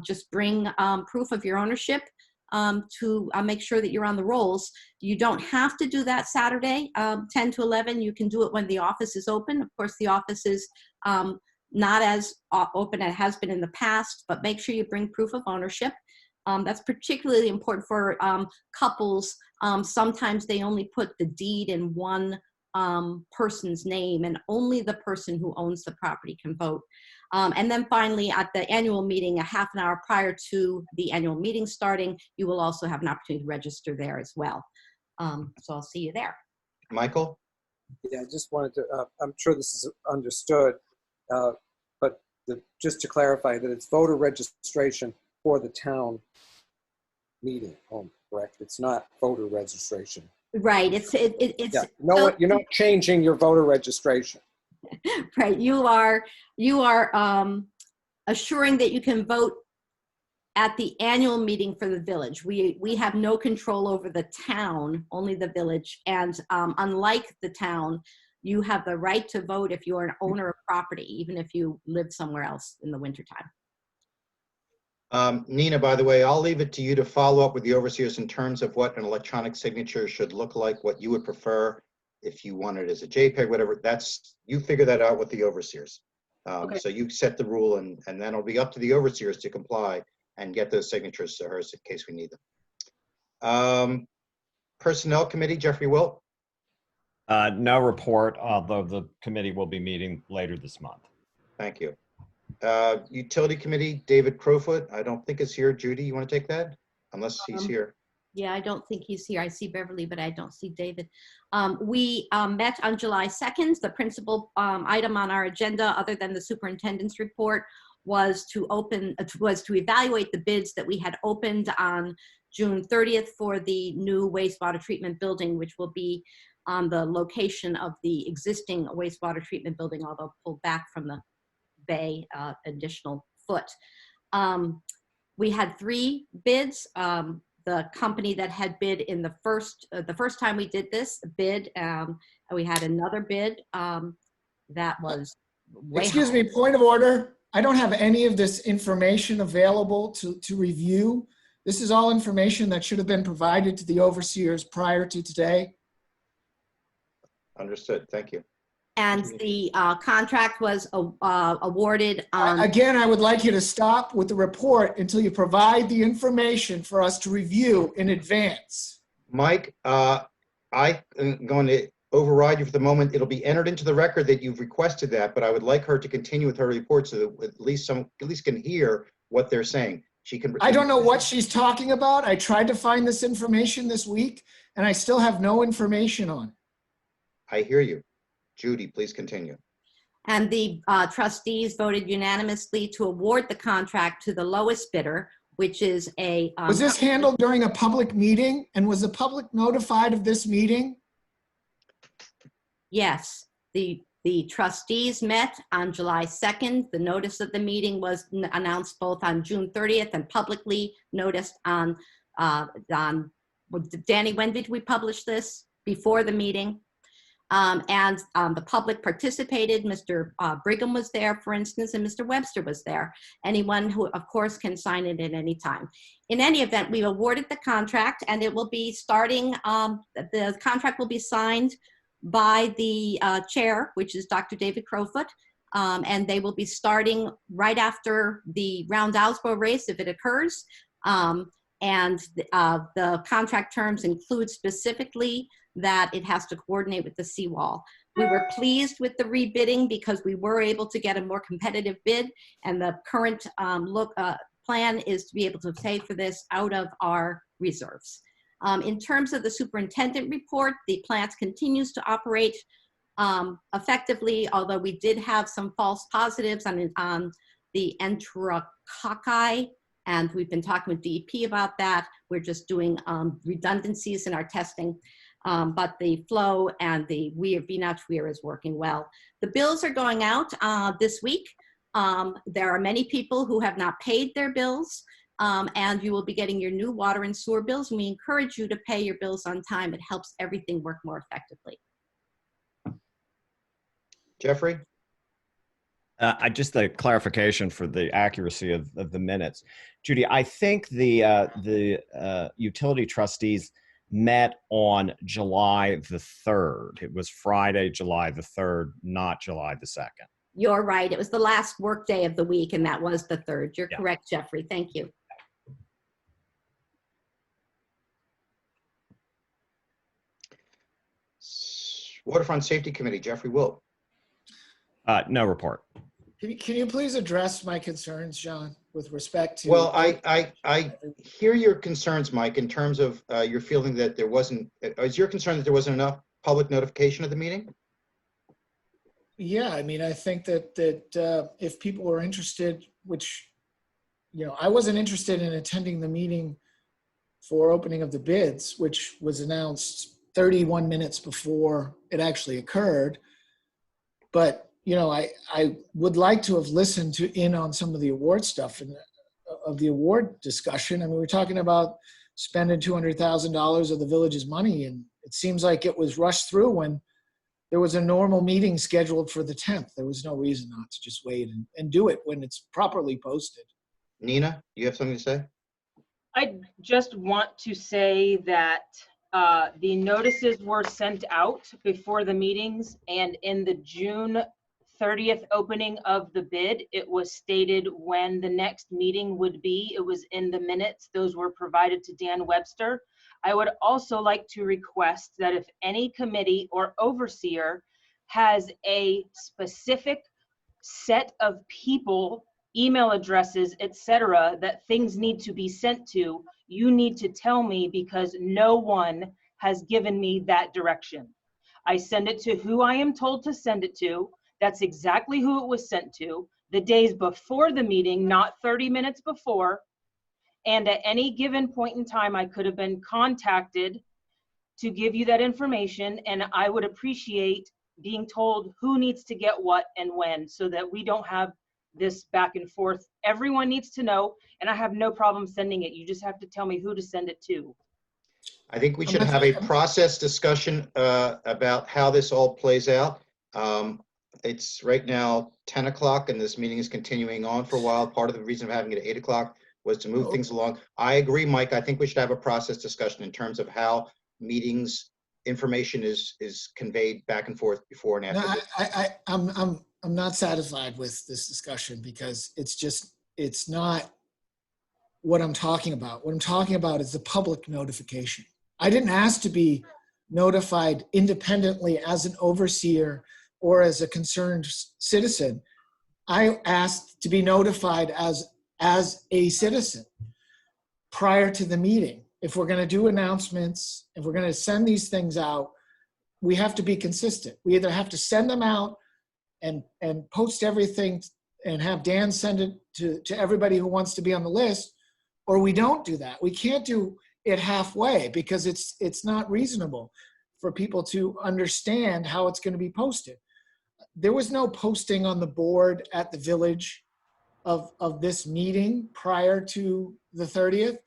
Just bring proof of your ownership to make sure that you're on the rolls. You don't have to do that Saturday, 10 to 11. You can do it when the office is open. Of course, the office is not as open as it has been in the past, but make sure you bring proof of ownership. That's particularly important for couples. Sometimes they only put the deed in one person's name, and only the person who owns the property can vote. And then finally, at the annual meeting, a half an hour prior to the annual meeting starting, you will also have an opportunity to register there as well. So I'll see you there. Michael? Yeah, I just wanted to, I'm sure this is understood, but just to clarify that it's voter registration for the town meeting home, correct? It's not voter registration. Right. It's Yeah. No, so, you're not changing your voter registration. right. You are assuring that you can vote at the annual meeting for the village. We have no control over the town, only the village. And unlike the town, you have the right to vote if you're an owner of property, even if you live somewhere else in the wintertime. Nina, by the way, I'll leave it to you to follow up with the overseers in terms of what an electronic signature should look like, what you would prefer, if you want it as a JPEG, whatever. You figure that out with the overseers. Okay. So you set the rule, and then it'll be up to the overseers to comply and get those signatures to hers in case we need them. Personnel Committee, Jeffrey Wilt? No report, although the committee will be meeting later this month. Thank you. Utility Committee, David Crowfoot, I don't think is here. Judy, you want to take that? Unless he's here. Yeah, I don't think he's here. I see Beverly, but I don't see David. We met on July 2nd. The principal item on our agenda, other than the superintendent's report, was to evaluate the bids that we had opened on June 30th for the new wastewater treatment building, which will be on the location of the existing wastewater treatment building, although pulled back from the bay additional foot. We had 3 bids. The company that had bid in the first time we did this bid, we had another bid that was way Excuse high. me, point of order. I don't have any of this information available to review. This is all information that should have been provided to the overseers prior to today. Understood. Thank you. And the contract was awarded on... Again, I would like you to stop with the report until you provide the information for us to review in advance. Mike, I'm going to override you for the moment. It'll be entered into the record that you've requested that, but I would like her to continue with her report so that at least can hear what they're saying. She can. I don't know what she's talking about. I tried to find this information this week, and I still have no information on it. I hear you. Judy, please continue. And the trustees voted unanimously to award the contract to the lowest bidder, which is a... Was this handled during a public meeting? And was the public notified of this meeting? Yes. The trustees met on July 2nd. The notice of the meeting was announced both on June 30th and publicly noticed on Danny, when did we publish this? Before the meeting. The public participated. Mr. Brigham was there, for instance, and Mr. Webster was there. Anyone who, of course, can sign it at any time. In any event, we've awarded the contract, and it will be starting, the contract will be signed by the chair, which is Dr. David Crowfoot, and they will be starting right after the Round-Owlsboro race, if it occurs. The contract terms include specifically that it has to coordinate with the seawall. We were pleased with the rebidding because we were able to get a more competitive bid, and the current plan is to be able to pay for this out of our reserves. In terms of the superintendent report, the plant continues to operate effectively, although we did have some false positives on the enterococci, and we've been talking with DEP about that. We're just doing redundancies in our testing. But the flow and the VNOx weir is working well. The bills are going out this week. There are many people who have not paid their bills, and you will be getting your new water and sewer bills. And we encourage you to pay your bills on time. It helps everything work more effectively. Jeffrey? Just a clarification for the accuracy of the minutes. Judy, I think the utility trustees met on July the 3rd. It was Friday, July the 3rd, not July the 2nd. You're right. It was the last work day of the week, and that was the 3rd. You're Yeah. correct, Jeffrey. Thank you. Waterfront Safety Committee, Jeffrey Wilt. No report. Can you please address my concerns, John, with respect to? Well, I hear your concerns, Mike, in terms of your feeling that there wasn't, is your concern that there wasn't enough public notification of the meeting? Yeah, I mean, I think that if people were interested, which, I wasn't interested in attending the meeting for opening of the bids, which was announced 31 minutes before it actually occurred. But, I would like to have listened in on some of the award stuff and of the award discussion. I mean, we're talking about spending $200,000 of the village's money, and it seems like it was rushed through when there was a normal meeting scheduled for the 10th. There was no reason not to just wait and do it when it's properly posted. Nina, you have something to say? I just want to say that the notices were sent out before the meetings, and in the June 30th opening of the bid, it was stated when the next meeting would be. It was in the minutes. Those were provided to Dan Webster. I would also like to request that if any committee or overseer has a specific set of people, email addresses, etc., that things need to be sent to, you need to tell me, because no one has given me that direction. I send it to who I am told to send it to. That's exactly who it was sent to, the days before the meeting, not 30 minutes before. And at any given point in time, I could have been contacted to give you that information, and I would appreciate being told who needs to get what and when, so that we don't have this back and forth. Everyone needs to know, and I have no problem sending it. You just have to tell me who to send it to. I think we should have a process discussion about how this all plays out. It's right now 10 o'clock, and this meeting is continuing on for a while. Part of the reason of having it at 8 o'clock was to move things along. I agree, Mike. I think we should have a process discussion in terms of how meetings information is conveyed back and forth before and after. No, I'm not satisfied with this discussion, because it's not what I'm talking about. What I'm talking about is the public notification. I didn't ask to be notified independently as an overseer or as a concerned citizen. I asked to be notified as a citizen prior to the meeting. If we're going to do announcements, if we're going to send these things out, we have to be consistent. We either have to send them out and post everything and have Dan send it to everybody who wants to be on the list, or we don't do that. We can't do it halfway, because it's not reasonable for people to understand how it's going to be posted. There was no posting on the board at the village of this meeting prior to the 30th.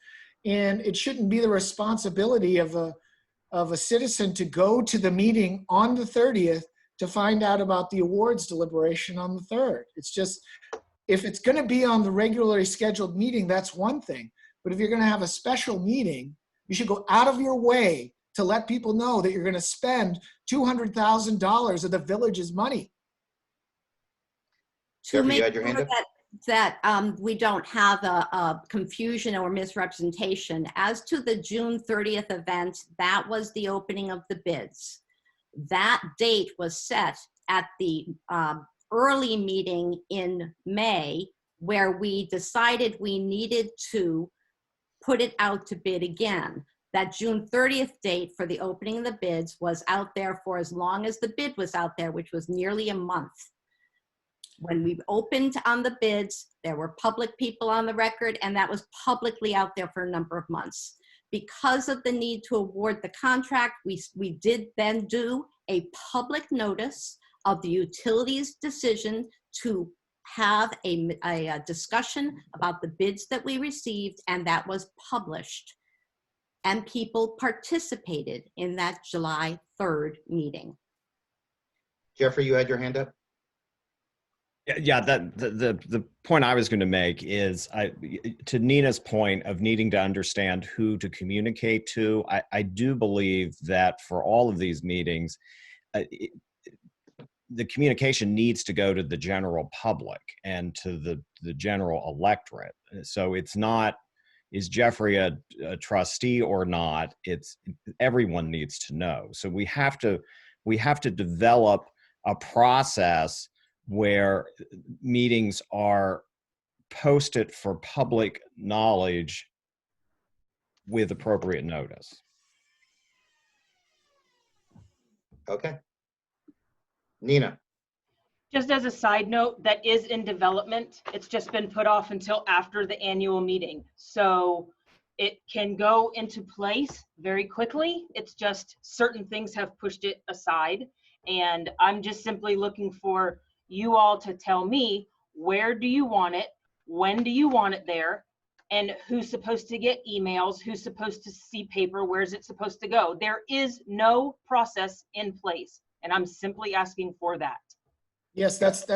And it shouldn't be the responsibility of a citizen to go to the meeting on the 30th to find out about the awards deliberation on the 3rd. It's just, if it's going to be on the regularly scheduled meeting, that's one thing. But if you're going to have a special meeting, you should go out of your way to let people know that you're going to spend $200,000 of the village's money. To make sure that we don't have a confusion or misrepresentation, as to the June 30th event, that was the opening of the bids. That date was set at the early meeting in May, where we decided we needed to put it out to bid again. That June 30th date for the opening of the bids was out there for as long as the bid was out there, which was nearly a month. When we opened on the bids, there were public people on the record, and that was publicly out there for a number of months. Because of the need to award the contract, we did then do a public notice of the utilities decision to have a discussion about the bids that we received, and that was published. And people participated in that July 3rd meeting. Jeffrey, you had your hand up? Yeah, the point I was going to make is, to Nina's point of needing to understand who to communicate to, I do believe that for all of these meetings, the communication needs to go to the general public and to the general electorate. So it's not, is Jeffrey a trustee or not? It's everyone needs to know. So we have to develop a process where meetings are posted for public knowledge with appropriate notice. Okay. Nina. Just as a side note, that is in development. It's just been put off until after the annual meeting. So it can go into place very quickly. It's just certain things have pushed it aside. And I'm just simply looking for you all to tell me, where do you want it? When do you want it there? And who's supposed to get emails? Who's supposed to see paper? Where's it supposed to go? There is no process in place. And I'm simply asking for that. Yes, that's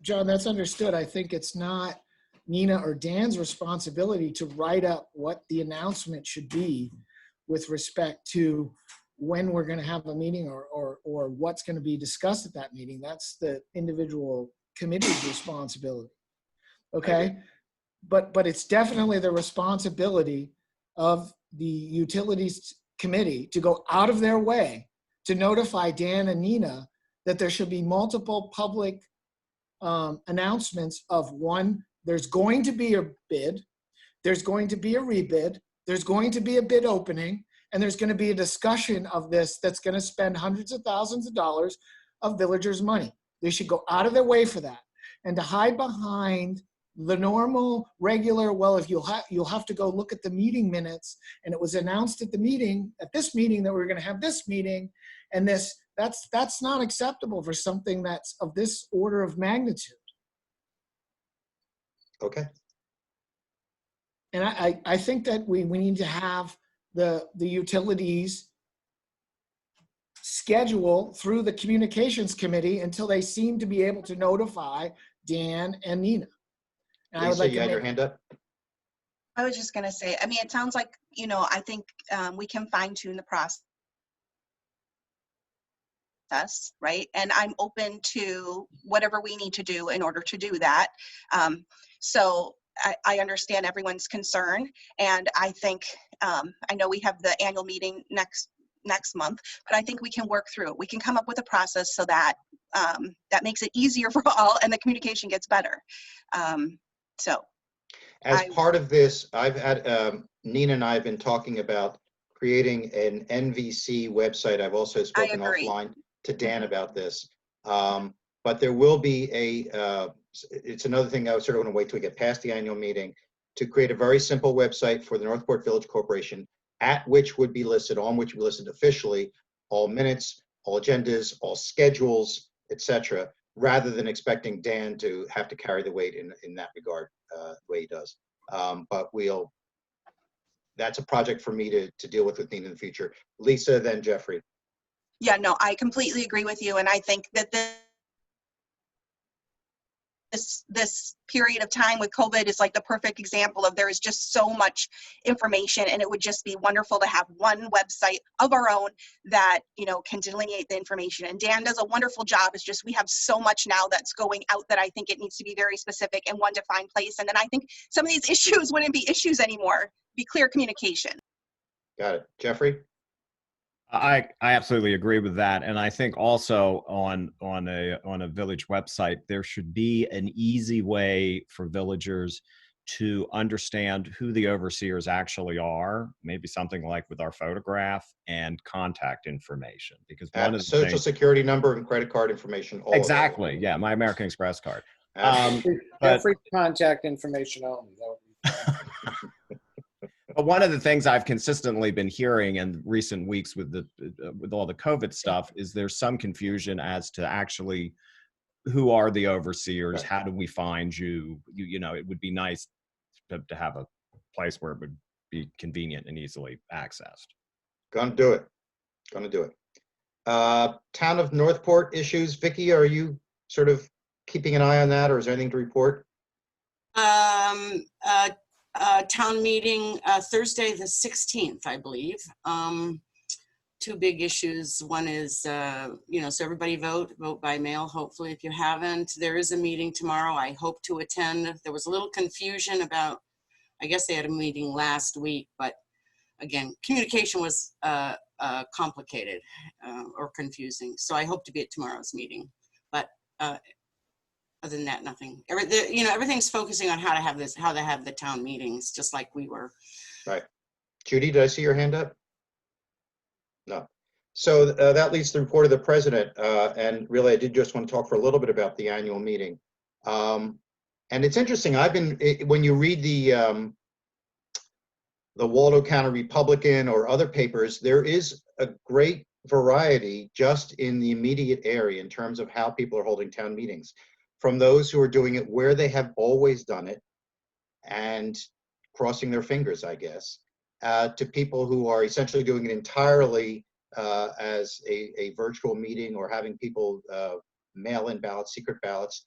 John, that's understood. I think it's not Nina or Dan's responsibility to write up what the announcement should be with respect to when we're going to have a meeting or what's going to be discussed at that meeting. That's the individual committee's responsibility. Okay. But it's definitely the responsibility of the utilities committee to go out of their way to notify Dan and Nina that there should be multiple public announcements of, one, there's going to be a bid, there's going to be a rebid, there's going to be a bid opening, and there's going to be a discussion of this that's going to spend hundreds of thousands of dollars of villagers' money. They should go out of their way for that. And to hide behind the normal, regular, well, if you'll have to go look at the meeting minutes, and it was announced at this meeting that we're going to have this meeting, and that's not acceptable for something that's of this order of magnitude. Okay. And I think that we need to have the utilities schedule through the communications committee until they seem to be able to notify Dan and Nina. And Lisa, I would like you to had your hand up? I was just going to say, I mean, it sounds like, I think we can fine tune the process, right? And I'm open to whatever we need to do in order to do that. So I understand everyone's concern, and I think, I know we have the annual meeting next month, but I think we can work through it. We can come up with a process so that that makes it easier for all and the communication gets better. As part of this, I've had, Nina and I have been talking about creating an NVC website. I've also spoken offline to Dan about this. But there will be it's another thing I was sort of going to wait till we get past the annual meeting to create a very simple website for the Northport Village Corporation, on which would be listed officially all minutes, all agendas, all schedules, etc., rather than expecting Dan to have to carry the weight in that regard, the way he does. But that's a project for me to deal with Nina in the future. Lisa, then Jeffrey. Yeah, no, I completely agree with you. And I think that this period of time with COVID is like the perfect example of there is just so much information, and it would just be wonderful to have one website of our own that, can delineate the information. And Dan does a wonderful job. It's just we have so much now that's going out that I think it needs to be very specific in one defined place. And then I think some of these issues wouldn't be issues anymore. Be clear communication. Got it. Jeffrey? I absolutely agree with that, and I think also on a village website there should be an easy way for villagers to understand who the overseers actually are. Maybe something like with our photograph and contact information, because one of the Social security number and credit card information. All exactly. Yeah, my American Express card. Jeffrey, contact information only. But one of the things I've consistently been hearing in recent weeks with all the COVID stuff is there's some confusion as to actually who are the overseers, how do we find you? It would be nice to have a place where it would be convenient and easily accessed. Gonna do it. Town of Northport issues. Vicki, are you sort of keeping an eye on that, or is there anything to report? Town meeting Thursday the 16th, I believe. two big issues. One is, so everybody vote by mail, hopefully, if you haven't. There is a meeting tomorrow. I hope to attend. There was a little confusion about, I guess they had a meeting last week, but again, communication was complicated or confusing. So I hope to be at tomorrow's meeting. But other than that, nothing. Everything's focusing on how to have the town meetings, just like we were. Right. Judy, did I see your hand up? No. So that leads to the report of the president. And really, I did just want to talk for a little bit about the annual meeting. And it's interesting. When you read the Waldo County Republican or other papers, there is a great variety just in the immediate area in terms of how people are holding town meetings. From those who are doing it where they have always done it and crossing their fingers, I guess, to people who are essentially doing it entirely as a virtual meeting or having people mail in ballots, secret ballots.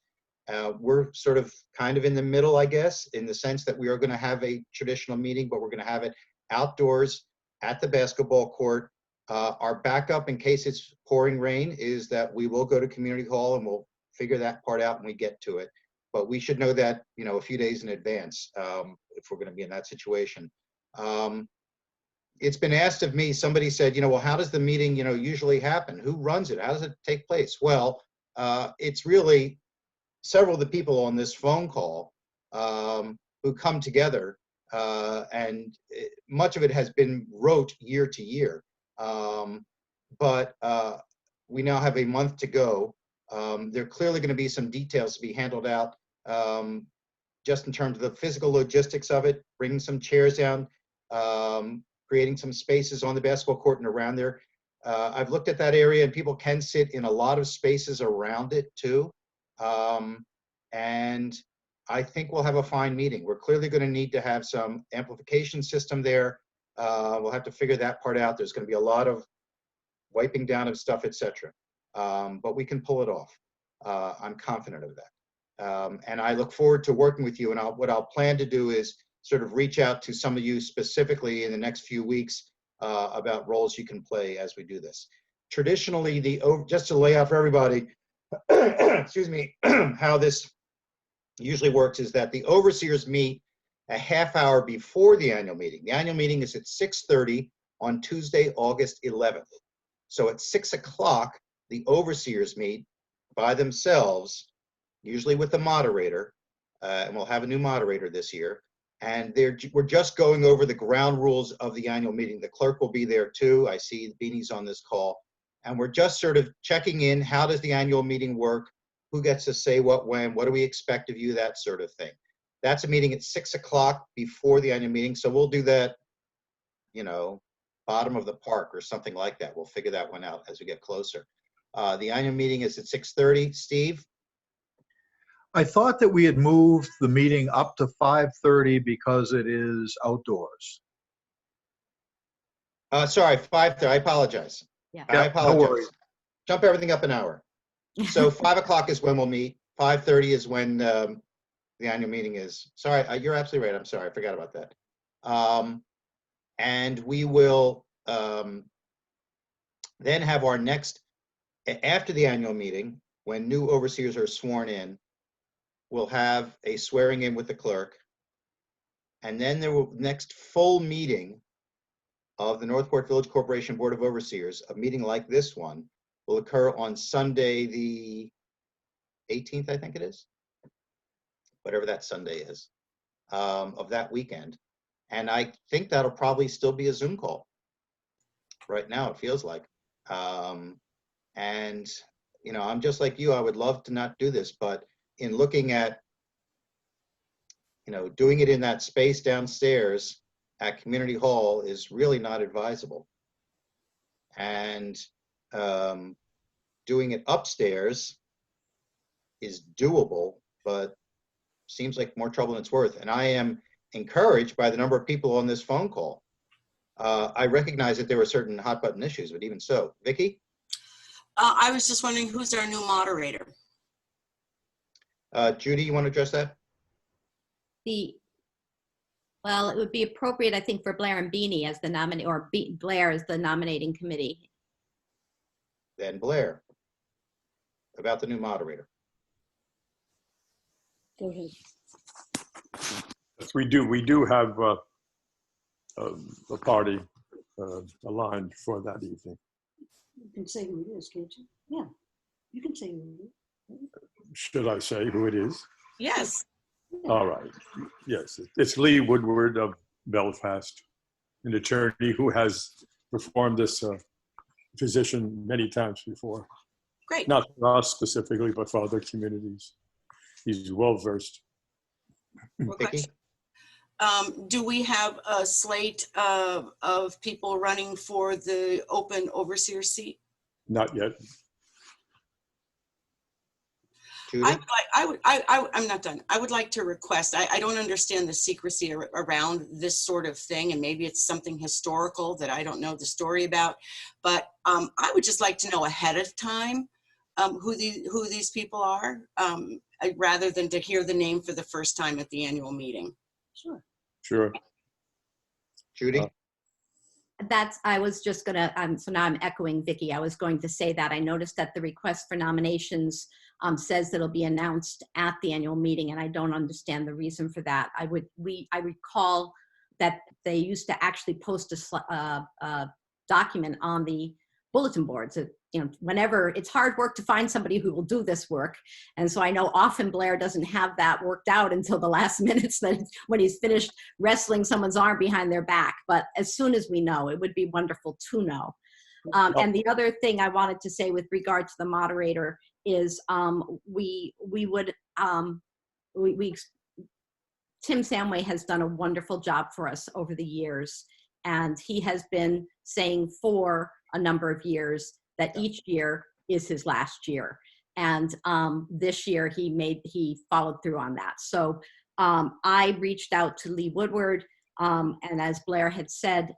We're sort of kind of in the middle, I guess, in the sense that we are going to have a traditional meeting, but we're going to have it outdoors at the basketball court. Our backup in case it's pouring rain is that we will go to community hall and we'll figure that part out when we get to it. But we should know that, a few days in advance if we're going to be in that situation. It's been asked of me, somebody said, well, how does the meeting, usually happen? Who runs it? How does it take place? Well, it's really several of the people on this phone call who come together, and much of it has been rote year to year. But we now have a month to go. There are clearly going to be some details to be handled out just in terms of the physical logistics of it, bringing some chairs down, creating some spaces on the basketball court and around there. I've looked at that area and people can sit in a lot of spaces around it too. And I think we'll have a fine meeting. We're clearly going to need to have some amplification system there. We'll have to figure that part out. There's going to be a lot of wiping down of stuff, etc. But we can pull it off. I'm confident of that. And I look forward to working with you. And what I'll plan to do is sort of reach out to some of you specifically in the next few weeks about roles you can play as we do this. Traditionally, just to lay out for everybody, excuse me, how this usually works is that the overseers meet a half hour before the annual meeting. The annual meeting is at 6:30 on Tuesday, August 11th. So at 6 o'clock, the overseers meet by themselves, usually with the moderator, and we'll have a new moderator this year. And we're just going over the ground rules of the annual meeting. The clerk will be there too. I see Beanie's on this call. And we're just sort of checking in. How does the annual meeting work? Who gets to say what, when? What do we expect of you? That sort of thing. That's a meeting at 6 o'clock before the annual meeting. So we'll do that, bottom of the park or something like that. We'll figure that one out as we get closer. The annual meeting is at 6:30. Steve? I thought that we had moved the meeting up to 5:30 because it is outdoors. Sorry, 5:30. I apologize. Yeah. I apologize. No worries. Jump everything up an hour. So 5 o'clock is when we'll meet. 5:30 is when the annual meeting is. Sorry, you're absolutely right. I'm sorry. I forgot about that. And we will then have our next, after the annual meeting, when new overseers are sworn in, we'll have a swearing in with the clerk. And then there will next full meeting of the Northport Village Corporation Board of Overseers, a meeting like this one, will occur on Sunday, the 18th, I think it is, whatever that Sunday is, of that weekend. And I think that'll probably still be a Zoom call. Right now, it feels like. And, I'm just like you, I would love to not do this, but in looking at, doing it in that space downstairs at Community Hall is really not advisable. And doing it upstairs is doable, but seems like more trouble than it's worth. And I am encouraged by the number of people on this phone call. I recognize that there were certain hot button issues, but even so. Vicki? I was just wondering who's our new moderator? Judy, you want to address that? Well, it would be appropriate, I think, for Blair and Beanie as the nominee, or Blair as the nominating committee. Then Blair, about the new moderator. Go ahead. Yes, we do. We do have a party aligned for that evening. You can say who it is, can't you? Yeah, you can say who it is. Should I say who it is? Yes. All right. Yes, it's Lee Woodward of Belfast, an attorney who has performed this position many times before. Great. Not for us specifically, but for other communities. He's well versed. Vicky? Do we have a slate of people running for the open overseer seat? Not yet. I'm not done. I would like to request, I don't understand the secrecy around this sort of thing, and maybe it's something historical that I don't know the story about, but I would just like to know ahead of time who these people are, rather than to hear the name for the first time at the annual meeting. Sure. Sure. Judy? I was just gonna, so now I'm echoing Vicky. I was going to say that I noticed that the request for nominations says that it'll be announced at the annual meeting, and I don't understand the reason for that. I recall that they used to actually post a document on the bulletin boards. Whenever, it's hard work to find somebody who will do this work. And so I know often Blair doesn't have that worked out until the last minutes, when he's finished wrestling someone's arm behind their back. But as soon as we know, it would be wonderful to know. And the other thing I wanted to say with regard to the moderator is Tim Samway has done a wonderful job for us over the years. And he has been saying for a number of years that each year is his last year. And this year he followed through on that. So I reached out to Lee Woodward, and as Blair had said,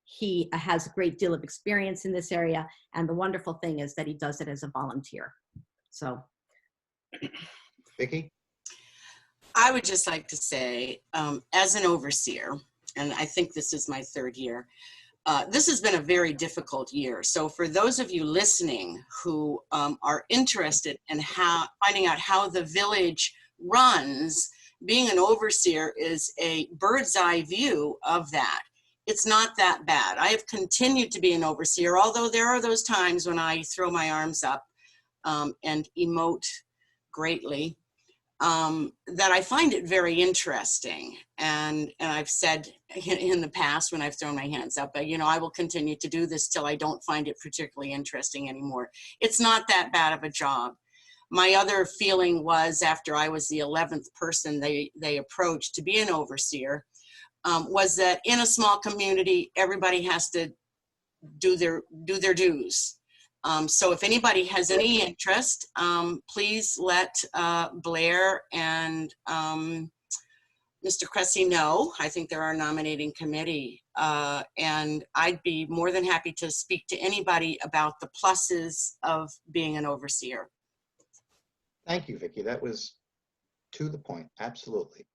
he has a great deal of experience in this area. And the wonderful thing is that he does it as a volunteer. So. Vicky? I would just like to say, as an overseer, and I think this is my third year, this has been a very difficult year. So for those of you listening who are interested in finding out how the village runs, being an overseer is a bird's eye view of that. It's not that bad. I have continued to be an overseer, although there are those times when I throw my arms up and emote greatly, that I find it very interesting. And I've said in the past when I've thrown my hands up, I will continue to do this till I don't find it particularly interesting anymore. It's not that bad of a job. My other feeling was, after I was the 11th person they approached to be an overseer, was that in a small community, everybody has to do their dues. So if anybody has any interest, please let Blair and Mr. Cressy know. I think they're our nominating committee. And I'd be more than happy to speak to anybody about the pluses of being an overseer. Thank you, Vicky. That was to the point. Absolutely.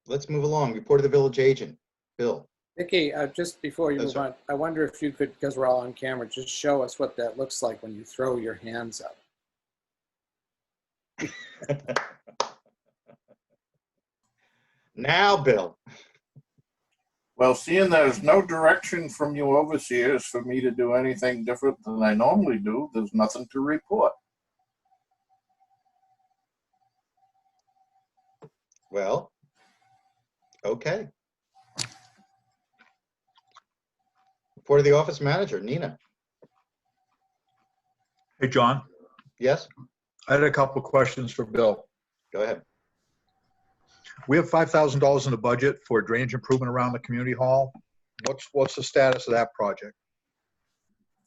Let's move along. Report of the village agent. Bill. Vicki, just before you Yes, move sir. on, I wonder if you could, because we're all on camera, just show us what that looks like when you throw your hands up. Now, Bill. Well, seeing there's no direction from you overseers for me to do anything different than I normally do, there's nothing to report. Well, okay. Report of the office manager, Nina. Hey, John. Yes? I had a couple of questions for Bill. Go ahead. We have $5,000 in the budget for drainage improvement around the community hall. What's the status of that project?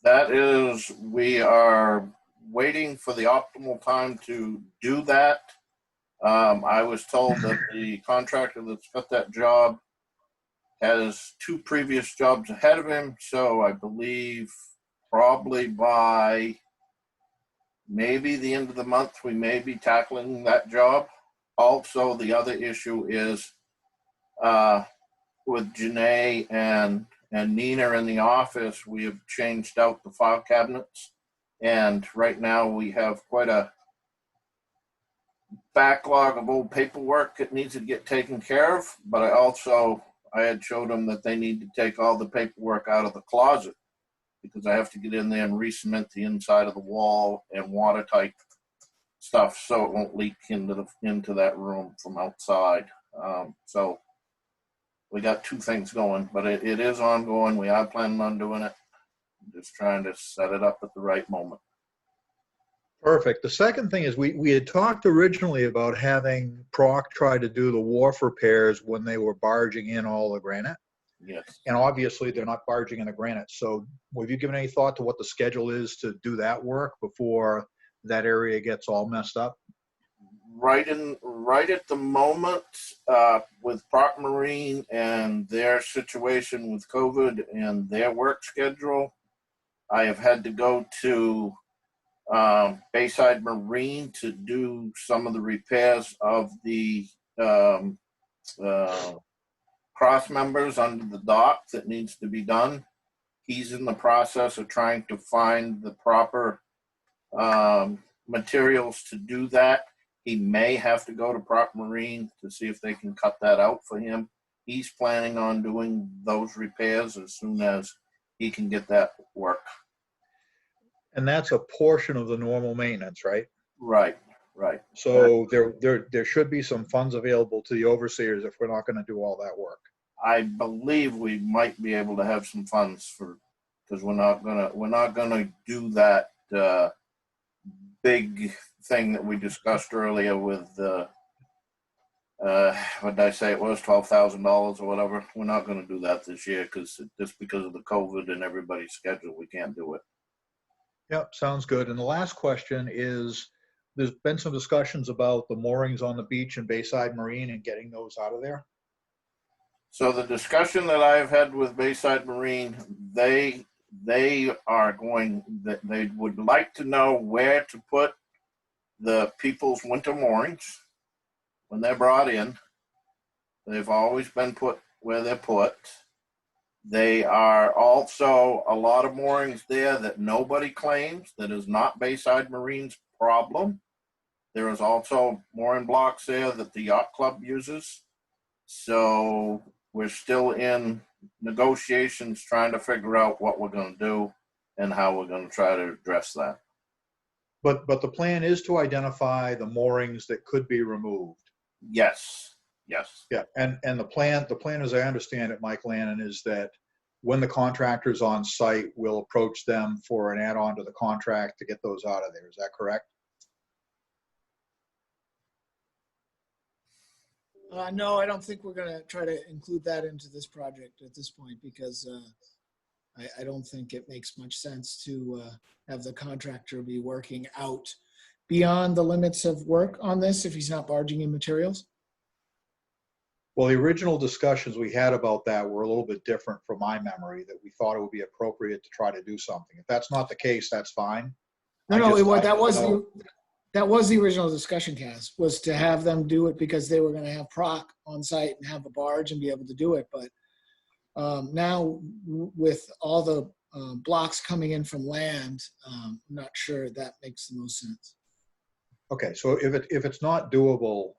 That is, we are waiting for the optimal time to do that. I was told that the contractor that's got that job has 2 previous jobs ahead of him, so I believe probably by maybe the end of the month we may be tackling that job. Also, the other issue is with Janae and Nina in the office, we have changed out the file cabinets. And right now we have quite a backlog of old paperwork that needs to get taken care of. But I had showed them that they need to take all the paperwork out of the closet, because I have to get in there and re-cement the inside of the wall and watertight stuff so it won't leak into that room from outside. So we got two things going, but it is ongoing. We are planning on doing it. Just trying to set it up at the right moment. Perfect. The second thing is we had talked originally about having Proc try to do the wharf repairs when they were barging in all the granite. Yes. And obviously they're not barging in the granite. So have you given any thought to what the schedule is to do that work before that area gets all messed up? Right at the moment, with Proc Marine and their situation with COVID and their work schedule, I have had to go to Bayside Marine to do some of the repairs of the cross members under the dock that needs to be done. He's in the process of trying to find the proper materials to do that. He may have to go to Proc Marine to see if they can cut that out for him. He's planning on doing those repairs as soon as he can get that work. And that's a portion of the normal maintenance, right? Right. So there should be some funds available to the overseers if we're not going to do all that work. I believe we might be able to have some funds because we're not gonna do that big thing that we discussed earlier with what did I say it was, $12,000 or whatever. We're not going to do that this year because of the COVID and everybody's schedule, we can't do it. Yep, sounds good. And the last question is, there's been some discussions about the moorings on the beach in Bayside Marine and getting those out of there. So the discussion that I've had with Bayside Marine, they would like to know where to put the people's winter moorings when they're brought in. They've always been put where they're put. They are also a lot of moorings there that nobody claims, that is not Bayside Marine's problem. There is also mooring blocks there that the yacht club uses. So we're still in negotiations trying to figure out what we're going to do and how we're going to try to address that. But the plan is to identify the moorings that could be removed. Yes. Yeah, and the plan, as I understand it, Mike Lannon, is that when the contractor's on site, we'll approach them for an add-on to the contract to get those out of there. Is that correct? No, I don't think we're going to try to include that into this project at this point because I don't think it makes much sense to have the contractor be working out beyond the limits of work on this if he's not barging in materials. Well, the original discussions we had about that were a little bit different from my memory, that we thought it would be appropriate to try to do something. If that's not the case, that's fine. That was the original discussion, Kaz, was to have them do it because they were going to have Proc on site and have a barge and be able to do it. But now with all the blocks coming in from land, I'm not sure that makes the most sense. Okay, so if it's not doable,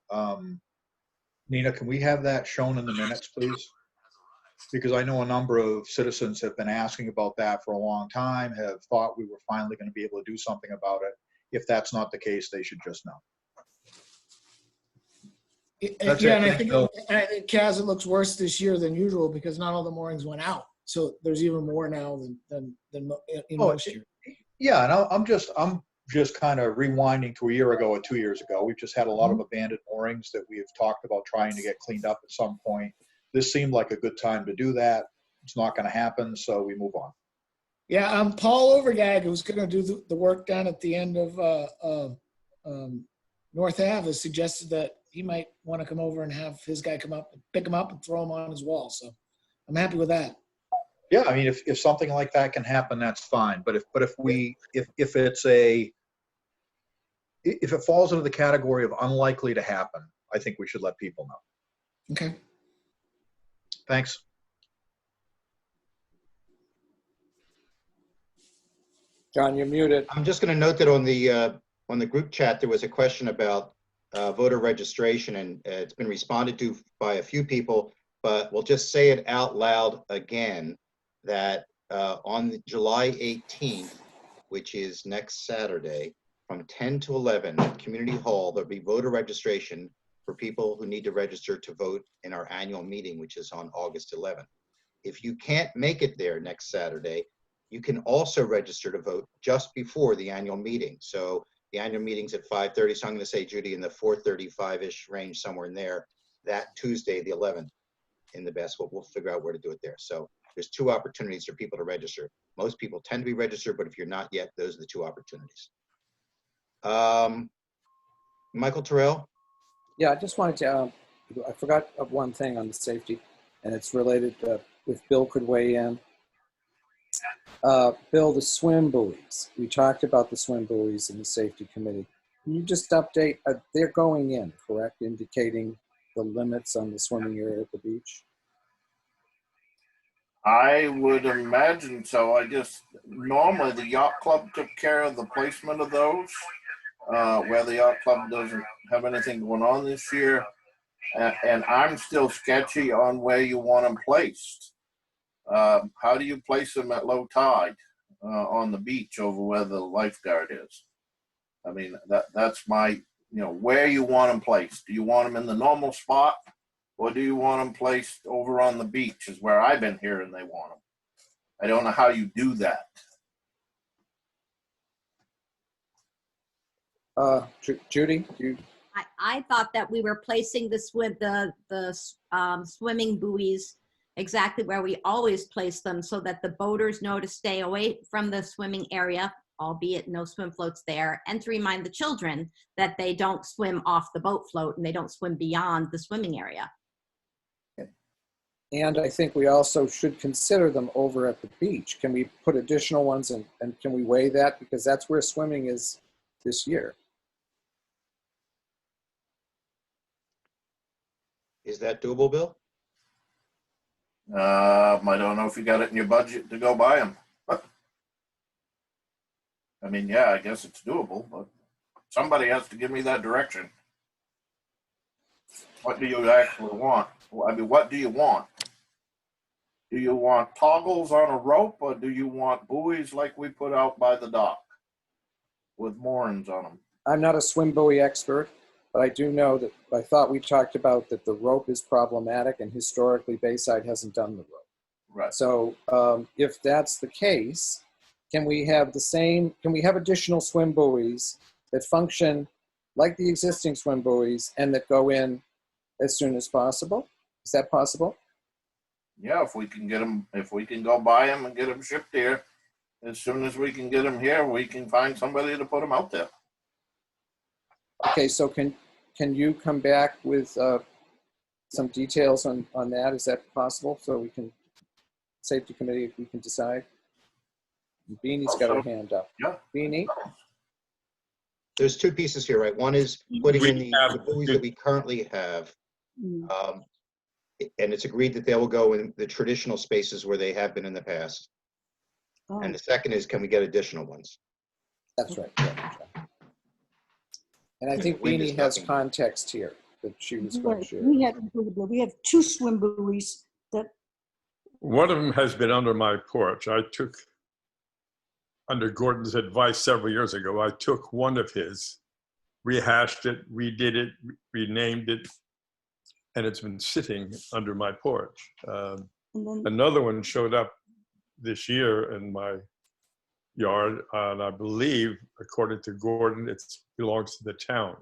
Nina, can we have that shown in the minutes, please? Because I know a number of citizens have been asking about that for a long time, have thought we were finally going to be able to do something about it. If that's not the case, they should just know. And I think, Kaz, it looks worse this year than usual because not all the moorings went out. So there's even more now than in most years. Yeah, and I'm just kind of rewinding to a year ago or 2 years ago. We've just had a lot of abandoned moorings that we have talked about trying to get cleaned up at some point. This seemed like a good time to do that. It's not going to happen, so we move on. Yeah, Paul Overgag, who's going to do the work down at the end of North Ave, has suggested that he might want to come over and have his guy come up, pick him up, and throw him on his wall. So I'm happy with that. Yeah, I mean, if something like that can happen, that's fine. But if it falls into the category of unlikely to happen, I think we should let people know. Okay. Thanks. John, you're muted. I'm just going to note that on the group chat, there was a question about voter registration, and it's been responded to by a few people, but we'll just say it out loud again, that on July 18th, which is next Saturday, from 10 to 11 at Community Hall, there'll be voter registration for people who need to register to vote in our annual meeting, which is on August 11th. If you can't make it there next Saturday, you can also register to vote just before the annual meeting. So the annual meeting's at 5:30, so I'm going to say, Judy, in the 4:35-ish range, somewhere in there, that Tuesday, the 11th, in the best. We'll figure out where to do it there. So there's two opportunities for people to register. Most people tend to be registered, but if you're not yet, those are the two opportunities. Michael Terrell? Yeah, I just wanted to, I forgot of one thing on the safety, and it's related if Bill could weigh in. Bill, the swim buoys. We talked about the swim buoys in the safety committee. Can you just update? They're going in, correct? Indicating the limits on the swimming area at the beach? I would imagine so. I just, normally the yacht club took care of the placement of those, where the yacht club doesn't have anything going on this year. And I'm still sketchy on where you want them placed. How do you place them at low tide on the beach over where the lifeguard is? I mean, that's my, where you want them placed. Do you want them in the normal spot, or do you want them placed over on the beach is where I've been hearing they want them. I don't know how you do that. Judy, you? I thought that we were placing the swimming buoys exactly where we always place them, so that the boaters know to stay away from the swimming area, albeit no swim floats there, and to remind the children that they don't swim off the boat float and they don't swim beyond the swimming area. And I think we also should consider them over at the beach. Can we put additional ones in, and can we weigh that? Because that's where swimming is this year. Is that doable, Bill? I don't know if you got it in your budget to go buy them. I mean, yeah, I guess it's doable, but somebody has to give me that direction. What do you actually want? I mean, what do you want? Do you want toggles on a rope, or do you want buoys like we put out by the dock with moorings on them? I'm not a swim buoy expert, but I do know that I thought we talked about that the rope is problematic, and historically Bayside hasn't done the rope. Right. So if that's the case, can we have additional swim buoys that function like the existing swim buoys and that go in as soon as possible? Is that possible? Yeah, if we can get them, if we can go buy them and get them shipped here, as soon as we can get them here, we can find somebody to put them out there. Okay, so can you come back with some details on that? Is that possible? So we can, safety committee, if we can decide. Beanie's got her hand up. Yeah. Beanie? There's two pieces here, right? One is putting in the buoys that we currently have. And it's agreed that they will go in the traditional spaces where they have been in the past. Oh. And the second is, can we get additional ones? That's right. Yeah. And I think We Beanie just has talking- context here that she was going to share. We have two swim buoys that. One of them has been under my porch. I took, under Gordon's advice several years ago, I took one of his, rehashed it, redid it, renamed it, and it's been sitting under my porch. Another one showed up this year in my yard, and I believe, according to Gordon, it belongs to the town.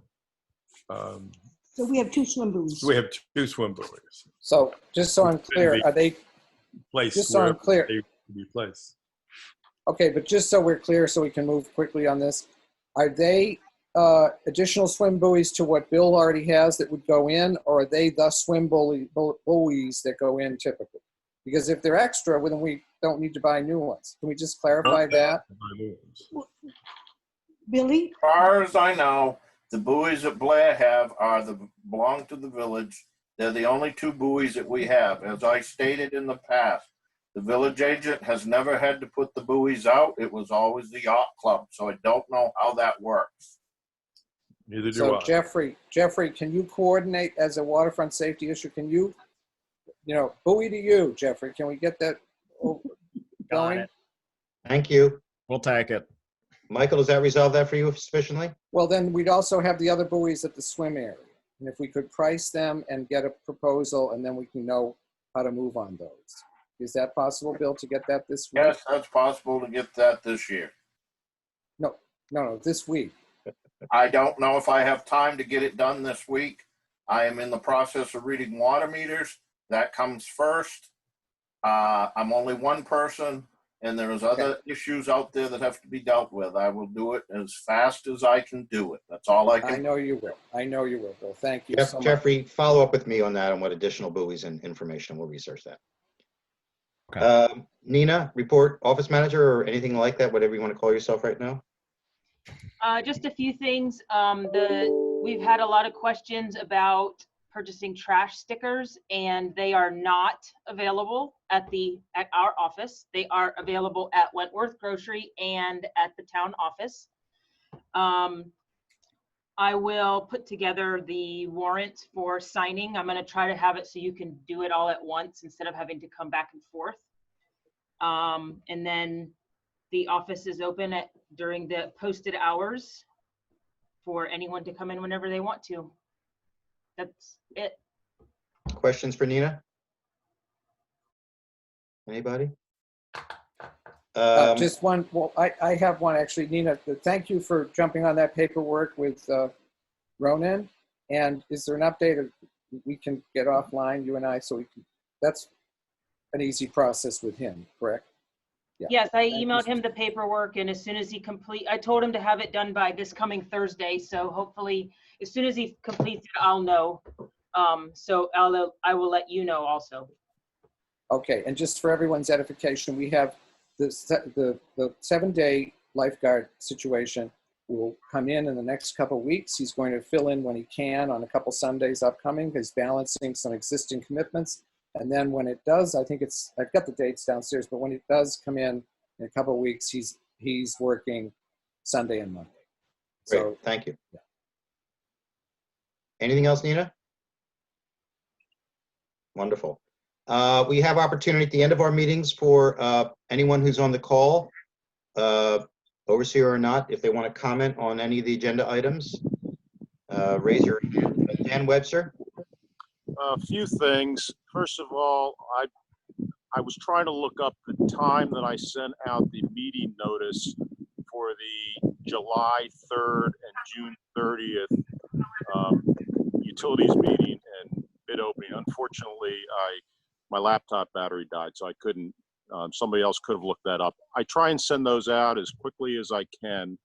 So we have two swim buoys. We have two swim buoys. So just so I'm clear, are they placed just so I'm clear? They can be placed. Okay, but just so we're clear, so we can move quickly on this, are they additional swim buoys to what Bill already has that would go in, or are they the swim buoys that go in typically? Because if they're extra, well, then we don't need to buy new ones. Can we just clarify that? Billy? As far as I know, The buoys that Blair have belong to the village. They're the only 2 buoys that we have. As I stated in the past, the village agent has never had to put the buoys out. It was always the yacht club. So I don't know how that works. Neither do So I. Jeffrey, can you coordinate as a waterfront safety issue? Can you buoy to you, Jeffrey? Can we get that going? Thank you. We'll take it. Michael, does that resolve that for you sufficiently? Well, then we'd also have the other buoys at the swim area. And if we could price them and get a proposal, and then we can know how to move on those. Is that possible, Bill, to get that this week? Yes, that's possible to get that this year. No, this week. I don't know if I have time to get it done this week. I am in the process of reading water meters. That comes first. I'm only one person, and there's other issues out there that have to be dealt with. I will do it as fast as I can do it. That's all I can. I know you will. I know you will, Bill. Thank you so much. Jeffrey, follow up with me on that, on what additional buoys and information. We'll research that. Okay. Nina, report, office manager, or anything like that, whatever you want to call yourself right now. Just a few things. We've had a lot of questions about purchasing trash stickers, and they are not available at our office. They are available at Wentworth Grocery and at the town office. I will put together the warrant for signing. I'm going to try to have it so you can do it all at once instead of having to come back and forth. And then the office is open during the posted hours for anyone to come in whenever they want to. That's it. Questions for Nina? Anybody? Just one. Well, I have one actually, Nina. Thank you for jumping on that paperwork with Ronan. And is there an update we can get offline, you and I, so we can? That's an easy process with him, correct? Yeah. Yes, I emailed him the paperwork, and as soon as he I told him to have it done by this coming Thursday. So hopefully, as soon as he completes it, I'll know. So I will let you know also. Okay, and just for everyone's edification, we have the 7-day lifeguard situation will come in the next couple of weeks. He's going to fill in when he can on a couple Sundays upcoming. He's balancing some existing commitments. And then when it does, I've got the dates downstairs, but when it does come in a couple of weeks, he's working Sunday and Monday. Great, So thank you. Yeah. Anything else, Nina? Wonderful. We have opportunity at the end of our meetings for anyone who's on the call, overseer or not, if they want to comment on any of the agenda items, raise your hand. Dan Webster. A few things. First of all, I was trying to look up the time that I sent out the meeting notice for the July 3rd and June 30th utilities meeting and bid opening. Unfortunately, my laptop battery died, so I couldn't. Somebody else could have looked that up. I try and send those out as quickly as I can.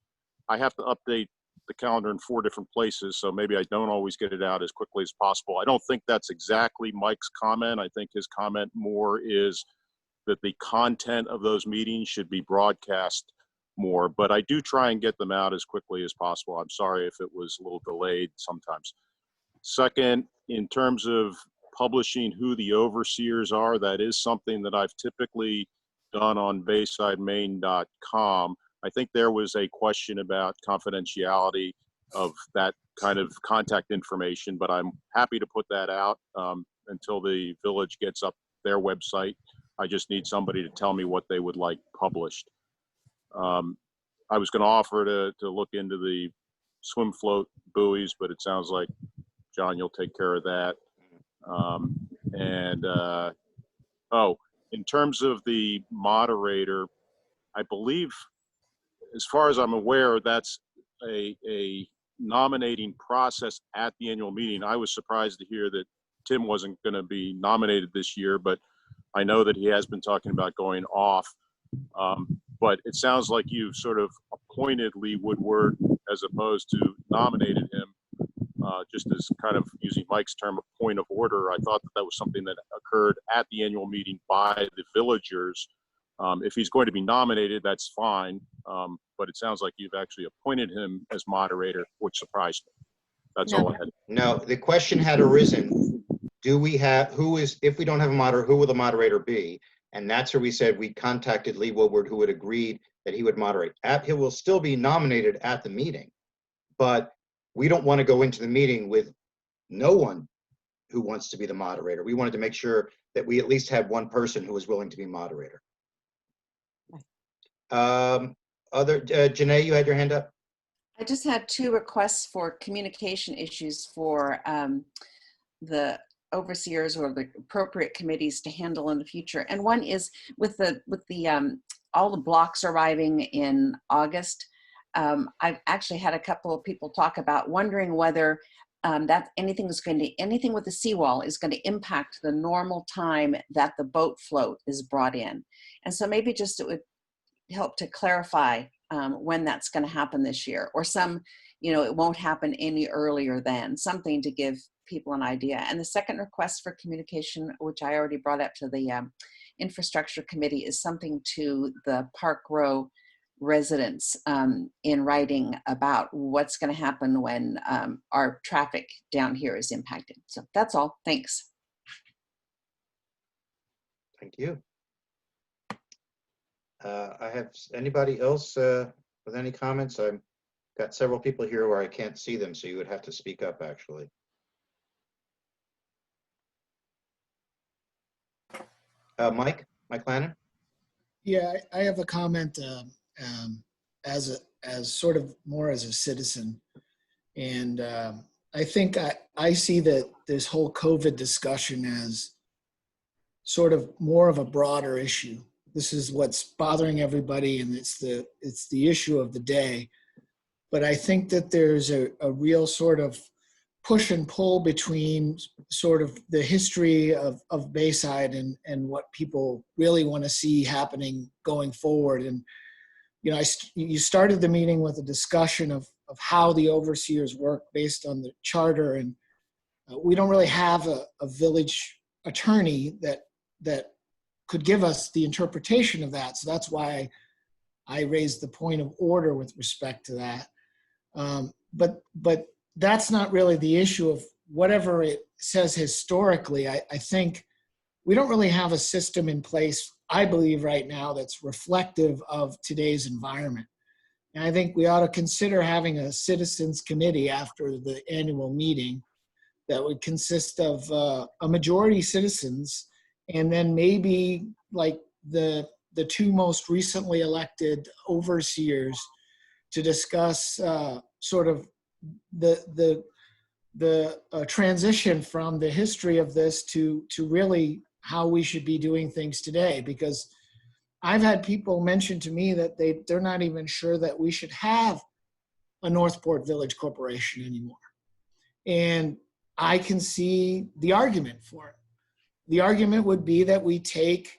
I have to update the calendar in 4 different places, so maybe I don't always get it out as quickly as possible. I don't think that's exactly Mike's comment. I think his comment more is that the content of those meetings should be broadcast more, but I do try and get them out as quickly as possible. I'm sorry if it was a little delayed sometimes. Second, in terms of publishing who the overseers are, that is something that I've typically done on baysidemaine.com. I think there was a question about confidentiality of that kind of contact information, but I'm happy to put that out until the village gets up their website. I just need somebody to tell me what they would like published. I was going to offer to look into the swim float buoys, but it sounds like, John, you'll take care of that. In terms of the moderator, I believe, as far as I'm aware, that's a nominating process at the annual meeting. I was surprised to hear that Tim wasn't going to be nominated this year, but I know that he has been talking about going off. But it sounds like you sort of appointed Lee Woodward as opposed to nominated him, just as kind of using Mike's term, a point of order. I thought that was something that occurred at the annual meeting by the villagers If he's going to be nominated, that's fine. But it sounds like you've actually appointed him as moderator, which surprised me. That's all I had. No, the question had arisen, do we have, if we don't have a moderator, who will the moderator be? And that's where we said we contacted Lee Woodward, who had agreed that he would moderate. He will still be nominated at the meeting, but we don't want to go into the meeting with no one who wants to be the moderator. We wanted to make sure that we at least had one person who was willing to be moderator. Janae, you had your hand up? I just had 2 requests for communication issues for the overseers or the appropriate committees to handle in the future. And one is with all the blocks arriving in August. I've actually had a couple of people talk about wondering whether that anything with the seawall is going to impact the normal time that the boat float is brought in. And so maybe just it would help to clarify when that's going to happen this year, or it won't happen any earlier than, something to give people an idea. And the second request for communication, which I already brought up to the infrastructure committee, is something to the Park Row residents in writing about what's going to happen when our traffic down here is impacted. So that's all. Thanks. Thank you. I have anybody else with any comments? I've got several people here where I can't see them, so you would have to speak up, actually. Mike Lannon? Yeah, I have a comment as sort of more as a citizen. And I think I see that this whole COVID discussion as sort of more of a broader issue. This is what's bothering everybody, and it's the issue of the day. But I think that there's a real sort of push and pull between sort of the history of Bayside and what people really want to see happening going forward. And you started the meeting with a discussion of how the overseers work based on the charter, and we don't really have a village attorney that could give us the interpretation of that. So that's why I raised the point of order with respect to that. But that's not really the issue of whatever it says historically. I think we don't really have a system in place, I believe right now, that's reflective of today's environment. And I think we ought to consider having a citizens committee after the annual meeting that would consist of a majority citizens, and then maybe like the 2 most recently elected overseers to discuss sort of the transition from the history of this to really how we should be doing things today. Because I've had people mention to me that they're not even sure that we should have a Northport Village Corporation anymore. And I can see the argument for it. The argument would be that we take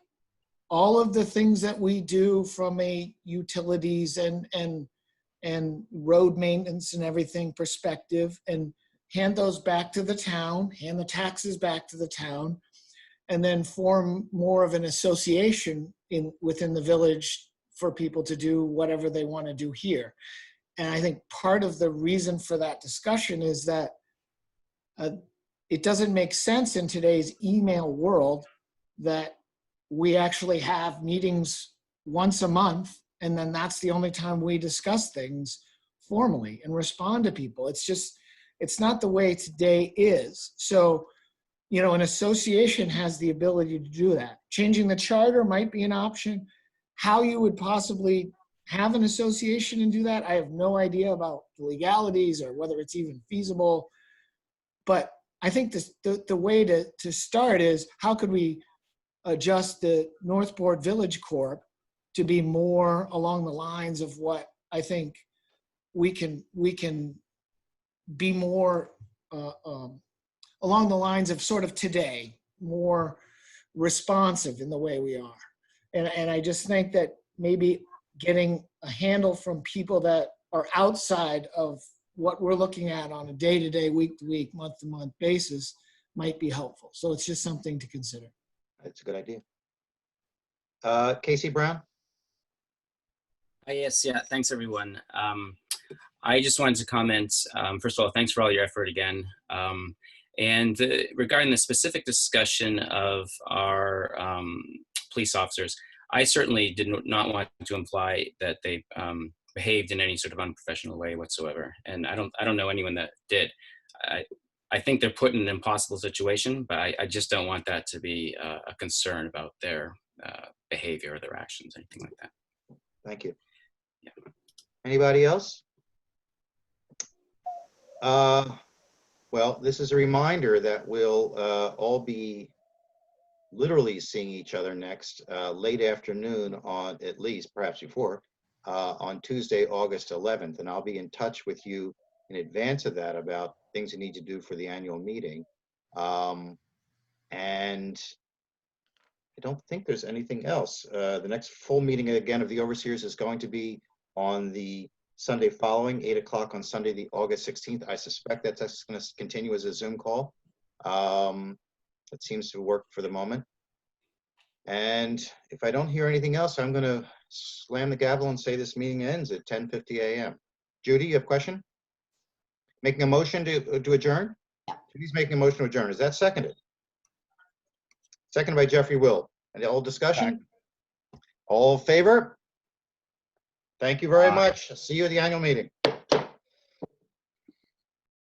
all of the things that we do from a utilities and road maintenance and everything perspective, and hand those back to the town, hand the taxes back to the town, and then form more of an association within the village for people to do whatever they want to do here. And I think part of the reason for that discussion is that it doesn't make sense in today's email world that we actually have meetings once a month, and then that's the only time we discuss things formally and respond to people. It's not the way today is. So, an association has the ability to do that. Changing the charter might be an option. How you would possibly have an association and do that, I have no idea about the legalities or whether it's even feasible. But I think the way to start is, how could we adjust the Northport Village Corp to be more along the lines of what I think we can be more along the lines of sort of today, more responsive in the way we are. And I just think that maybe getting a handle from people that are outside of what we're looking at on a day-to-day, week-to-week, month-to-month basis might be helpful. So it's just something to consider. That's a good idea. Casey Brown? Yes, yeah, thanks everyone. I just wanted to comment, first of all, thanks for all your effort again. And regarding the specific discussion of our police officers, I certainly did not want to imply that they behaved in any sort of unprofessional way whatsoever. And I don't know anyone that did. I think they're put in an impossible situation, but I just don't want that to be a concern about their behavior or their actions, anything like that. Thank you. Yeah. Anybody else? Well, this is a reminder that we'll all be literally seeing each other next late afternoon on, at least perhaps before, on Tuesday, August 11th. And I'll be in touch with you in advance of that about things you need to do for the annual meeting. And I don't think there's anything else. The next full meeting again of the Overseers is going to be on the Sunday following, 8 o'clock on Sunday, the August 16th. I suspect that's going to continue as a Zoom call. It seems to work for the moment. And if I don't hear anything else, I'm going to slam the gavel and say this meeting ends at 10:50 a.m. Judy, you have a question? Making a motion to adjourn? Yeah. Judy's making a motion to adjourn. Is that seconded? Seconded by Jeffrey Will. Any old discussion? All in favor? Thank you very much. See you at the annual meeting.